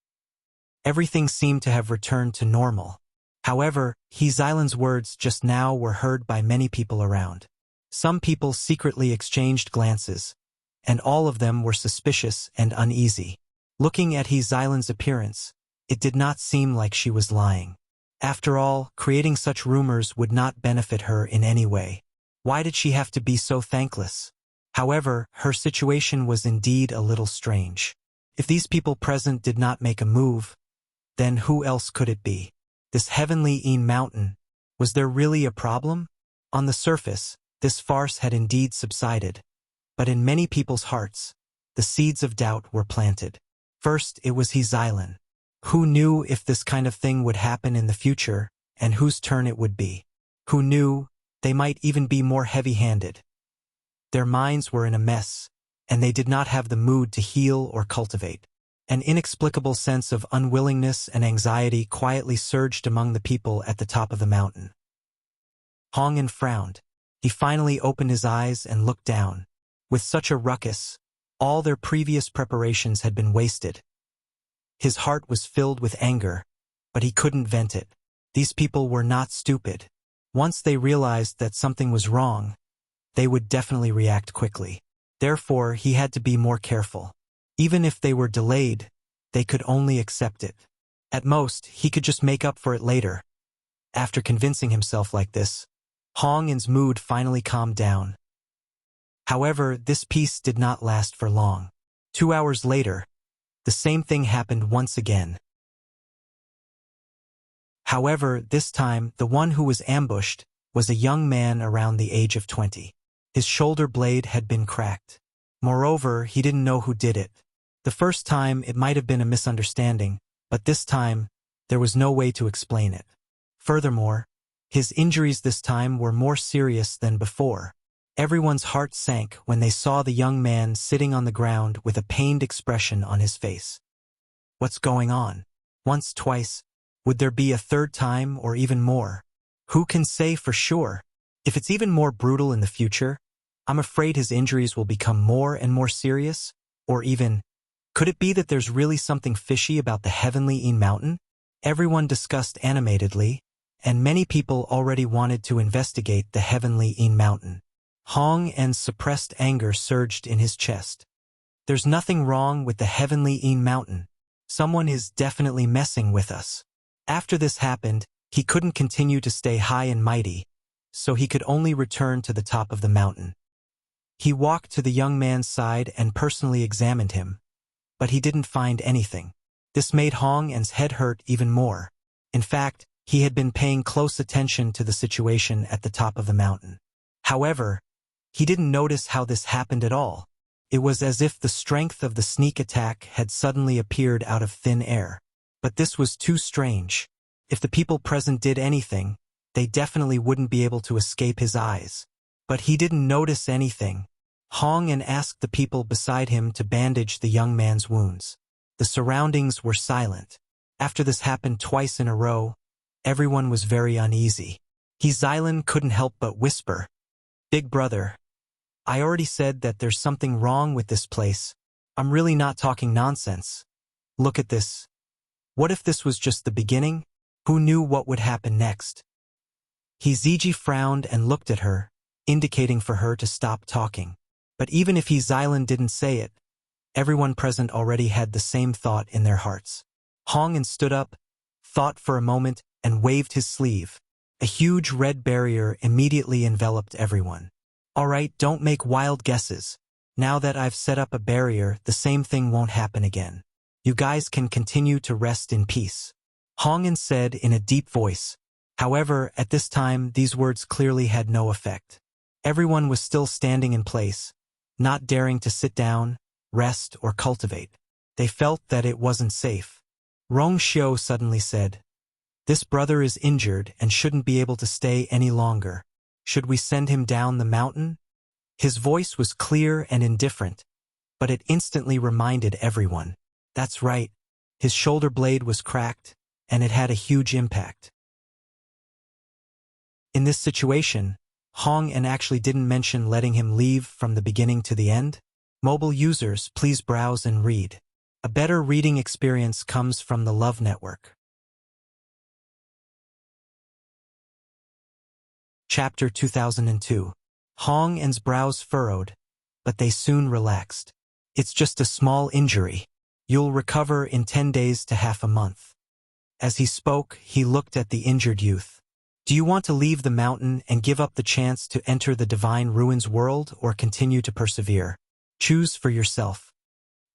Speaker 1: Everything seemed to have returned to normal. However, Hizailan's words just now were heard by many people around. Some people secretly exchanged glances, and all of them were suspicious and uneasy. Looking at Hizailan's appearance, it did not seem like she was lying. After all, creating such rumors would not benefit her in any way. Why did she have to be so thankless? However, her situation was indeed a little strange. If these people present did not make a move, then who else could it be? This heavenly Een mountain, was there really a problem? On the surface, this farce had indeed subsided, but in many people's hearts, the seeds of doubt were planted. First, it was Hizailan. Who knew if this kind of thing would happen in the future, and whose turn it would be? Who knew they might even be more heavy-handed? Their minds were in a mess, and they did not have the mood to heal or cultivate. An inexplicable sense of unwillingness and anxiety quietly surged among the people at the top of the mountain. Hong En frowned. He finally opened his eyes and looked down. With such a ruckus, all their previous preparations had been wasted. His heart was filled with anger, but he couldn't vent it. These people were not stupid. Once they realized that something was wrong, they would definitely react quickly. Therefore, he had to be more careful. Even if they were delayed, they could only accept it. At most, he could just make up for it later. After convincing himself like this, Hong En's mood finally calmed down. However, this peace did not last for long. 2 hours later, the same thing happened once again. However, this time, the one who was ambushed was a young man around the age of 20. His shoulder blade had been cracked. Moreover, he didn't know who did it. The first time it might have been a misunderstanding, but this time, there was no way to explain it. Furthermore, his injuries this time were more serious than before. Everyone's heart sank when they saw the young man sitting on the ground with a pained expression on his face. What's going on? Once, twice. Would there be a third time or even more? Who can say for sure? If it's even more brutal in the future, I'm afraid his injuries will become more and more serious. Or even, could it be that there's really something fishy about the heavenly mountain? Everyone discussed animatedly, and many people already wanted to investigate the heavenly mountain. Hong En's suppressed anger surged in his chest. There's nothing wrong with the heavenly mountain. Someone is definitely messing with us. After this happened, he couldn't continue to stay high and mighty, so he could only return to the top of the mountain. He walked to the young man's side and personally examined him, but he didn't find anything. This made Hong En's head hurt even more. In fact, he had been paying close attention to the situation at the top of the mountain. However, he didn't notice how this happened at all. It was as if the strength of the sneak attack had suddenly appeared out of thin air. But this was too strange. If the people present did anything, they definitely wouldn't be able to escape his eyes. But he didn't notice anything. Hong En asked the people beside him to bandage the young man's wounds. The surroundings were silent. After this happened twice in a row, everyone was very uneasy. Xilan couldn't help but whisper, "Big brother, I already said that there's something wrong with this place. I'm really not talking nonsense. Look at this. What if this was just the beginning? Who knew what would happen next?" Hiziji frowned and looked at her, indicating for her to stop talking. But even if Xilan didn't say it, everyone present already had the same thought in their hearts. Hong En stood up, thought for a moment, and waved his sleeve. A huge red barrier immediately enveloped everyone. "All right, don't make wild guesses. Now that I've set up a barrier, the same thing won't happen again. You guys can continue to rest in peace," Hong En said in a deep voice. However, at this time, these words clearly had no effect. Everyone was still standing in place, not daring to sit down, rest, or cultivate. They felt that it wasn't safe. Rong Xiu suddenly said, "This brother is injured and shouldn't be able to stay any longer. Should we send him down the mountain?" His voice was clear and indifferent, but it instantly reminded everyone. That's right, his shoulder blade was cracked, and it had a huge impact. In this situation, Hong En actually didn't mention letting him leave from the beginning to the end. Mobile users, please browse and read. A better reading experience comes from the Love Network. Chapter 2002. Hong En's brows furrowed, but they soon relaxed. "It's just a small injury. You'll recover in 10 days to half a month." As he spoke, he looked at the injured youth. "Do you want to leave the mountain and give up the chance to enter the divine ruins world or continue to persevere? Choose for yourself."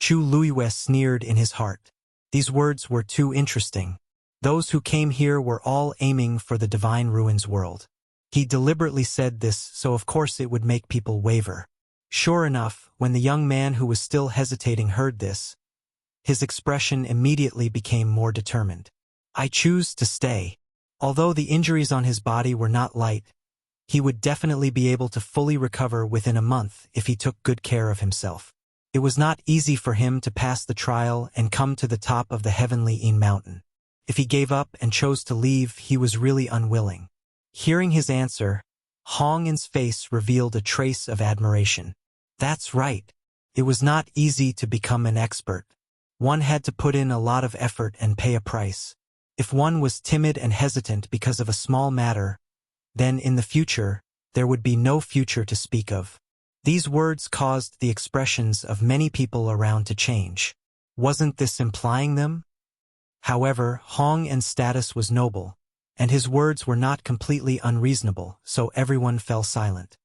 Speaker 1: Chu Luiyue sneered in his heart. These words were too interesting. Those who came here were all aiming for the divine ruins world. He deliberately said this, so of course it would make people waver. Sure enough, when the young man who was still hesitating heard this, his expression immediately became more determined. "I choose to stay." Although the injuries on his body were not light, he would definitely be able to fully recover within a month if he took good care of himself. It was not easy for him to pass the trial and come to the top of the heavenly mountain. If he gave up and chose to leave, he was really unwilling. Hearing his answer, Hong En's face revealed a trace of admiration. That's right. It was not easy to become an expert. One had to put in a lot of effort and pay a price. If one was timid and hesitant because of a small matter, then in the future, there would be no future to speak of. These words caused the expressions of many people around to change. Wasn't this implying them? However, Hong En's status was noble, and his words were not completely unreasonable, so everyone fell silent.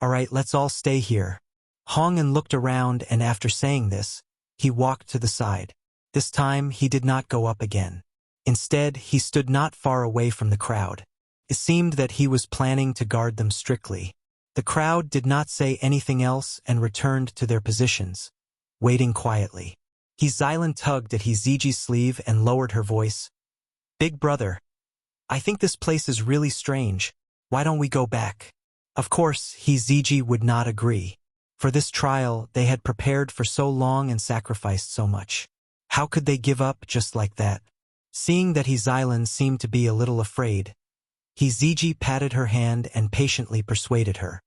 Speaker 1: "All right, let's all stay here." Hong En looked around, and after saying this, he walked to the side. This time, he did not go up again. Instead, he stood not far away from the crowd. It seemed that he was planning to guard them strictly. The crowd did not say anything else and returned to their positions, waiting quietly. Xylan tugged at Ziji's sleeve and lowered her voice. "Big brother, I think this place is really strange. Why don't we go back?" Of course, Ziji would not agree. For this trial, they had prepared for so long and sacrificed so much. How could they give up just like that? Seeing that Xylan seemed to be a little afraid, Ziji patted her hand and patiently persuaded her.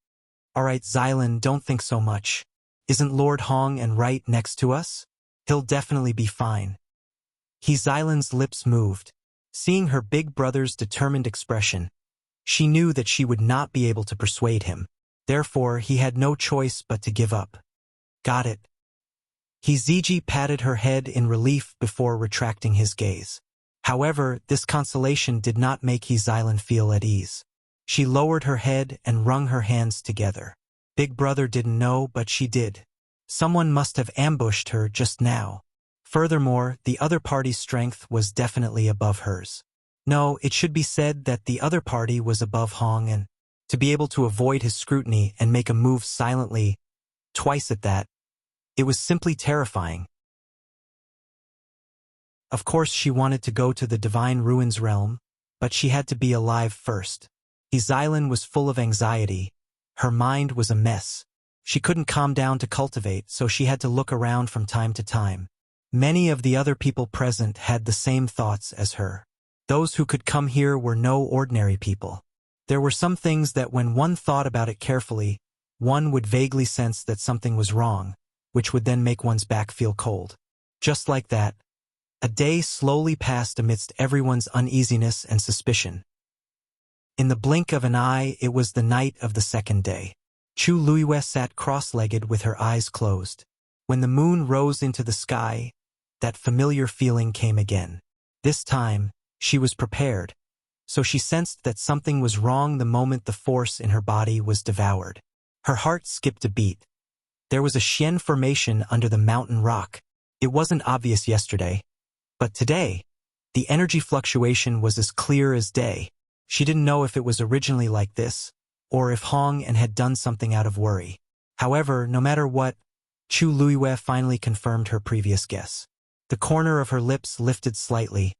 Speaker 1: "All right, Xylan, don't think so much. Isn't Lord Hong and right next to us? He'll definitely be fine." Xylan's lips moved. Seeing her big brother's determined expression, she knew that she would not be able to persuade him. Therefore, he had no choice but to give up. "Got it." Ziji patted her head in relief before retracting his gaze. However, this consolation did not make Xylan feel at ease. She lowered her head and wrung her hands together. Big brother didn't know, but she did. Someone must have ambushed her just now. Furthermore, the other party's strength was definitely above hers. No, it should be said that the other party was above Hong, and to be able to avoid his scrutiny and make a move silently, twice at that, it was simply terrifying. Of course she wanted to go to the Divine Ruins realm, but she had to be alive first. Xylan was full of anxiety. Her mind was a mess. She couldn't calm down to cultivate, so she had to look around from time to time. Many of the other people present had the same thoughts as her. Those who could come here were no ordinary people. There were some things that when one thought about it carefully, one would vaguely sense that something was wrong, which would then make one's back feel cold. Just like that, a day slowly passed amidst everyone's uneasiness and suspicion. In the blink of an eye, it was the night of the second day. Chu Luiyue sat cross-legged with her eyes closed. When the moon rose into the sky, that familiar feeling came again. This time, she was prepared, so she sensed that something was wrong the moment the force in her body was devoured. Her heart skipped a beat. There was a Xian formation under the mountain rock. It wasn't obvious yesterday, but today, the energy fluctuation was as clear as day. She didn't know if it was originally like this, or if Hong and had done something out of worry. However, no matter what, Chu Luiyue finally confirmed her previous guess. The corner of her lips lifted slightly,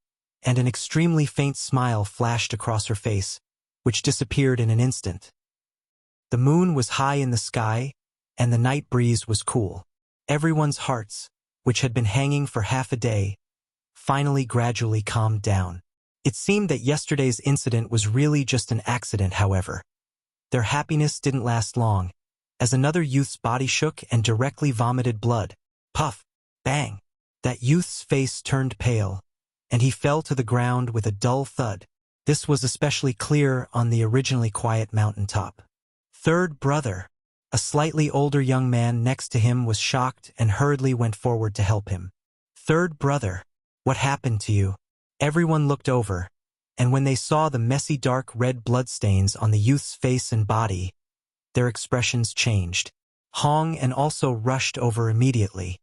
Speaker 1: and an extremely faint smile flashed across her face, which disappeared in an instant. The moon was high in the sky, and the night breeze was cool. Everyone's hearts, which had been hanging for half a day, finally gradually calmed down. It seemed that yesterday's incident was really just an accident, however. Their happiness didn't last long, as another youth's body shook and directly vomited blood. Puff! Bang! That youth's face turned pale, and he fell to the ground with a dull thud. This was especially clear on the originally quiet mountaintop. Third brother, a slightly older young man next to him, was shocked and hurriedly went forward to help him. Third brother, what happened to you? Everyone looked over, and when they saw the messy dark red bloodstains on the youth's face and body, their expressions changed. Hong and also rushed over immediately.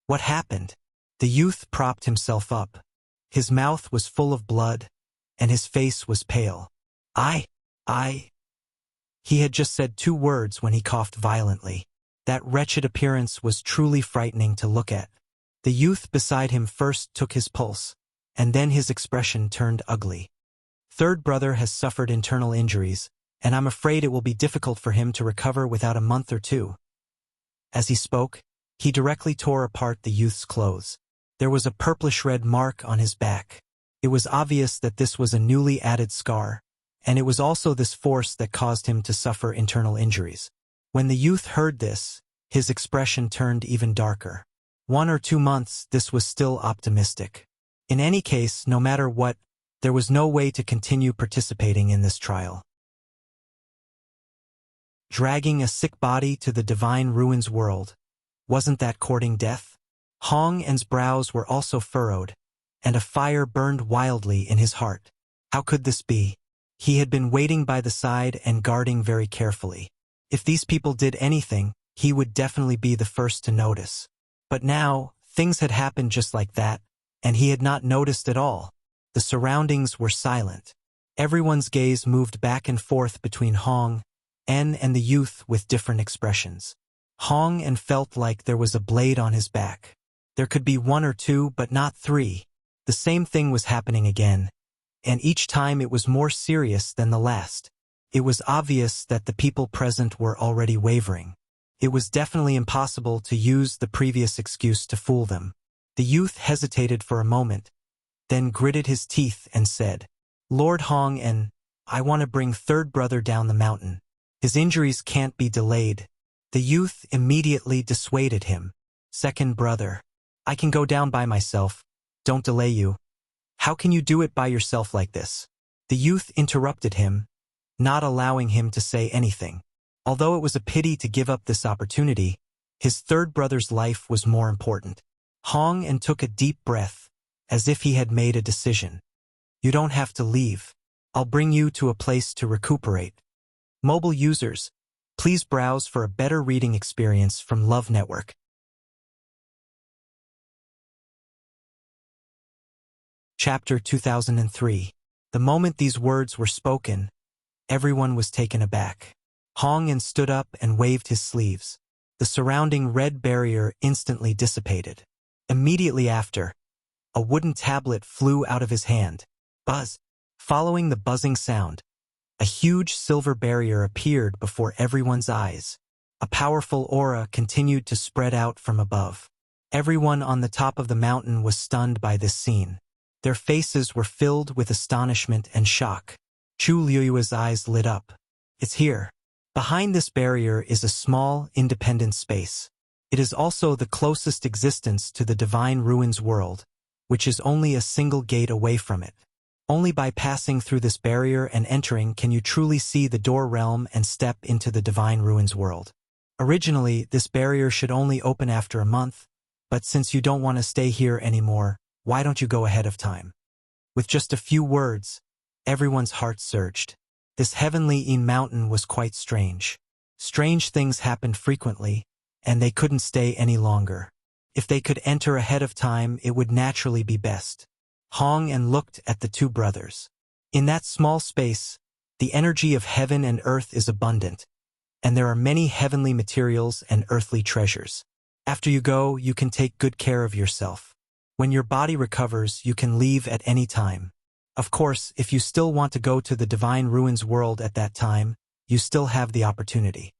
Speaker 1: What happened? The youth propped himself up. His mouth was full of blood, and his face was pale. I. He had just said 2 words when he coughed violently. That wretched appearance was truly frightening to look at. The youth beside him first took his pulse, and then his expression turned ugly. Third brother has suffered internal injuries, and I'm afraid it will be difficult for him to recover without a month or 2. As he spoke, he directly tore apart the youth's clothes. There was a purplish-red mark on his back. It was obvious that this was a newly added scar, and it was also this force that caused him to suffer internal injuries. When the youth heard this, his expression turned even darker. 1 or 2 months, this was still optimistic. In any case, no matter what, there was no way to continue participating in this trial. Dragging a sick body to the Divine Ruins world, wasn't that courting death? Hong En's brows were also furrowed, and a fire burned wildly in his heart. How could this be? He had been waiting by the side and guarding very carefully. If these people did anything, he would definitely be the first to notice. But now, things had happened just like that, and he had not noticed at all. The surroundings were silent. Everyone's gaze moved back and forth between Hong and the youth with different expressions. Hong and felt like there was a blade on his back. There could be one or two, but not three. The same thing was happening again, and each time it was more serious than the last. It was obvious that the people present were already wavering. It was definitely impossible to use the previous excuse to fool them. The youth hesitated for a moment, then gritted his teeth and said, "Lord Hong, and I want to bring third brother down the mountain. His injuries can't be delayed." The youth immediately dissuaded him. "Second brother, I can go down by myself. Don't delay you. How can you do it by yourself like this?" The youth interrupted him, not allowing him to say anything. Although it was a pity to give up this opportunity, his third brother's life was more important. Hong and took a deep breath, as if he had made a decision. "You don't have to leave. I'll bring you to a place to recuperate." Mobile users, please browse for a better reading experience from Love Network. Chapter 2003. The moment these words were spoken, everyone was taken aback. Hong and stood up and waved his sleeves. The surrounding red barrier instantly dissipated. Immediately after, a wooden tablet flew out of his hand. Buzz. Following the buzzing sound, a huge silver barrier appeared before everyone's eyes. A powerful aura continued to spread out from above. Everyone on the top of the mountain was stunned by this scene. Their faces were filled with astonishment and shock. Chu Liu's eyes lit up. "It's here." Behind this barrier is a small, independent space. It is also the closest existence to the Divine Ruins world, which is only a single gate away from it. Only by passing through this barrier and entering can you truly see the door realm and step into the Divine Ruins world. Originally, this barrier should only open after a month, but since you don't want to stay here anymore, why don't you go ahead of time? With just a few words, everyone's heart surged. This heavenly mountain was quite strange. Strange things happened frequently, and they couldn't stay any longer. If they could enter ahead of time, it would naturally be best. Hong and looked at the two brothers. In that small space, the energy of heaven and earth is abundant, and there are many heavenly materials and earthly treasures. After you go, you can take good care of yourself. When your body recovers, you can leave at any time. Of course, if you still want to go to the Divine Ruins world at that time, you still have the opportunity.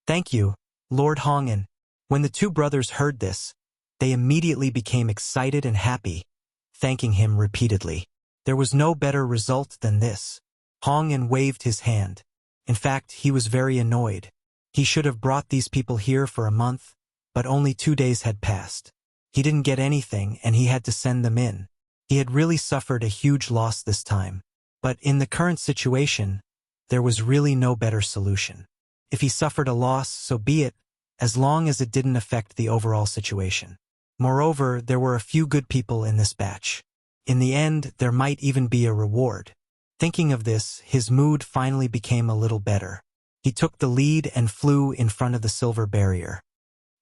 Speaker 1: "Thank you, Lord Hongan." When the two brothers heard this, they immediately became excited and happy, thanking him repeatedly. There was no better result than this. Hongan waved his hand. In fact, he was very annoyed. He should have brought these people here for a month, but only 2 days had passed. He didn't get anything, and he had to send them in. He had really suffered a huge loss this time. But in the current situation, there was really no better solution. If he suffered a loss, so be it, as long as it didn't affect the overall situation. Moreover, there were a few good people in this batch. In the end, there might even be a reward. Thinking of this, his mood finally became a little better. He took the lead and flew in front of the silver barrier.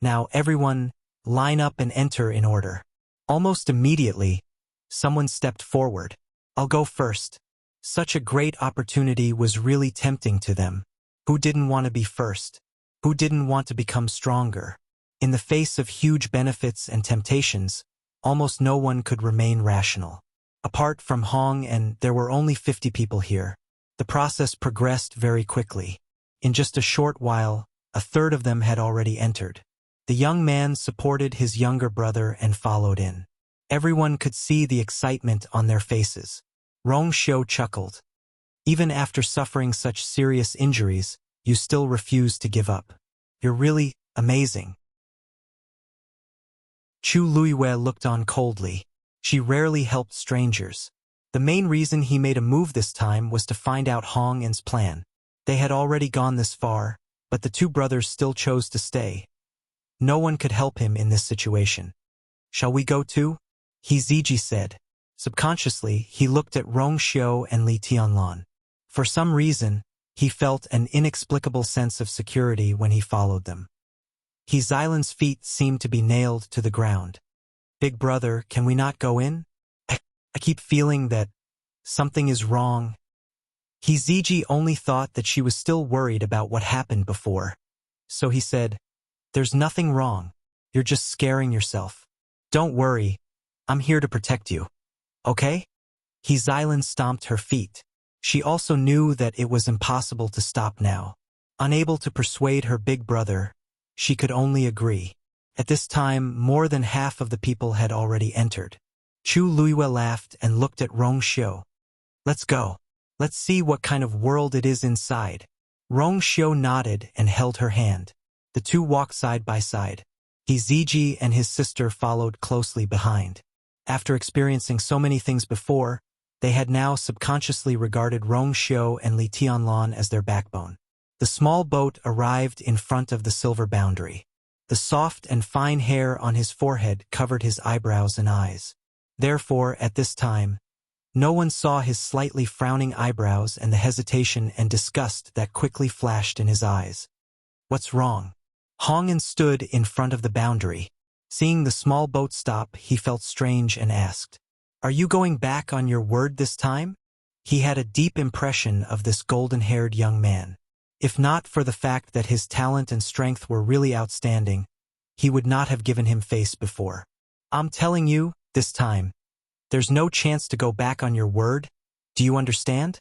Speaker 1: "Now everyone, line up and enter in order." Almost immediately, someone stepped forward. "I'll go first." Such a great opportunity was really tempting to them. Who didn't want to be first? Who didn't want to become stronger? In the face of huge benefits and temptations, almost no one could remain rational. Apart from Hong, and there were only 50 people here. The process progressed very quickly. In just a short while, a third of them had already entered. The young man supported his younger brother and followed in. Everyone could see the excitement on their faces. Rong Xiu chuckled. "Even after suffering such serious injuries, you still refuse to give up. You're really amazing." Chu Luiyue looked on coldly. She rarely helped strangers. The main reason he made a move this time was to find out Hong An's plan. They had already gone this far, but the two brothers still chose to stay. No one could help him in this situation. "Shall we go too?" He Ziji said. Subconsciously, he looked at Rong Xiu and Li Tianlan. For some reason, he felt an inexplicable sense of security when he followed them. He Xilan's feet seemed to be nailed to the ground. "Big brother, can we not go in? I keep feeling that something is wrong." Hiziji only thought that she was still worried about what happened before. So he said, "There's nothing wrong. You're just scaring yourself. Don't worry. I'm here to protect you. Okay?" Hizailan stomped her feet. She also knew that it was impossible to stop now. Unable to persuade her big brother, she could only agree. At this time, more than half of the people had already entered. Chu Luiyue laughed and looked at Rong Xiu. "Let's go. Let's see what kind of world it is inside." Rong Xiu nodded and held her hand. The two walked side by side. Hiziji and his sister followed closely behind. After experiencing so many things before, they had now subconsciously regarded Rong Xiu and Li Tianlan as their backbone. The small boat arrived in front of the silver boundary. The soft and fine hair on his forehead covered his eyebrows and eyes. Therefore, at this time, no one saw his slightly frowning eyebrows and the hesitation and disgust that quickly flashed in his eyes. "What's wrong?" Hongan stood in front of the boundary. Seeing the small boat stop, he felt strange and asked, "Are you going back on your word this time?" He had a deep impression of this golden-haired young man. If not for the fact that his talent and strength were really outstanding, he would not have given him face before. "I'm telling you, this time, there's no chance to go back on your word. Do you understand?"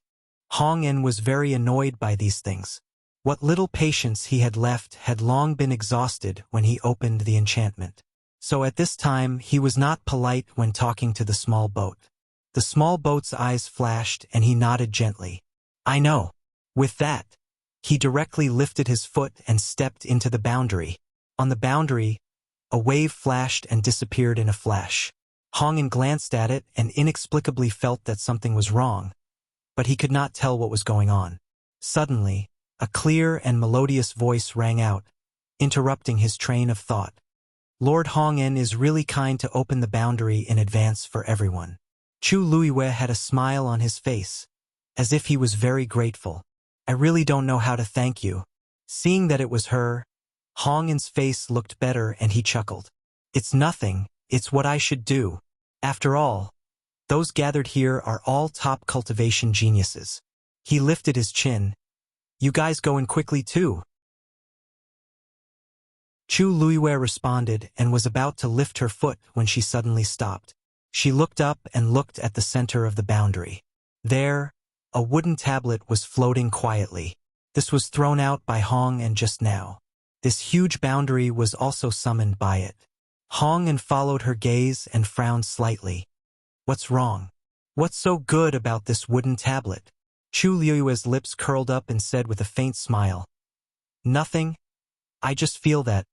Speaker 1: Hong En was very annoyed by these things. What little patience he had left had long been exhausted when he opened the enchantment. So at this time, he was not polite when talking to the small boat. The small boat's eyes flashed and he nodded gently. "I know." With that, he directly lifted his foot and stepped into the boundary. On the boundary, a wave flashed and disappeared in a flash. Hongan glanced at it and inexplicably felt that something was wrong, but he could not tell what was going on. Suddenly, a clear and melodious voice rang out, interrupting his train of thought. "Lord Hongan is really kind to open the boundary in advance for everyone." Chu Luiyue had a smile on his face, as if he was very grateful. "I really don't know how to thank you." Seeing that it was her, Hongan's face looked better and he chuckled. "It's nothing, it's what I should do. After all, those gathered here are all top cultivation geniuses." He lifted his chin. "You guys go in quickly too." Chu Luiyue responded and was about to lift her foot when she suddenly stopped. She looked up and looked at the center of the boundary. There, a wooden tablet was floating quietly. This was thrown out by Hong and just now. This huge boundary was also summoned by it. Hong and followed her gaze and frowned slightly. "What's wrong? What's so good about this wooden tablet?" Chu Luiyue's lips curled up and said with a faint smile, "Nothing. I just feel that,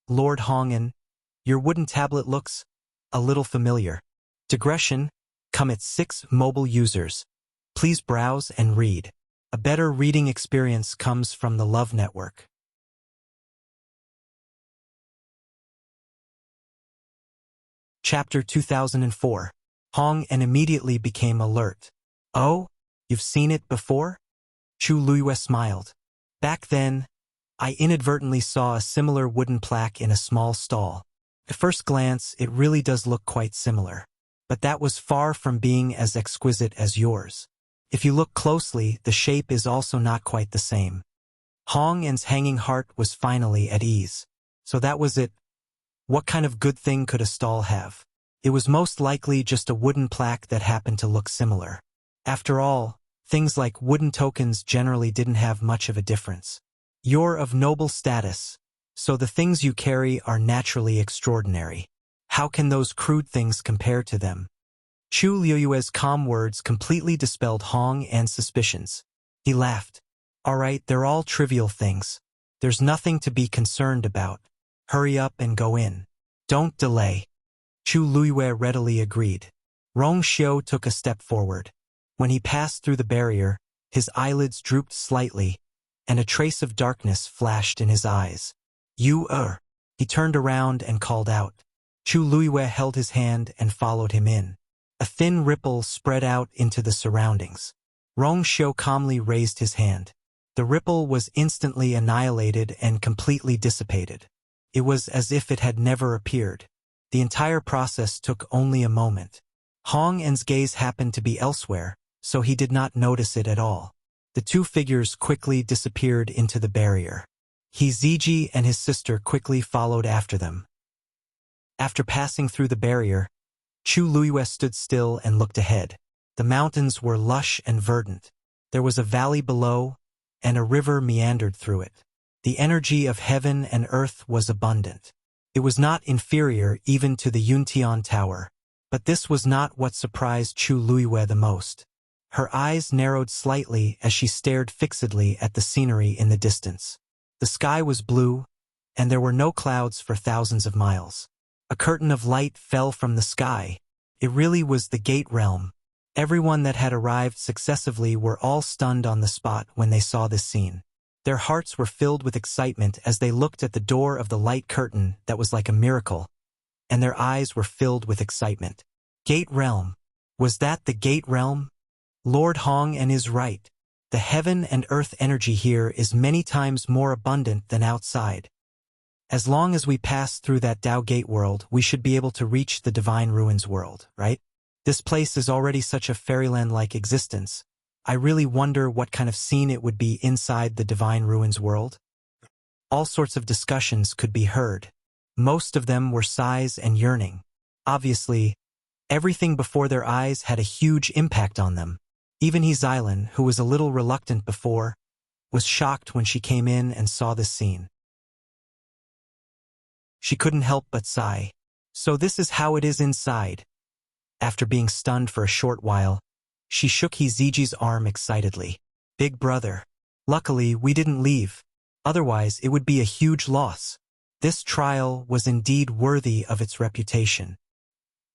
Speaker 1: Lord Hongan, your wooden tablet looks a little familiar." Digression, come at 6 mobile users. Please browse and read. A better reading experience comes from the Love Network. Chapter 2004. Hong En immediately became alert. "Oh? You've seen it before?" Chu Luiyue smiled. "Back then, I inadvertently saw a similar wooden plaque in a small stall. At first glance, it really does look quite similar. But that was far from being as exquisite as yours. If you look closely, the shape is also not quite the same." Hong En's hanging heart was finally at ease. So that was it. What kind of good thing could a stall have? It was most likely just a wooden plaque that happened to look similar. After all, things like wooden tokens generally didn't have much of a difference. You're of noble status, so the things you carry are naturally extraordinary. How can those crude things compare to them? Chu Luiyue's calm words completely dispelled Hong En's suspicions. He laughed. "All right, they're all trivial things. There's nothing to be concerned about. Hurry up and go in. Don't delay." Chu Luiyue readily agreed. Rong Xiu took a step forward. When he passed through the barrier, his eyelids drooped slightly, and a trace of darkness flashed in his eyes. "You er." He turned around and called out. Chu Luiyue held his hand and followed him in. A thin ripple spread out into the surroundings. Rong Xiu calmly raised his hand. The ripple was instantly annihilated and completely dissipated. It was as if it had never appeared. The entire process took only a moment. Hong En's gaze happened to be elsewhere, so he did not notice it at all. The two figures quickly disappeared into the barrier. Hiziji and his sister quickly followed after them. After passing through the barrier, Chu Luiyue stood still and looked ahead. The mountains were lush and verdant. There was a valley below, and a river meandered through it. The energy of heaven and earth was abundant. It was not inferior even to the Yuntian Tower. But this was not what surprised Chu Luiyue the most. Her eyes narrowed slightly as she stared fixedly at the scenery in the distance. The sky was blue, and there were no clouds for thousands of miles. A curtain of light fell from the sky. It really was the Gate Realm. Everyone that had arrived successively were all stunned on the spot when they saw this scene. Their hearts were filled with excitement as they looked at the door of the light curtain that was like a miracle, and their eyes were filled with excitement. Gate Realm. Was that the Gate Realm? Lord Hong is right. The heaven and earth energy here is many times more abundant than outside. As long as we pass through that Dao Gate world, we should be able to reach the Divine Ruins world, right? This place is already such a fairyland-like existence. I really wonder what kind of scene it would be inside the Divine Ruins world. All sorts of discussions could be heard. Most of them were sighs and yearning. Obviously, everything before their eyes had a huge impact on them. Even Hizailan, who was a little reluctant before, was shocked when she came in and saw this scene. She couldn't help but sigh. So this is how it is inside. After being stunned for a short while, she shook Hiziji's arm excitedly. Big brother. Luckily, we didn't leave. Otherwise, it would be a huge loss. This trial was indeed worthy of its reputation.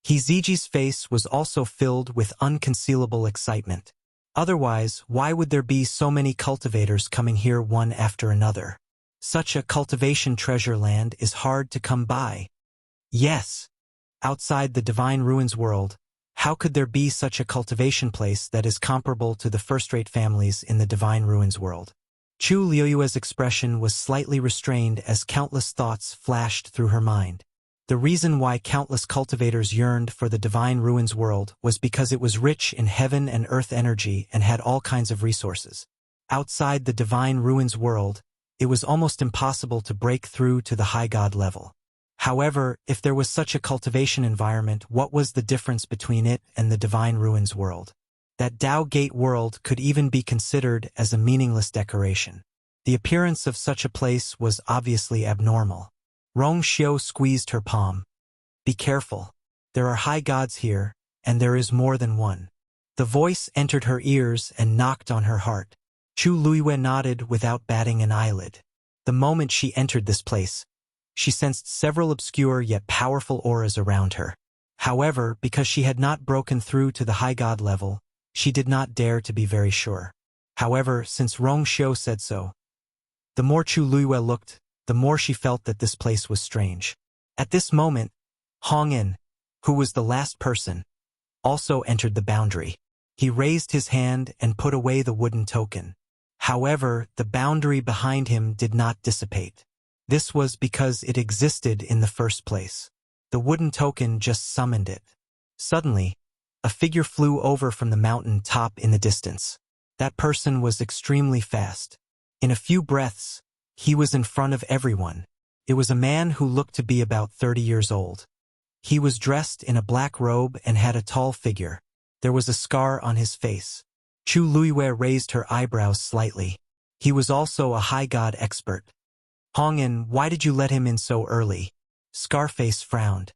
Speaker 1: Hiziji's face was also filled with unconcealable excitement. Otherwise, why would there be so many cultivators coming here one after another? Such a cultivation treasure land is hard to come by. Yes. Outside the Divine Ruins world, how could there be such a cultivation place that is comparable to the first-rate families in the Divine Ruins world? Chu Luiyue's expression was slightly restrained as countless thoughts flashed through her mind. The reason why countless cultivators yearned for the Divine Ruins world was because it was rich in heaven and earth energy and had all kinds of resources. Outside the Divine Ruins world, it was almost impossible to break through to the high god level. However, if there was such a cultivation environment, what was the difference between it and the Divine Ruins world? That Dao Gate world could even be considered as a meaningless decoration. The appearance of such a place was obviously abnormal. Rong Xiu squeezed her palm. Be careful. There are high gods here, and there is more than one. The voice entered her ears and knocked on her heart. Chu Luiyue nodded without batting an eyelid. The moment she entered this place, she sensed several obscure yet powerful auras around her. However, because she had not broken through to the high god level, she did not dare to be very sure. However, since Rong Xiu said so, the more Chu Luiyue looked, the more she felt that this place was strange. At this moment, Hong, who was the last person, also entered the boundary. He raised his hand and put away the wooden token. However, the boundary behind him did not dissipate. This was because it existed in the first place. The wooden token just summoned it. Suddenly, a figure flew over from the mountain top in the distance. That person was extremely fast. In a few breaths, he was in front of everyone. It was a man who looked to be about 30 years old. He was dressed in a black robe and had a tall figure. There was a scar on his face. Chu Luiyue raised her eyebrows slightly. He was also a high god expert. Hong, why did you let him in so early? Scarface frowned.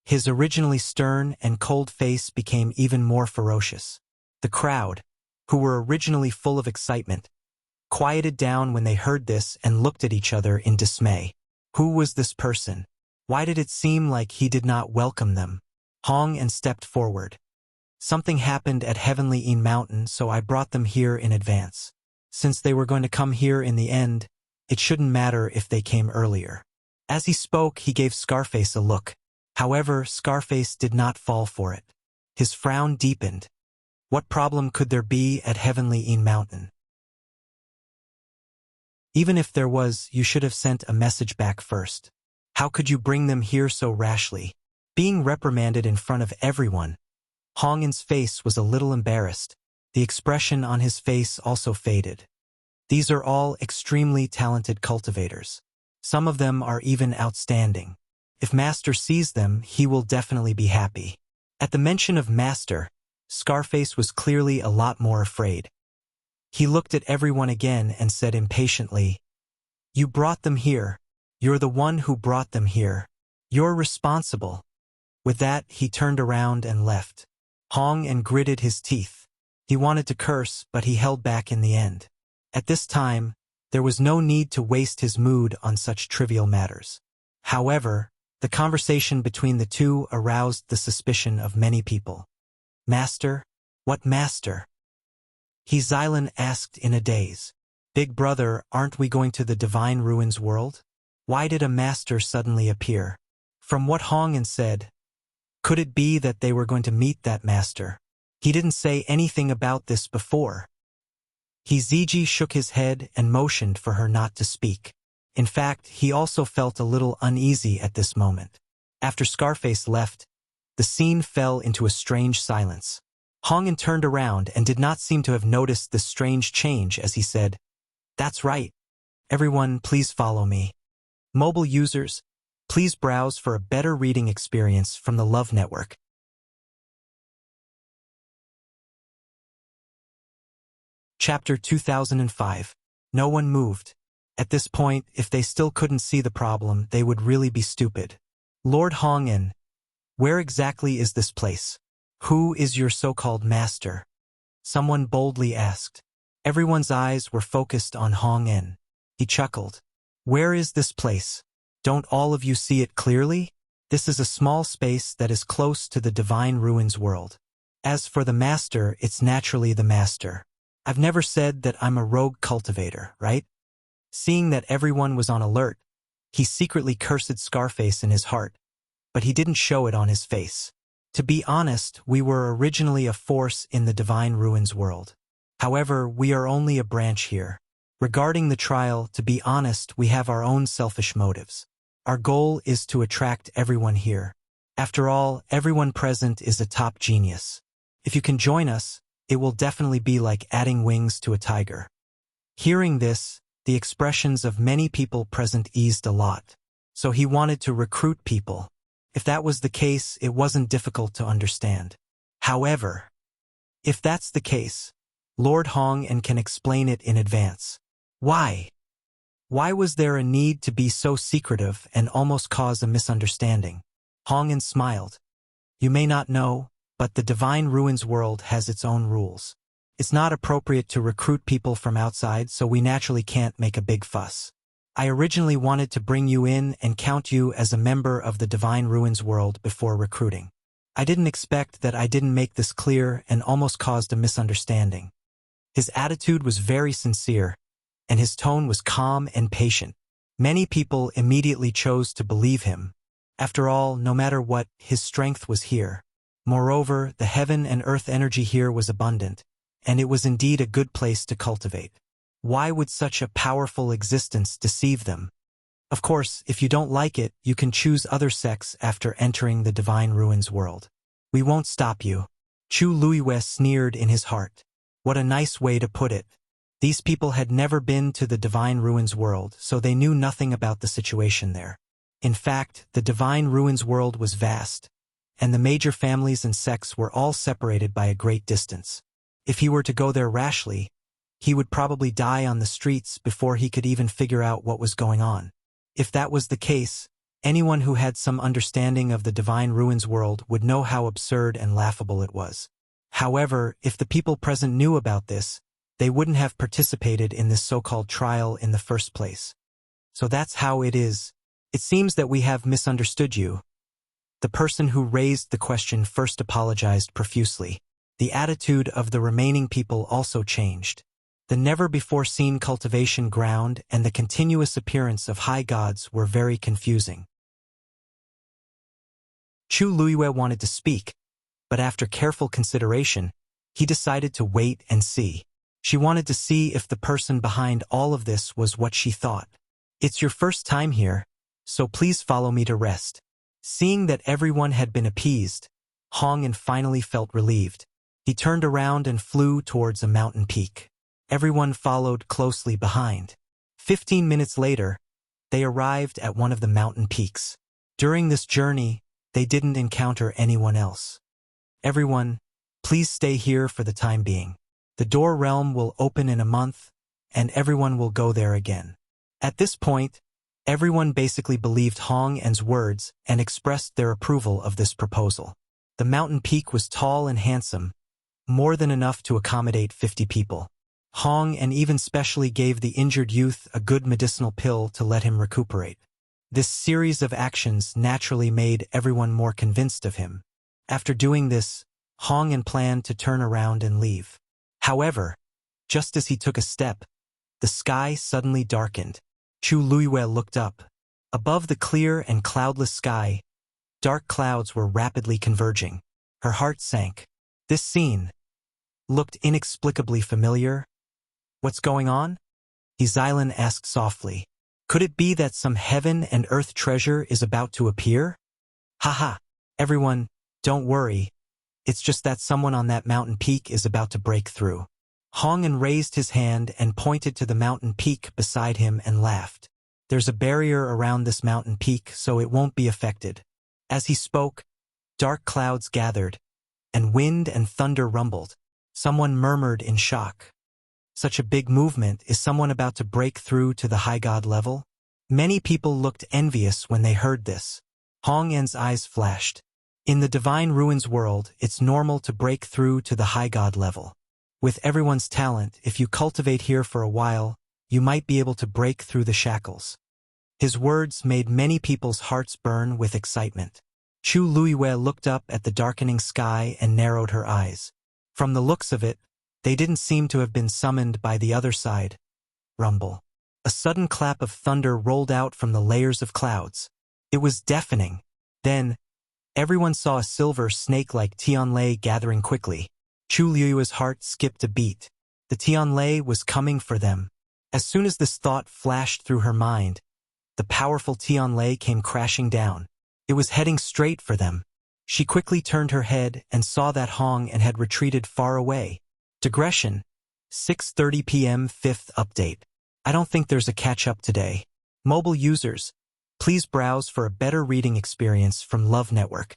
Speaker 1: His originally stern and cold face became even more ferocious. The crowd, who were originally full of excitement, quieted down when they heard this and looked at each other in dismay. Who was this person? Why did it seem like he did not welcome them? Hong stepped forward. Something happened at Heavenly Yin Mountain, so I brought them here in advance. Since they were going to come here in the end, it shouldn't matter if they came earlier. As he spoke, he gave Scarface a look. However, Scarface did not fall for it. His frown deepened. What problem could there be at Heavenly Yin Mountain? Even if there was, you should have sent a message back first. How could you bring them here so rashly? Being reprimanded in front of everyone, Hong's face was a little embarrassed. The expression on his face also faded. These are all extremely talented cultivators. Some of them are even outstanding. If Master sees them, he will definitely be happy. At the mention of Master, Scarface was clearly a lot more afraid. He looked at everyone again and said impatiently, "You brought them here. You're the one who brought them here. You're responsible." With that, he turned around and left. Hong and gritted his teeth. He wanted to curse, but he held back in the end. At this time, there was no need to waste his mood on such trivial matters. However, the conversation between the two aroused the suspicion of many people. "Master? What master?" Xilan asked in a daze. "Big brother, aren't we going to the Divine Ruins world? Why did a master suddenly appear?" From what Hong said, could it be that they were going to meet that master? He didn't say anything about this before. Ziji shook his head and motioned for her not to speak. In fact, he also felt a little uneasy at this moment. After Scarface left, the scene fell into a strange silence. Hong turned around and did not seem to have noticed this strange change as he said, "That's right. Everyone, please follow me. Mobile users, please browse for a better reading experience from the Love Network." Chapter 2005. No one moved. At this point, if they still couldn't see the problem, they would really be stupid. "Lord Hong, where exactly is this place? Who is your so-called master?" Someone boldly asked. Everyone's eyes were focused on Hong. He chuckled. "Where is this place? Don't all of you see it clearly? This is a small space that is close to the Divine Ruins world. As for the master, it's naturally the master. I've never said that I'm a rogue cultivator, right?" Seeing that everyone was on alert, he secretly cursed Scarface in his heart, but he didn't show it on his face. "To be honest, we were originally a force in the Divine Ruins world. However, we are only a branch here. Regarding the trial, to be honest, we have our own selfish motives. Our goal is to attract everyone here. After all, everyone present is a top genius. If you can join us, it will definitely be like adding wings to a tiger." Hearing this, the expressions of many people present eased a lot. So he wanted to recruit people. If that was the case, it wasn't difficult to understand. However, if that's the case, Lord Hong can explain it in advance. Why? Why was there a need to be so secretive and almost cause a misunderstanding? Hong smiled. "You may not know, but the Divine Ruins world has its own rules. It's not appropriate to recruit people from outside, so we naturally can't make a big fuss. I originally wanted to bring you in and count you as a member of the Divine Ruins world before recruiting. I didn't expect that I didn't make this clear and almost caused a misunderstanding." His attitude was very sincere, and his tone was calm and patient. Many people immediately chose to believe him. After all, no matter what, his strength was here. Moreover, the heaven and earth energy here was abundant, and it was indeed a good place to cultivate. Why would such a powerful existence deceive them? Of course, if you don't like it, you can choose other sects after entering the Divine Ruins world. We won't stop you. Chu Luiyue sneered in his heart. What a nice way to put it. These people had never been to the Divine Ruins world, so they knew nothing about the situation there. In fact, the Divine Ruins world was vast, and the major families and sects were all separated by a great distance. If he were to go there rashly, he would probably die on the streets before he could even figure out what was going on. If that was the case, anyone who had some understanding of the Divine Ruins world would know how absurd and laughable it was. However, if the people present knew about this, they wouldn't have participated in this so-called trial in the first place. So that's how it is. It seems that we have misunderstood you. The person who raised the question first apologized profusely. The attitude of the remaining people also changed. The never-before-seen cultivation ground and the continuous appearance of high gods were very confusing. Chu Luiyue wanted to speak, but after careful consideration, he decided to wait and see. She wanted to see if the person behind all of this was what she thought. "It's your first time here, so please follow me to rest." Seeing that everyone had been appeased, Hong finally felt relieved. He turned around and flew towards a mountain peak. Everyone followed closely behind. 15 minutes later, they arrived at one of the mountain peaks. During this journey, they didn't encounter anyone else. Everyone, please stay here for the time being. The door realm will open in a month, and everyone will go there again. At this point, everyone basically believed Hong En's words and expressed their approval of this proposal. The mountain peak was tall and handsome, more than enough to accommodate 50 people. Hong En even specially gave the injured youth a good medicinal pill to let him recuperate. This series of actions naturally made everyone more convinced of him. After doing this, Hong En planned to turn around and leave. However, just as he took a step, the sky suddenly darkened. Chu Luiyue looked up. Above the clear and cloudless sky, dark clouds were rapidly converging. Her heart sank. This scene looked inexplicably familiar. What's going on? Xilan asked softly. Could it be that some heaven and earth treasure is about to appear? Haha, everyone, don't worry. It's just that someone on that mountain peak is about to break through. Hong En raised his hand and pointed to the mountain peak beside him and laughed. There's a barrier around this mountain peak, so it won't be affected. As he spoke, dark clouds gathered, and wind and thunder rumbled. Someone murmured in shock. Such a big movement, is someone about to break through to the high god level? Many people looked envious when they heard this. Hong En's eyes flashed. In the Divine Ruins world, it's normal to break through to the high god level. With everyone's talent, if you cultivate here for a while, you might be able to break through the shackles. His words made many people's hearts burn with excitement. Chu Luiyue looked up at the darkening sky and narrowed her eyes. From the looks of it, they didn't seem to have been summoned by the other side. Rumble. A sudden clap of thunder rolled out from the layers of clouds. It was deafening. Then, everyone saw a silver snake-like Tianlei gathering quickly. Chu Luiyue's heart skipped a beat. The Tianlei was coming for them. As soon as this thought flashed through her mind, the powerful Tianlei came crashing down. It was heading straight for them. She quickly turned her head and saw that Hong En had retreated far away. Digression. 6:30 p.m. 5th update. I don't think there's a catch-up today. Mobile users, please browse for a better reading experience from Love Network.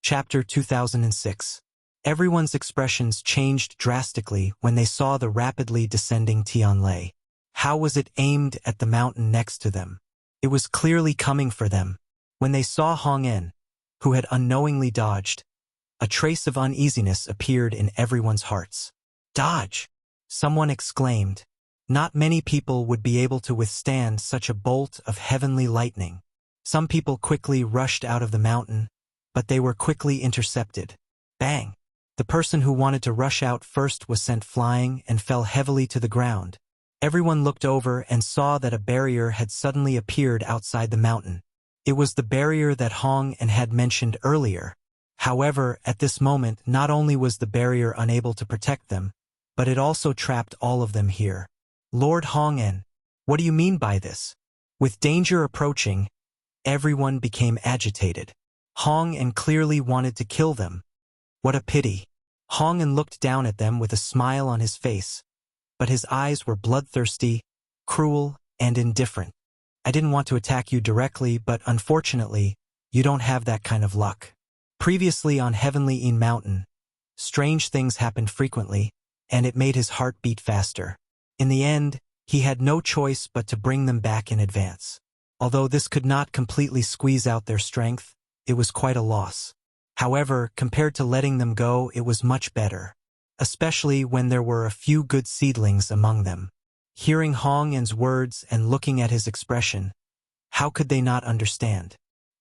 Speaker 1: Chapter 2006. Everyone's expressions changed drastically when they saw the rapidly descending Tianlei. How was it aimed at the mountain next to them? It was clearly coming for them. When they saw Hong En, who had unknowingly dodged, a trace of uneasiness appeared in everyone's hearts. Dodge! Someone exclaimed. Not many people would be able to withstand such a bolt of heavenly lightning. Some people quickly rushed out of the mountain, but they were quickly intercepted. Bang! The person who wanted to rush out first was sent flying and fell heavily to the ground. Everyone looked over and saw that a barrier had suddenly appeared outside the mountain. It was the barrier that Hong En had mentioned earlier. However, at this moment, not only was the barrier unable to protect them, but it also trapped all of them here. Lord Hong En, what do you mean by this? With danger approaching, everyone became agitated. Hong En clearly wanted to kill them. What a pity. Hong En looked down at them with a smile on his face, but his eyes were bloodthirsty, cruel, and indifferent. I didn't want to attack you directly, but unfortunately, you don't have that kind of luck. Previously on Heavenly Een Mountain, strange things happened frequently, and it made his heart beat faster. In the end, he had no choice but to bring them back in advance. Although this could not completely squeeze out their strength, it was quite a loss. However, compared to letting them go, it was much better, especially when there were a few good seedlings among them. Hearing Hong En's words and looking at his expression, how could they not understand?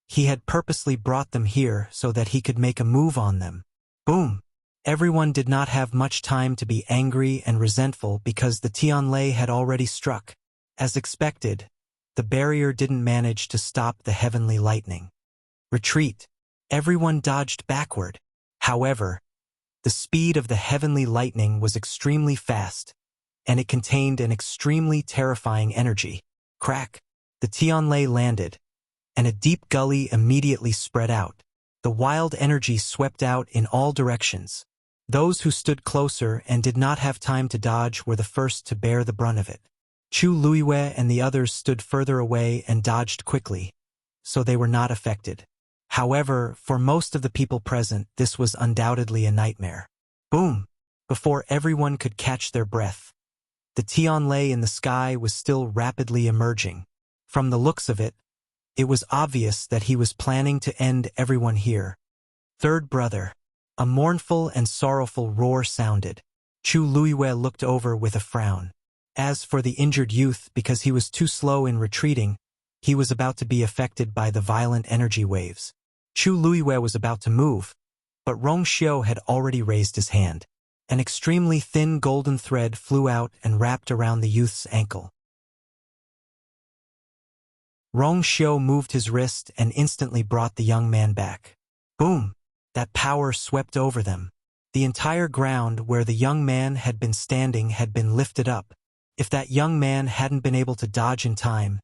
Speaker 1: He had purposely brought them here so that he could make a move on them. Boom! Everyone did not have much time to be angry and resentful because the Tianlei had already struck. As expected, the barrier didn't manage to stop the heavenly lightning. Retreat! Everyone dodged backward. However, the speed of the heavenly lightning was extremely fast, and it contained an extremely terrifying energy. Crack! The Tianlei landed, and a deep gully immediately spread out. The wild energy swept out in all directions. Those who stood closer and did not have time to dodge were the first to bear the brunt of it. Chu Luiyue and the others stood further away and dodged quickly, so they were not affected. However, for most of the people present, this was undoubtedly a nightmare. Boom! Before everyone could catch their breath, the Tianlei in the sky was still rapidly emerging. From the looks of it, it was obvious that he was planning to end everyone here. Third brother. A mournful and sorrowful roar sounded. Chu Luiyue looked over with a frown. As for the injured youth, because he was too slow in retreating, he was about to be affected by the violent energy waves. Chu Luiyue was about to move, but Rong Xiu had already raised his hand. An extremely thin golden thread flew out and wrapped around the youth's ankle. Rong Xiu moved his wrist and instantly brought the young man back. Boom! That power swept over them. The entire ground where the young man had been standing had been lifted up. If that young man hadn't been able to dodge in time,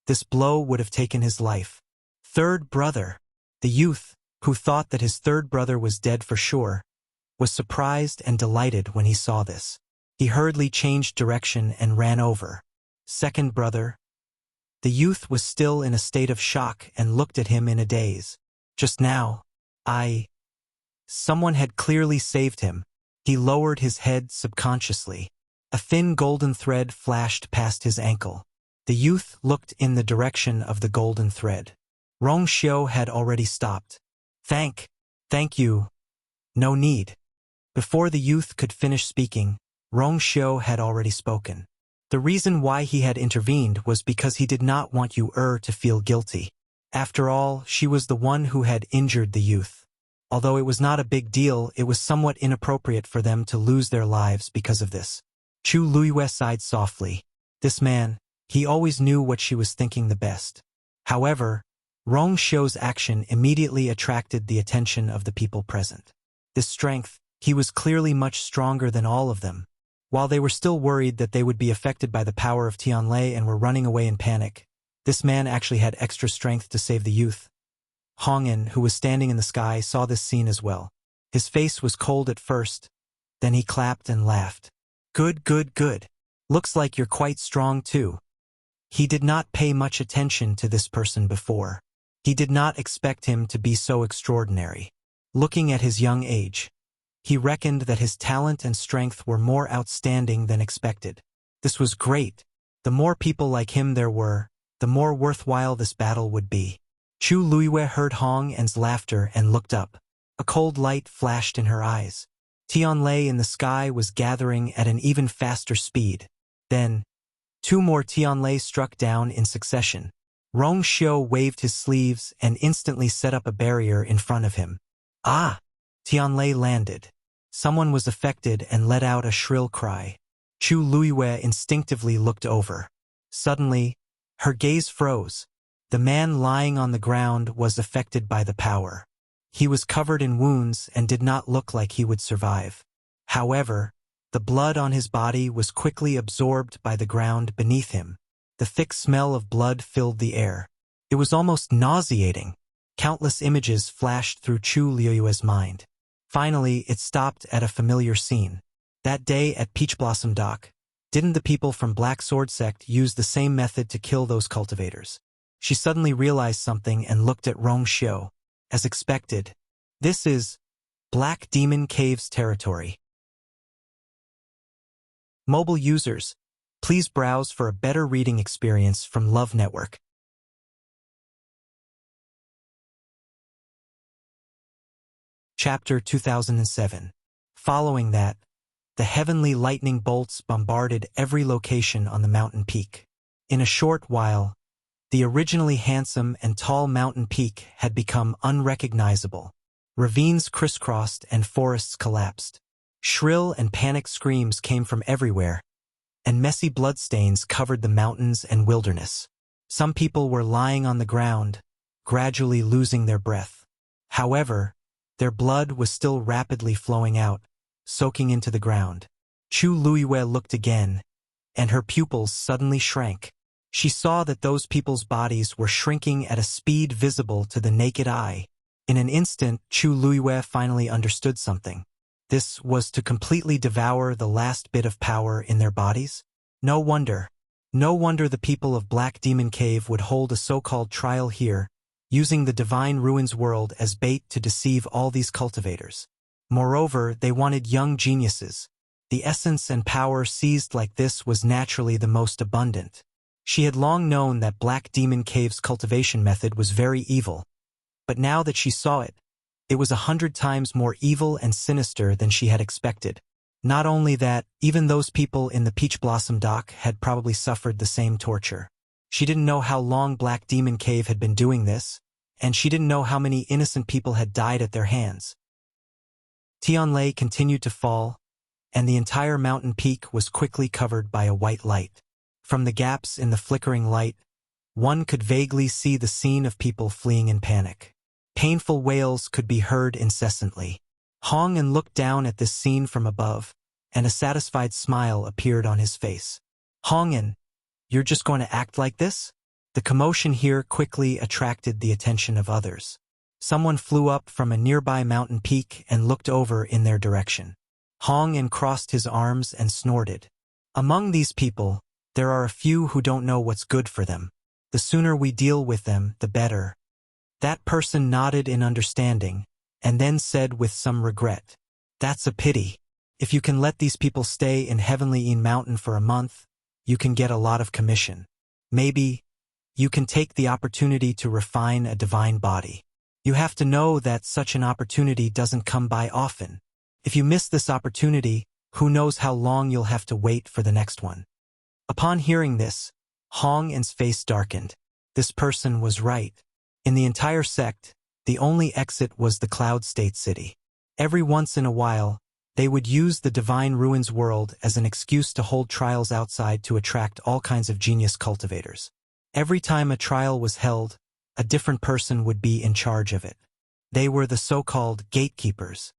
Speaker 1: this blow would have taken his life. Third brother. The youth, who thought that his third brother was dead for sure, was surprised and delighted when he saw this. He hurriedly changed direction and ran over. Second brother. The youth was still in a state of shock and looked at him in a daze. Just now, someone had clearly saved him. He lowered his head subconsciously. A thin golden thread flashed past his ankle. The youth looked in the direction of the golden thread. Rong Xiu had already stopped. Thank you. No need. Before the youth could finish speaking, Rong Xiu had already spoken. The reason why he had intervened was because he did not want Yu to feel guilty. After all, she was the one who had injured the youth. Although it was not a big deal, it was somewhat inappropriate for them to lose their lives because of this. Chu Luiyue sighed softly. This man, he always knew what she was thinking the best. However, Rong Xiu's action immediately attracted the attention of the people present. This strength, he was clearly much stronger than all of them. While they were still worried that they would be affected by the power of Tianlei and were running away in panic, this man actually had extra strength to save the youth. Hong'an, who was standing in the sky, saw this scene as well. His face was cold at first, then he clapped and laughed. Good. Looks like you're quite strong too. He did not pay much attention to this person before. He did not expect him to be so extraordinary. Looking at his young age, he reckoned that his talent and strength were more outstanding than expected. This was great. The more people like him there were, the more worthwhile this battle would be. Chu Luiyue heard Hong'an's laughter and looked up. A cold light flashed in her eyes. Tianlei in the sky was gathering at an even faster speed. Then, 2 more Tianlei struck down in succession. Rong Xiu waved his sleeves and instantly set up a barrier in front of him. Ah! Tianlei landed. Someone was affected and let out a shrill cry. Chu Luiyue instinctively looked over. Suddenly, her gaze froze. The man lying on the ground was affected by the power. He was covered in wounds and did not look like he would survive. However, the blood on his body was quickly absorbed by the ground beneath him. The thick smell of blood filled the air. It was almost nauseating. Countless images flashed through Chu Luiyue's mind. Finally, it stopped at a familiar scene. That day at Peach Blossom Dock, didn't the people from Black Sword Sect use the same method to kill those cultivators? She suddenly realized something and looked at Rong Xiu. As expected, this is Black Demon Caves territory. Mobile users, please browse for a better reading experience from Love Network. Chapter 2007. Following that, the heavenly lightning bolts bombarded every location on the mountain peak. In a short while, the originally handsome and tall mountain peak had become unrecognizable. Ravines crisscrossed and forests collapsed. Shrill and panicked screams came from everywhere, and messy bloodstains covered the mountains and wilderness. Some people were lying on the ground, gradually losing their breath. However, their blood was still rapidly flowing out, soaking into the ground. Chu Luiyue looked again, and her pupils suddenly shrank. She saw that those people's bodies were shrinking at a speed visible to the naked eye. In an instant, Chu Luiyue finally understood something. This was to completely devour the last bit of power in their bodies? No wonder. No wonder the people of Black Demon Cave would hold a so-called trial here, using the Divine Ruins world as bait to deceive all these cultivators. Moreover, they wanted young geniuses. The essence and power seized like this was naturally the most abundant. She had long known that Black Demon Cave's cultivation method was very evil. But now that she saw it, it was 100 times more evil and sinister than she had expected. Not only that, even those people in the Peach Blossom Dock had probably suffered the same torture. She didn't know how long Black Demon Cave had been doing this, and she didn't know how many innocent people had died at their hands. Tianlei continued to fall, and the entire mountain peak was quickly covered by a white light. From the gaps in the flickering light, one could vaguely see the scene of people fleeing in panic. Painful wails could be heard incessantly. Hong An looked down at this scene from above, and a satisfied smile appeared on his face. Hong An, you're just going to act like this? The commotion here quickly attracted the attention of others. Someone flew up from a nearby mountain peak and looked over in their direction. Hong An crossed his arms and snorted. Among these people, there are a few who don't know what's good for them. The sooner we deal with them, the better. That person nodded in understanding, and then said with some regret, "That's a pity. If you can let these people stay in Heavenly Een Mountain for a month, you can get a lot of commission. Maybe you can take the opportunity to refine a divine body. You have to know that such an opportunity doesn't come by often. If you miss this opportunity, who knows how long you'll have to wait for the next one." Upon hearing this, Hong An's face darkened. This person was right. In the entire sect, the only exit was the Cloud State City. Every once in a while, they would use the Divine Ruins world as an excuse to hold trials outside to attract all kinds of genius cultivators. Every time a trial was held, a different person would be in charge of it. They were the so-called gatekeepers.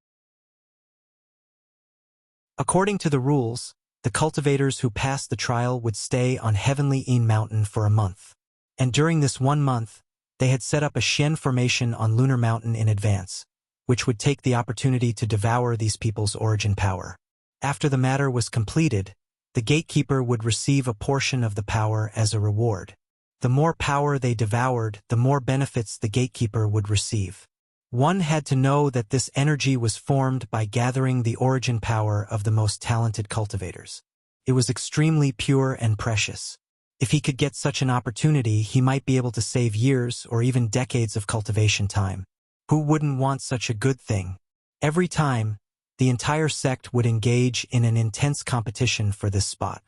Speaker 1: According to the rules, the cultivators who passed the trial would stay on Heavenly Een Mountain for a month. And during this 1 month, they had set up a Shen formation on Lunar Mountain in advance, which would take the opportunity to devour these people's origin power. After the matter was completed, the gatekeeper would receive a portion of the power as a reward. The more power they devoured, the more benefits the gatekeeper would receive. One had to know that this energy was formed by gathering the origin power of the most talented cultivators. It was extremely pure and precious. If he could get such an opportunity, he might be able to save years or even decades of cultivation time. Who wouldn't want such a good thing? Every time, the entire sect would engage in an intense competition for this spot.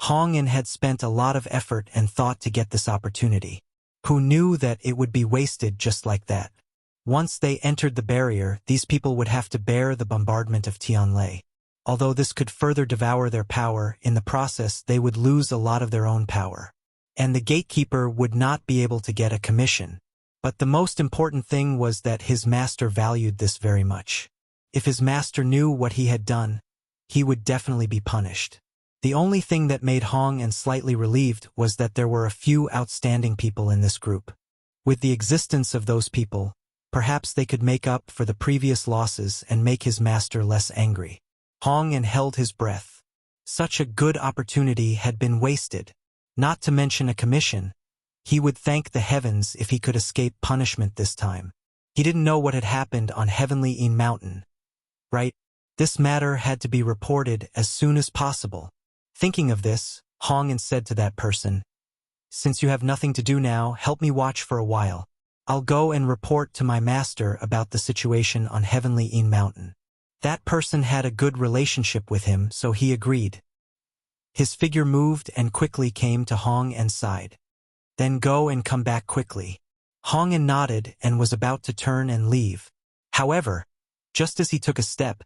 Speaker 1: Hong An had spent a lot of effort and thought to get this opportunity. Who knew that it would be wasted just like that? Once they entered the barrier, these people would have to bear the bombardment of Tianlei. Although this could further devour their power, in the process they would lose a lot of their own power. And the gatekeeper would not be able to get a commission. But the most important thing was that his master valued this very much. If his master knew what he had done, he would definitely be punished. The only thing that made Hong An slightly relieved was that there were a few outstanding people in this group. With the existence of those people, perhaps they could make up for the previous losses and make his master less angry. Hong An held his breath. Such a good opportunity had been wasted. Not to mention a commission. He would thank the heavens if he could escape punishment this time. He didn't know what had happened on Heavenly Een Mountain. Right? This matter had to be reported as soon as possible. Thinking of this, Hong An said to that person, "Since you have nothing to do now, help me watch for a while. I'll go and report to my master about the situation on Heavenly Een Mountain." That person had a good relationship with him, so he agreed. His figure moved and quickly came to Hong An's side. "Then go and come back quickly." Hong An nodded and was about to turn and leave. However, just as he took a step,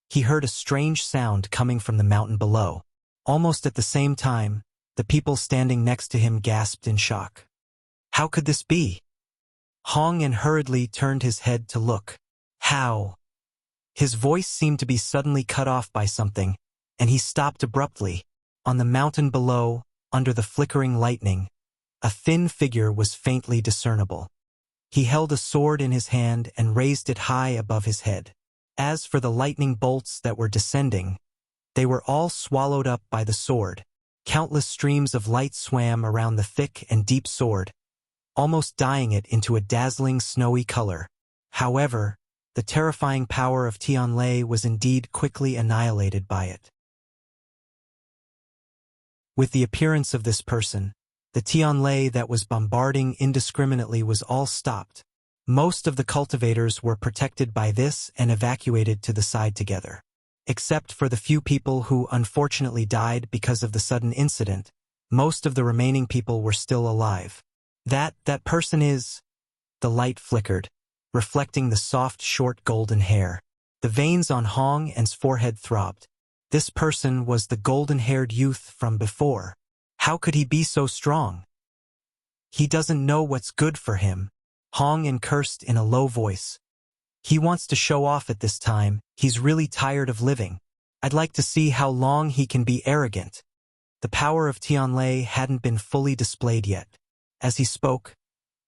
Speaker 1: he heard a strange sound coming from the mountain below. Almost at the same time, the people standing next to him gasped in shock. How could this be? Hong An hurriedly turned his head to look. How? His voice seemed to be suddenly cut off by something, and he stopped abruptly. On the mountain below, under the flickering lightning, A thin figure was faintly discernible. He held a sword in his hand and raised it high above his head. As for the lightning bolts that were descending, they were all swallowed up by the sword. Countless streams of light swam around the thick and deep sword, almost dyeing it into a dazzling snowy color. However, the terrifying power of Tianlei was indeed quickly annihilated by it. With the appearance of this person, the Tianlei that was bombarding indiscriminately was all stopped. Most of the cultivators were protected by this and evacuated to the side together. Except for the few people who unfortunately died because of the sudden incident, most of the remaining people were still alive. That person is... The light flickered, reflecting the soft, short golden hair. The veins on Hong An's forehead throbbed. This person was the golden-haired youth from before. How could he be so strong? He doesn't know what's good for him. Hong An cursed in a low voice. He wants to show off at this time. He's really tired of living. I'd like to see how long he can be arrogant. The power of Tianlei hadn't been fully displayed yet. As he spoke,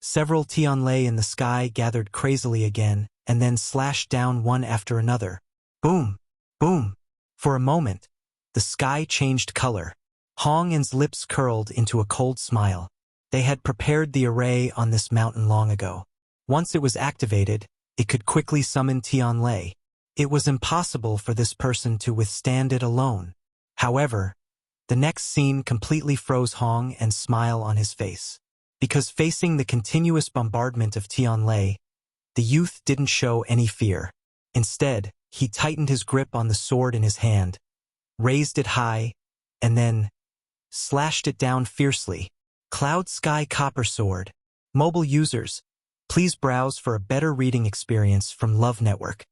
Speaker 1: several Tianlei in the sky gathered crazily again and then slashed down one after another. Boom! Boom! For a moment, the sky changed color. Hong An's lips curled into a cold smile. They had prepared the array on this mountain long ago. Once it was activated, it could quickly summon Tianlei. It was impossible for this person to withstand it alone. However, the next scene completely froze Hong An's smile on his face. Because facing the continuous bombardment of Tianlei, the youth didn't show any fear. Instead, he tightened his grip on the sword in his hand, raised it high, and then slashed it down fiercely. Cloud Sky Copper Sword. Mobile users, please browse for a better reading experience from Love Network.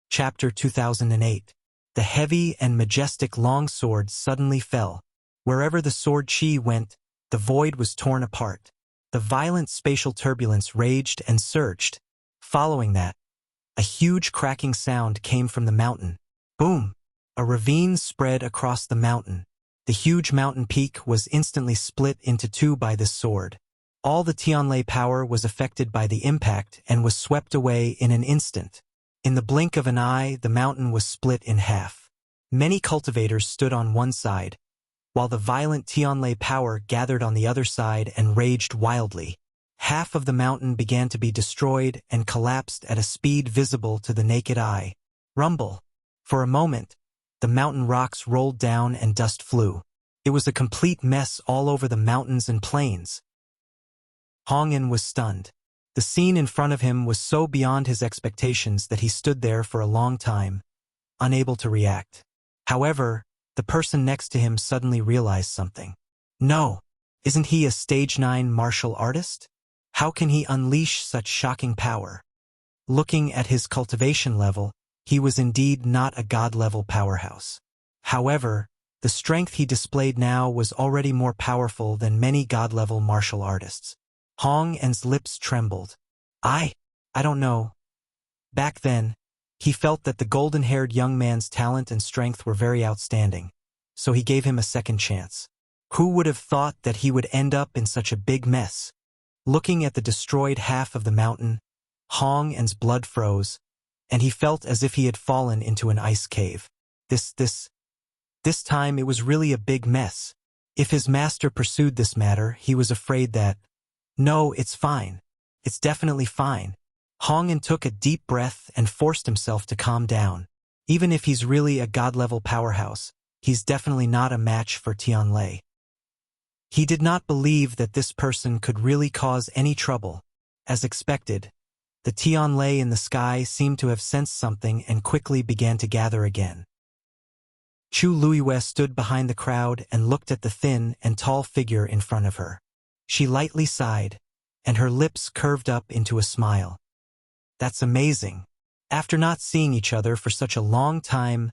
Speaker 1: Chapter 2008. The heavy and majestic longsword suddenly fell. Wherever the sword chi went, the void was torn apart. The violent spatial turbulence raged and surged. Following that, a huge cracking sound came from the mountain. Boom! A ravine spread across the mountain. The huge mountain peak was instantly split into two by this sword. All the Tianlei power was affected by the impact and was swept away in an instant. In the blink of an eye, the mountain was split in half. Many cultivators stood on one side, while the violent Tianlei power gathered on the other side and raged wildly. Half of the mountain began to be destroyed and collapsed at a speed visible to the naked eye. Rumble. For a moment, the mountain rocks rolled down and dust flew. It was a complete mess all over the mountains and plains. Hong An was stunned. The scene in front of him was so beyond his expectations that he stood there for a long time, unable to react. However, the person next to him suddenly realized something. No, isn't he a stage 9 martial artist? How can he unleash such shocking power? Looking at his cultivation level, he was indeed not a god-level powerhouse. However, the strength he displayed now was already more powerful than many god-level martial artists. Hong An's lips trembled. I don't know. Back then, he felt that the golden-haired young man's talent and strength were very outstanding, so he gave him a second chance. Who would have thought that he would end up in such a big mess? Looking at the destroyed half of the mountain, Hong An's blood froze, and he felt as if he had fallen into an ice cave. This time it was really a big mess. If his master pursued this matter, he was afraid that, no, it's fine. It's definitely fine. Hong An took a deep breath and forced himself to calm down. Even if he's really a god-level powerhouse, he's definitely not a match for Tianlei. He did not believe that this person could really cause any trouble. As expected, the Tianlei in the sky seemed to have sensed something and quickly began to gather again. Chu Luiyue stood behind the crowd and looked at the thin and tall figure in front of her. She lightly sighed, and her lips curved up into a smile. That's amazing. After not seeing each other for such a long time,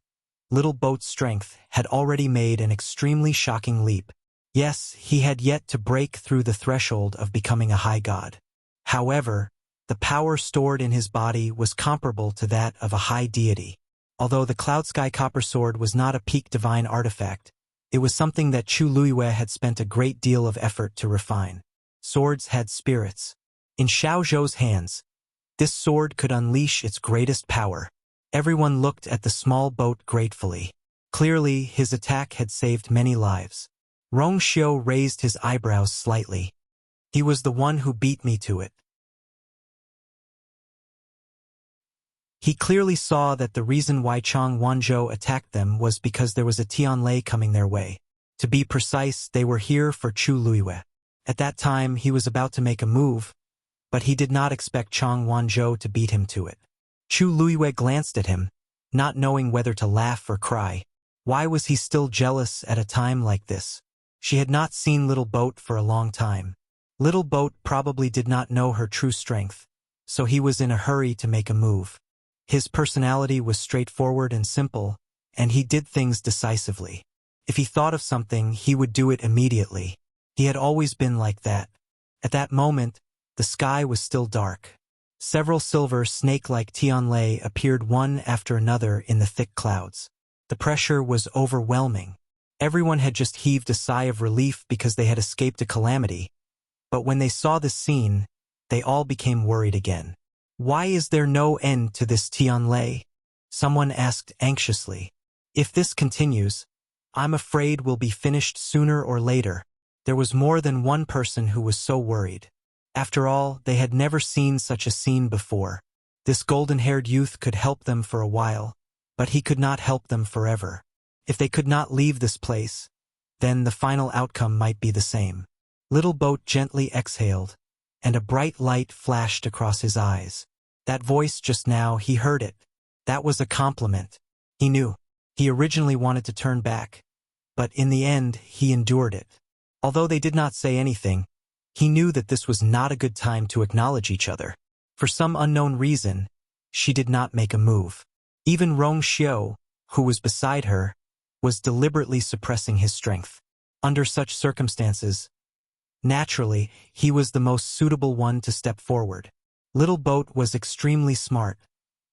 Speaker 1: Little Boat's strength had already made an extremely shocking leap. Yes, he had yet to break through the threshold of becoming a high god. However, the power stored in his body was comparable to that of a high deity. Although the Cloud Sky Copper Sword was not a peak divine artifact, it was something that Chu Luiyue had spent a great deal of effort to refine. Swords had spirits. In Xiao Zhou's hands, this sword could unleash its greatest power. Everyone looked at the small boat gratefully. Clearly, his attack had saved many lives. Rong Xiu raised his eyebrows slightly. He was the one who beat me to it. He clearly saw that the reason why Chang Wanzhou attacked them was because there was a Tianlei coming their way. To be precise, they were here for Chu Luiyue. At that time, he was about to make a move, but he did not expect Chang Wanzhou to beat him to it. Chu Luiyue glanced at him, not knowing whether to laugh or cry. Why was he still jealous at a time like this? She had not seen Little Boat for a long time. Little Boat probably did not know her true strength, so he was in a hurry to make a move. His personality was straightforward and simple, and he did things decisively. If he thought of something, he would do it immediately. He had always been like that. At that moment, the sky was still dark. Several silver snake-like Tianlei appeared one after another in the thick clouds. The pressure was overwhelming. Everyone had just heaved a sigh of relief because they had escaped a calamity. But when they saw this scene, they all became worried again. Why is there no end to this Tianlei? Someone asked anxiously. If this continues, I'm afraid we'll be finished sooner or later. There was more than one person who was so worried. After all, they had never seen such a scene before. This golden-haired youth could help them for a while, but he could not help them forever. If they could not leave this place, then the final outcome might be the same. Little Boat gently exhaled, and a bright light flashed across his eyes. That voice just now, he heard it. That was a compliment. He knew. He originally wanted to turn back, but in the end, he endured it. Although they did not say anything, he knew that this was not a good time to acknowledge each other. For some unknown reason, she did not make a move. Even Rong Xiu, who was beside her, was deliberately suppressing his strength. Under such circumstances, naturally, he was the most suitable one to step forward. Little Boat was extremely smart,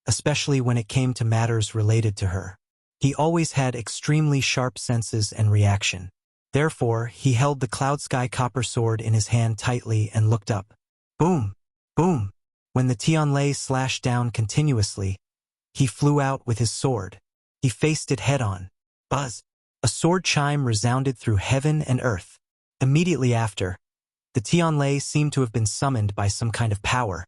Speaker 1: especially when it came to matters related to her. He always had extremely sharp senses and reaction. Therefore, he held the Cloud Sky Copper Sword in his hand tightly and looked up. Boom! Boom! When the Tianlei slashed down continuously, he flew out with his sword. He faced it head-on. Buzz! A sword chime resounded through heaven and earth. Immediately after, the Tianlei seemed to have been summoned by some kind of power,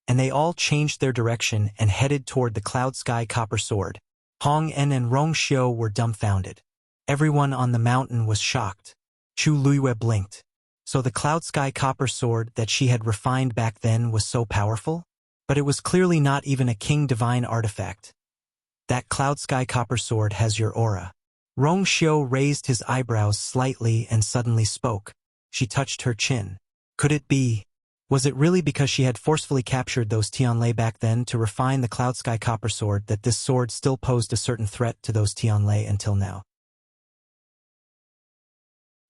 Speaker 1: and they all changed their direction and headed toward the Cloud Sky Copper Sword. Hong En and Rong Xiu were dumbfounded. Everyone on the mountain was shocked. Chu Luiyue blinked. So the Cloud Sky Copper Sword that she had refined back then was so powerful? But it was clearly not even a king divine artifact. That Cloud Sky Copper Sword has your aura. Rong Xiu raised his eyebrows slightly and suddenly spoke. She touched her chin. Could it be? Was it really because she had forcefully captured those Tianlei back then to refine the Cloud Sky Copper Sword that this sword still posed a certain threat to those Tianlei until now?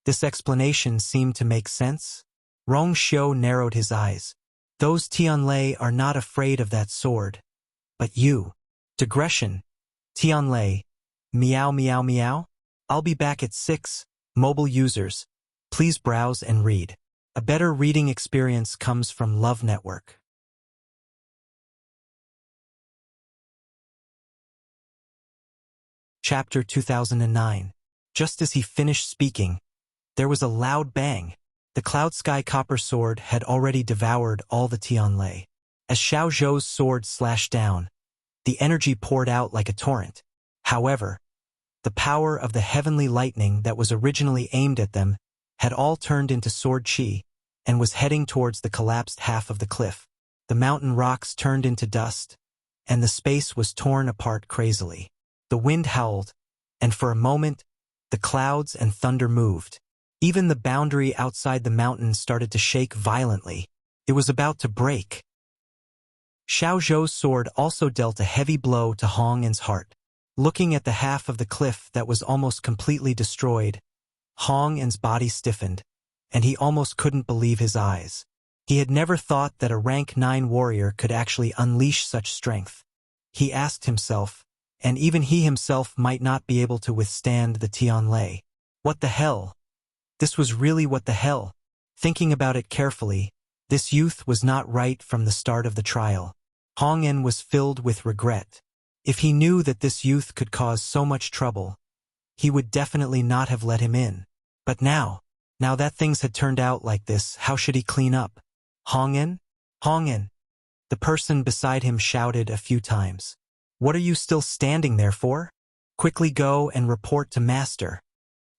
Speaker 1: This explanation seemed to make sense. Rong Xiu narrowed his eyes. Those Tianlei are not afraid of that sword. But you. Digression. Tianlei. Meow meow meow. I'll be back at 6. Mobile users, please browse and read. A better reading experience comes from Love Network. Chapter 2009. Just as he finished speaking, there was a loud bang. The Cloud Sky Copper Sword had already devoured all the Tianlei. As Xiao Zhou's sword slashed down, the energy poured out like a torrent. However, the power of the heavenly lightning that was originally aimed at them had all turned into sword chi and was heading towards the collapsed half of the cliff. The mountain rocks turned into dust, and the space was torn apart crazily. The wind howled, and for a moment, the clouds and thunder moved. Even the boundary outside the mountain started to shake violently. It was about to break. Xiao Zhou's sword also dealt a heavy blow to Hong En's heart. Looking at the half of the cliff that was almost completely destroyed, Hong En's body stiffened, and he almost couldn't believe his eyes. He had never thought that a rank 9 warrior could actually unleash such strength. He asked himself, and even he himself might not be able to withstand the Tianlei. What the hell? This was really what the hell? Thinking about it carefully, this youth was not right from the start of the trial. Hong En was filled with regret. If he knew that this youth could cause so much trouble, he would definitely not have let him in. But now that things had turned out like this, how should he clean up? Hong En? Hong En! The person beside him shouted a few times. What are you still standing there for? Quickly go and report to Master.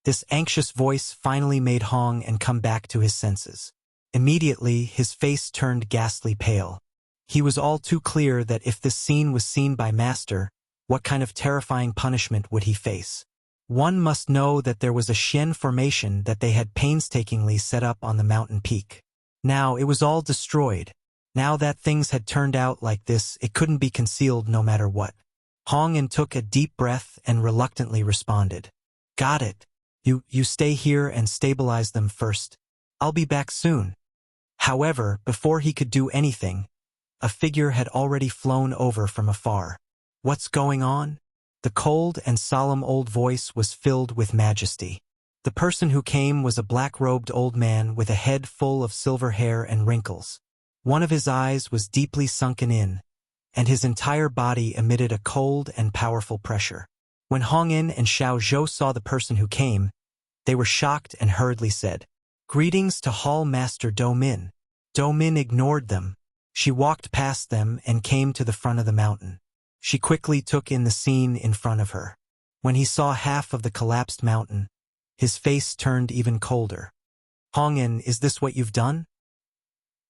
Speaker 1: This anxious voice finally made Hong En come back to his senses. Immediately, his face turned ghastly pale. He was all too clear that if this scene was seen by Master, what kind of terrifying punishment would he face? One must know that there was a Xian formation that they had painstakingly set up on the mountain peak. Now it was all destroyed. Now that things had turned out like this, it couldn't be concealed no matter what. Hong En took a deep breath and reluctantly responded. Got it. You stay here and stabilize them first. I'll be back soon. However, before he could do anything, a figure had already flown over from afar. What's going on? The cold and solemn old voice was filled with majesty. The person who came was a black-robed old man with a head full of silver hair and wrinkles. One of his eyes was deeply sunken in, and his entire body emitted a cold and powerful pressure. When Hong En and Xiao Zhou saw the person who came, they were shocked and hurriedly said, Greetings to Hall Master Do Min. Do Min ignored them. She walked past them and came to the front of the mountain. She quickly took in the scene in front of her. When he saw half of the collapsed mountain, his face turned even colder. Hong En, is this what you've done?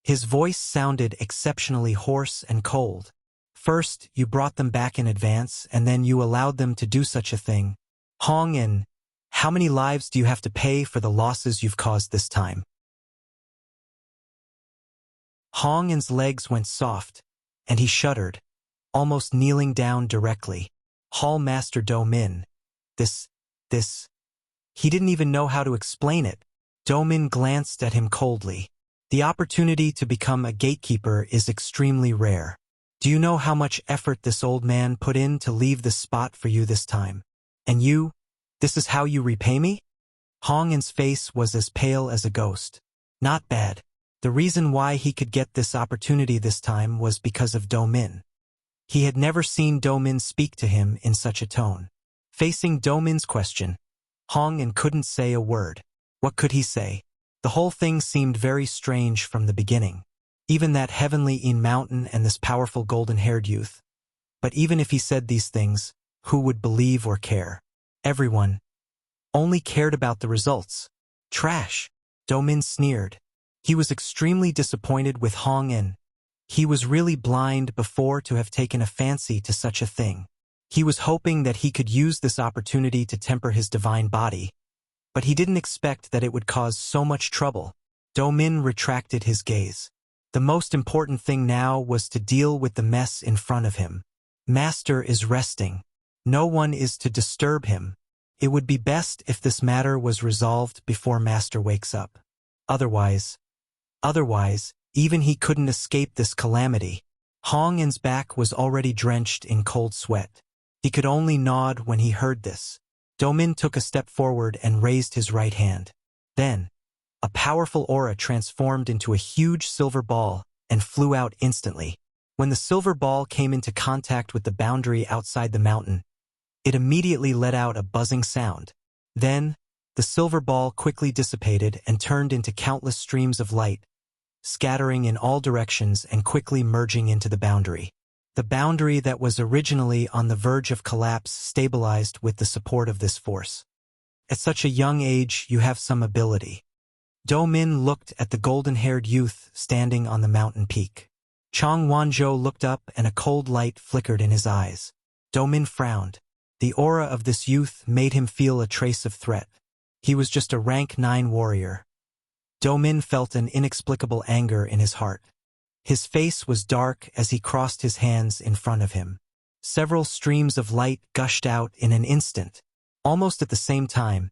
Speaker 1: His voice sounded exceptionally hoarse and cold. First, you brought them back in advance, and then you allowed them to do such a thing. Hong En, how many lives do you have to pay for the losses you've caused this time? Hong En's legs went soft, and he shuddered, almost kneeling down directly. Hall Master Do Min. This. He didn't even know how to explain it. Do Min glanced at him coldly. The opportunity to become a gatekeeper is extremely rare. Do you know how much effort this old man put in to leave this spot for you this time? And you? This is how you repay me? Hong En's face was as pale as a ghost. Not bad. The reason why he could get this opportunity this time was because of Do Min. He had never seen Do Min speak to him in such a tone. Facing Do Min's question, Hong En couldn't say a word. What could he say? The whole thing seemed very strange from the beginning. Even that heavenly mountain and this powerful golden-haired youth. But even if he said these things, who would believe or care? Everyone only cared about the results. Trash. Do Min sneered. He was extremely disappointed with Hong En. He was really blind before to have taken a fancy to such a thing. He was hoping that he could use this opportunity to temper his divine body, but he didn't expect that it would cause so much trouble. Do Min retracted his gaze. The most important thing now was to deal with the mess in front of him. Master is resting. No one is to disturb him. It would be best if this matter was resolved before Master wakes up. Otherwise, even he couldn't escape this calamity. Hong En's back was already drenched in cold sweat. He could only nod when he heard this. Do Min took a step forward and raised his right hand. Then, a powerful aura transformed into a huge silver ball and flew out instantly. When the silver ball came into contact with the boundary outside the mountain, it immediately let out a buzzing sound. Then, the silver ball quickly dissipated and turned into countless streams of light, scattering in all directions and quickly merging into the boundary. The boundary that was originally on the verge of collapse stabilized with the support of this force. At such a young age, you have some ability. Do Min looked at the golden-haired youth standing on the mountain peak. Chang Wanzhou looked up and a cold light flickered in his eyes. Do Min frowned. The aura of this youth made him feel a trace of threat. He was just a rank 9 warrior. Do Min felt an inexplicable anger in his heart. His face was dark as he crossed his hands in front of him. Several streams of light gushed out in an instant. Almost at the same time,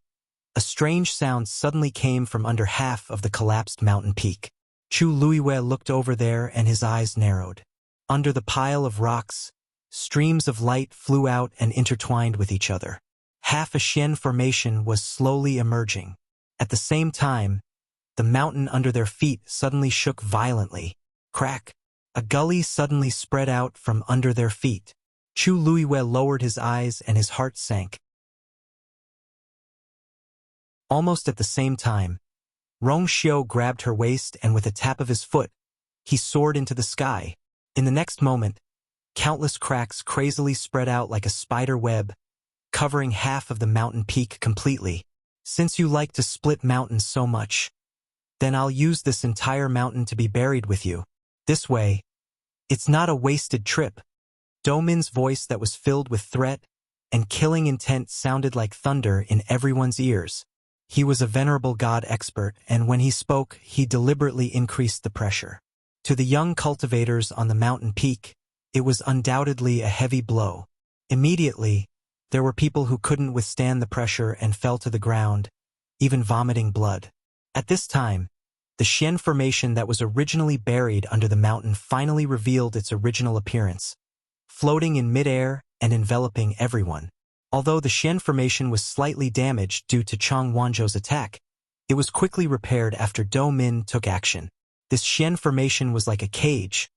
Speaker 1: a strange sound suddenly came from under half of the collapsed mountain peak. Chu Luiwei looked over there and his eyes narrowed. Under the pile of rocks, streams of light flew out and intertwined with each other. Half a Xian formation was slowly emerging. At the same time, the mountain under their feet suddenly shook violently. Crack! A gully suddenly spread out from under their feet. Chu Luiyue lowered his eyes and his heart sank. Almost at the same time, Rong Xiu grabbed her waist and with a tap of his foot, he soared into the sky. In the next moment, countless cracks crazily spread out like a spider web, covering half of the mountain peak completely. Since you like to split mountains so much, then I'll use this entire mountain to be buried with you. This way, it's not a wasted trip. Domin's voice that was filled with threat and killing intent sounded like thunder in everyone's ears. He was a venerable god expert, and when he spoke, he deliberately increased the pressure. To the young cultivators on the mountain peak, it was undoubtedly a heavy blow. Immediately, there were people who couldn't withstand the pressure and fell to the ground, even vomiting blood. At this time, the Xian formation that was originally buried under the mountain finally revealed its original appearance, floating in midair and enveloping everyone. Although the Xian formation was slightly damaged due to Chang Wanzhou's attack, it was quickly repaired after Do Min took action. This Xian formation was like a cage,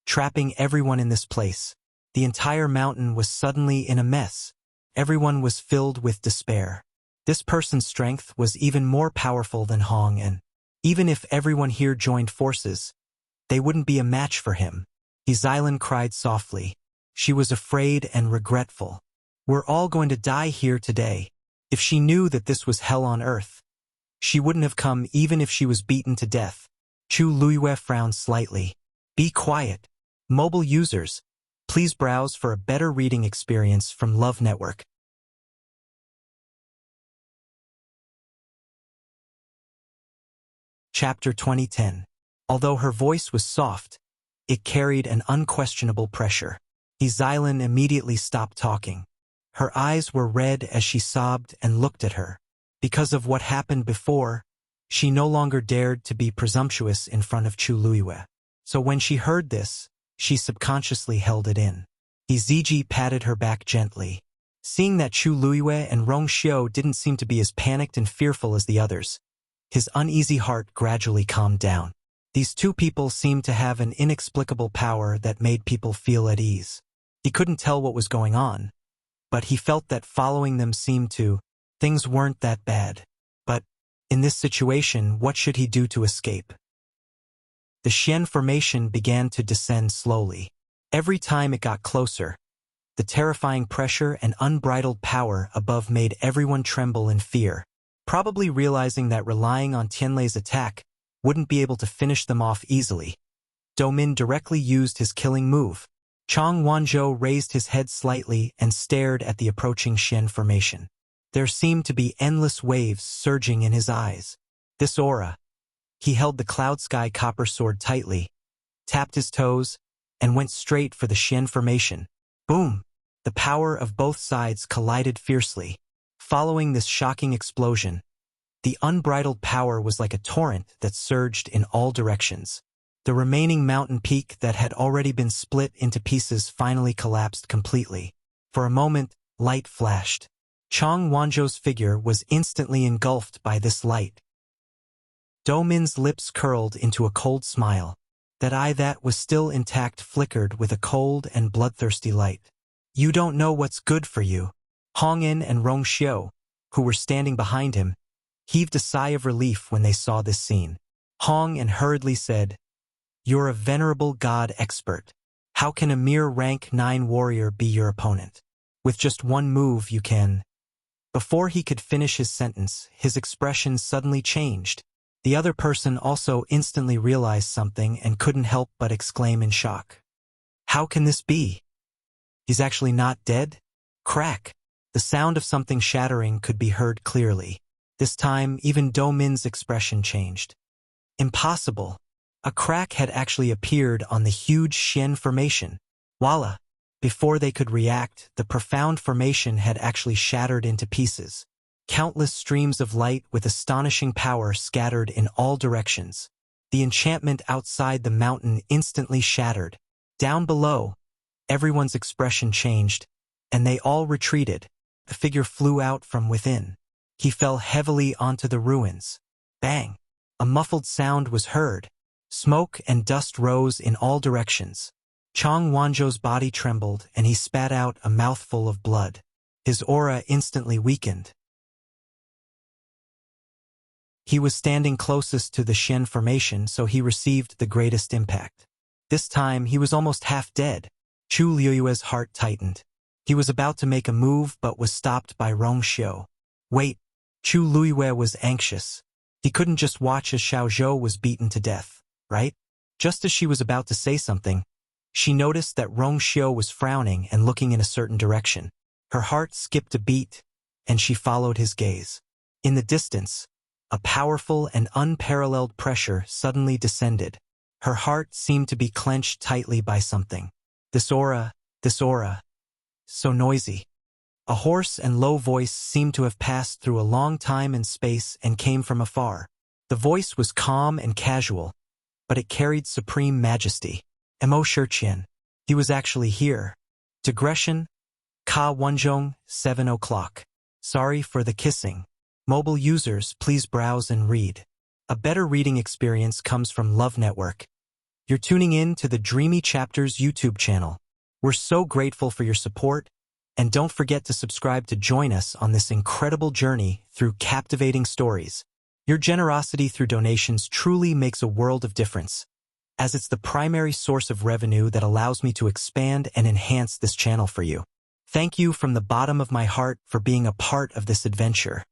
Speaker 1: trapping everyone in this place. The entire mountain was suddenly in a mess. Everyone was filled with despair. This person's strength was even more powerful than Hong, and even if everyone here joined forces, they wouldn't be a match for him. Xylan cried softly. She was afraid and regretful. We're all going to die here today. If she knew that this was hell on earth, she wouldn't have come even if she was beaten to death. Chu Luiyue frowned slightly. Be quiet. Mobile users, please browse for a better reading experience from Love Network. Chapter 2010. Although her voice was soft, it carried an unquestionable pressure. Xylan immediately stopped talking. Her eyes were red as she sobbed and looked at her. Because of what happened before, she no longer dared to be presumptuous in front of Chu Luiyue. So when she heard this, she subconsciously held it in. Iziji patted her back gently. Seeing that Chu Luiyue and Rong Xiu didn't seem to be as panicked and fearful as the others, his uneasy heart gradually calmed down. These two people seemed to have an inexplicable power that made people feel at ease. He couldn't tell what was going on, but he felt that following them seemed to, things weren't that bad. But, in this situation, what should he do to escape? The Xian formation began to descend slowly. Every time it got closer, the terrifying pressure and unbridled power above made everyone tremble in fear, probably realizing that relying on Tianlei's attack wouldn't be able to finish them off easily. Domin directly used his killing move. Chang Wanzhou raised his head slightly and stared at the approaching Xian formation. There seemed to be endless waves surging in his eyes. This aura. He held the cloud sky copper sword tightly, tapped his toes, and went straight for the Xian formation. Boom! The power of both sides collided fiercely. Following this shocking explosion, the unbridled power was like a torrent that surged in all directions. The remaining mountain peak that had already been split into pieces finally collapsed completely. For a moment, light flashed. Chang Wanzhou's figure was instantly engulfed by this light. Domin's lips curled into a cold smile. That eye that was still intact flickered with a cold and bloodthirsty light. You don't know what's good for you. Hongyan and Rong Xiu, who were standing behind him, heaved a sigh of relief when they saw this scene. Hongyan hurriedly said, You're a venerable god expert. How can a mere rank 9 warrior be your opponent? With just one move you can... Before he could finish his sentence, his expression suddenly changed. The other person also instantly realized something and couldn't help but exclaim in shock. How can this be? He's actually not dead? Crack! The sound of something shattering could be heard clearly. This time, even Domin's expression changed. Impossible! A crack had actually appeared on the huge Xian formation. Voila! Before they could react, the profound formation had actually shattered into pieces. Countless streams of light with astonishing power scattered in all directions. The enchantment outside the mountain instantly shattered. Down below, Everyone's expression changed, and they all retreated. A figure flew out from within. He fell heavily onto the ruins. Bang! A muffled sound was heard. Smoke and dust rose in all directions. Chong Wanzhou's body trembled, and he spat out a mouthful of blood. His aura instantly weakened. He was standing closest to the Shen formation, so he received the greatest impact. This time, he was almost half dead. Chu Liuyue's heart tightened. He was about to make a move but was stopped by Rong Xiu. Wait, Chu Liyue was anxious. He couldn't just watch as Xiao Zhou was beaten to death, right? Just as she was about to say something, she noticed that Rong Xiu was frowning and looking in a certain direction. Her heart skipped a beat, and she followed his gaze. In the distance, a powerful and unparalleled pressure suddenly descended. Her heart seemed to be clenched tightly by something. This aura, so noisy. A hoarse and low voice seemed to have passed through a long time and space and came from afar. The voice was calm and casual, but it carried supreme majesty. Mo Shiqian. He was actually here. Digression. Ka Wenzhong, 7 o'clock. Sorry for the kissing. Mobile users, please browse and read. A better reading experience comes from Love Network. You're tuning in to the Dreamy Chapters YouTube channel. We're so grateful for your support, and don't forget to subscribe to join us on this incredible journey through captivating stories. Your generosity through donations truly makes a world of difference, as it's the primary source of revenue that allows me to expand and enhance this channel for you. Thank you from the bottom of my heart for being a part of this adventure.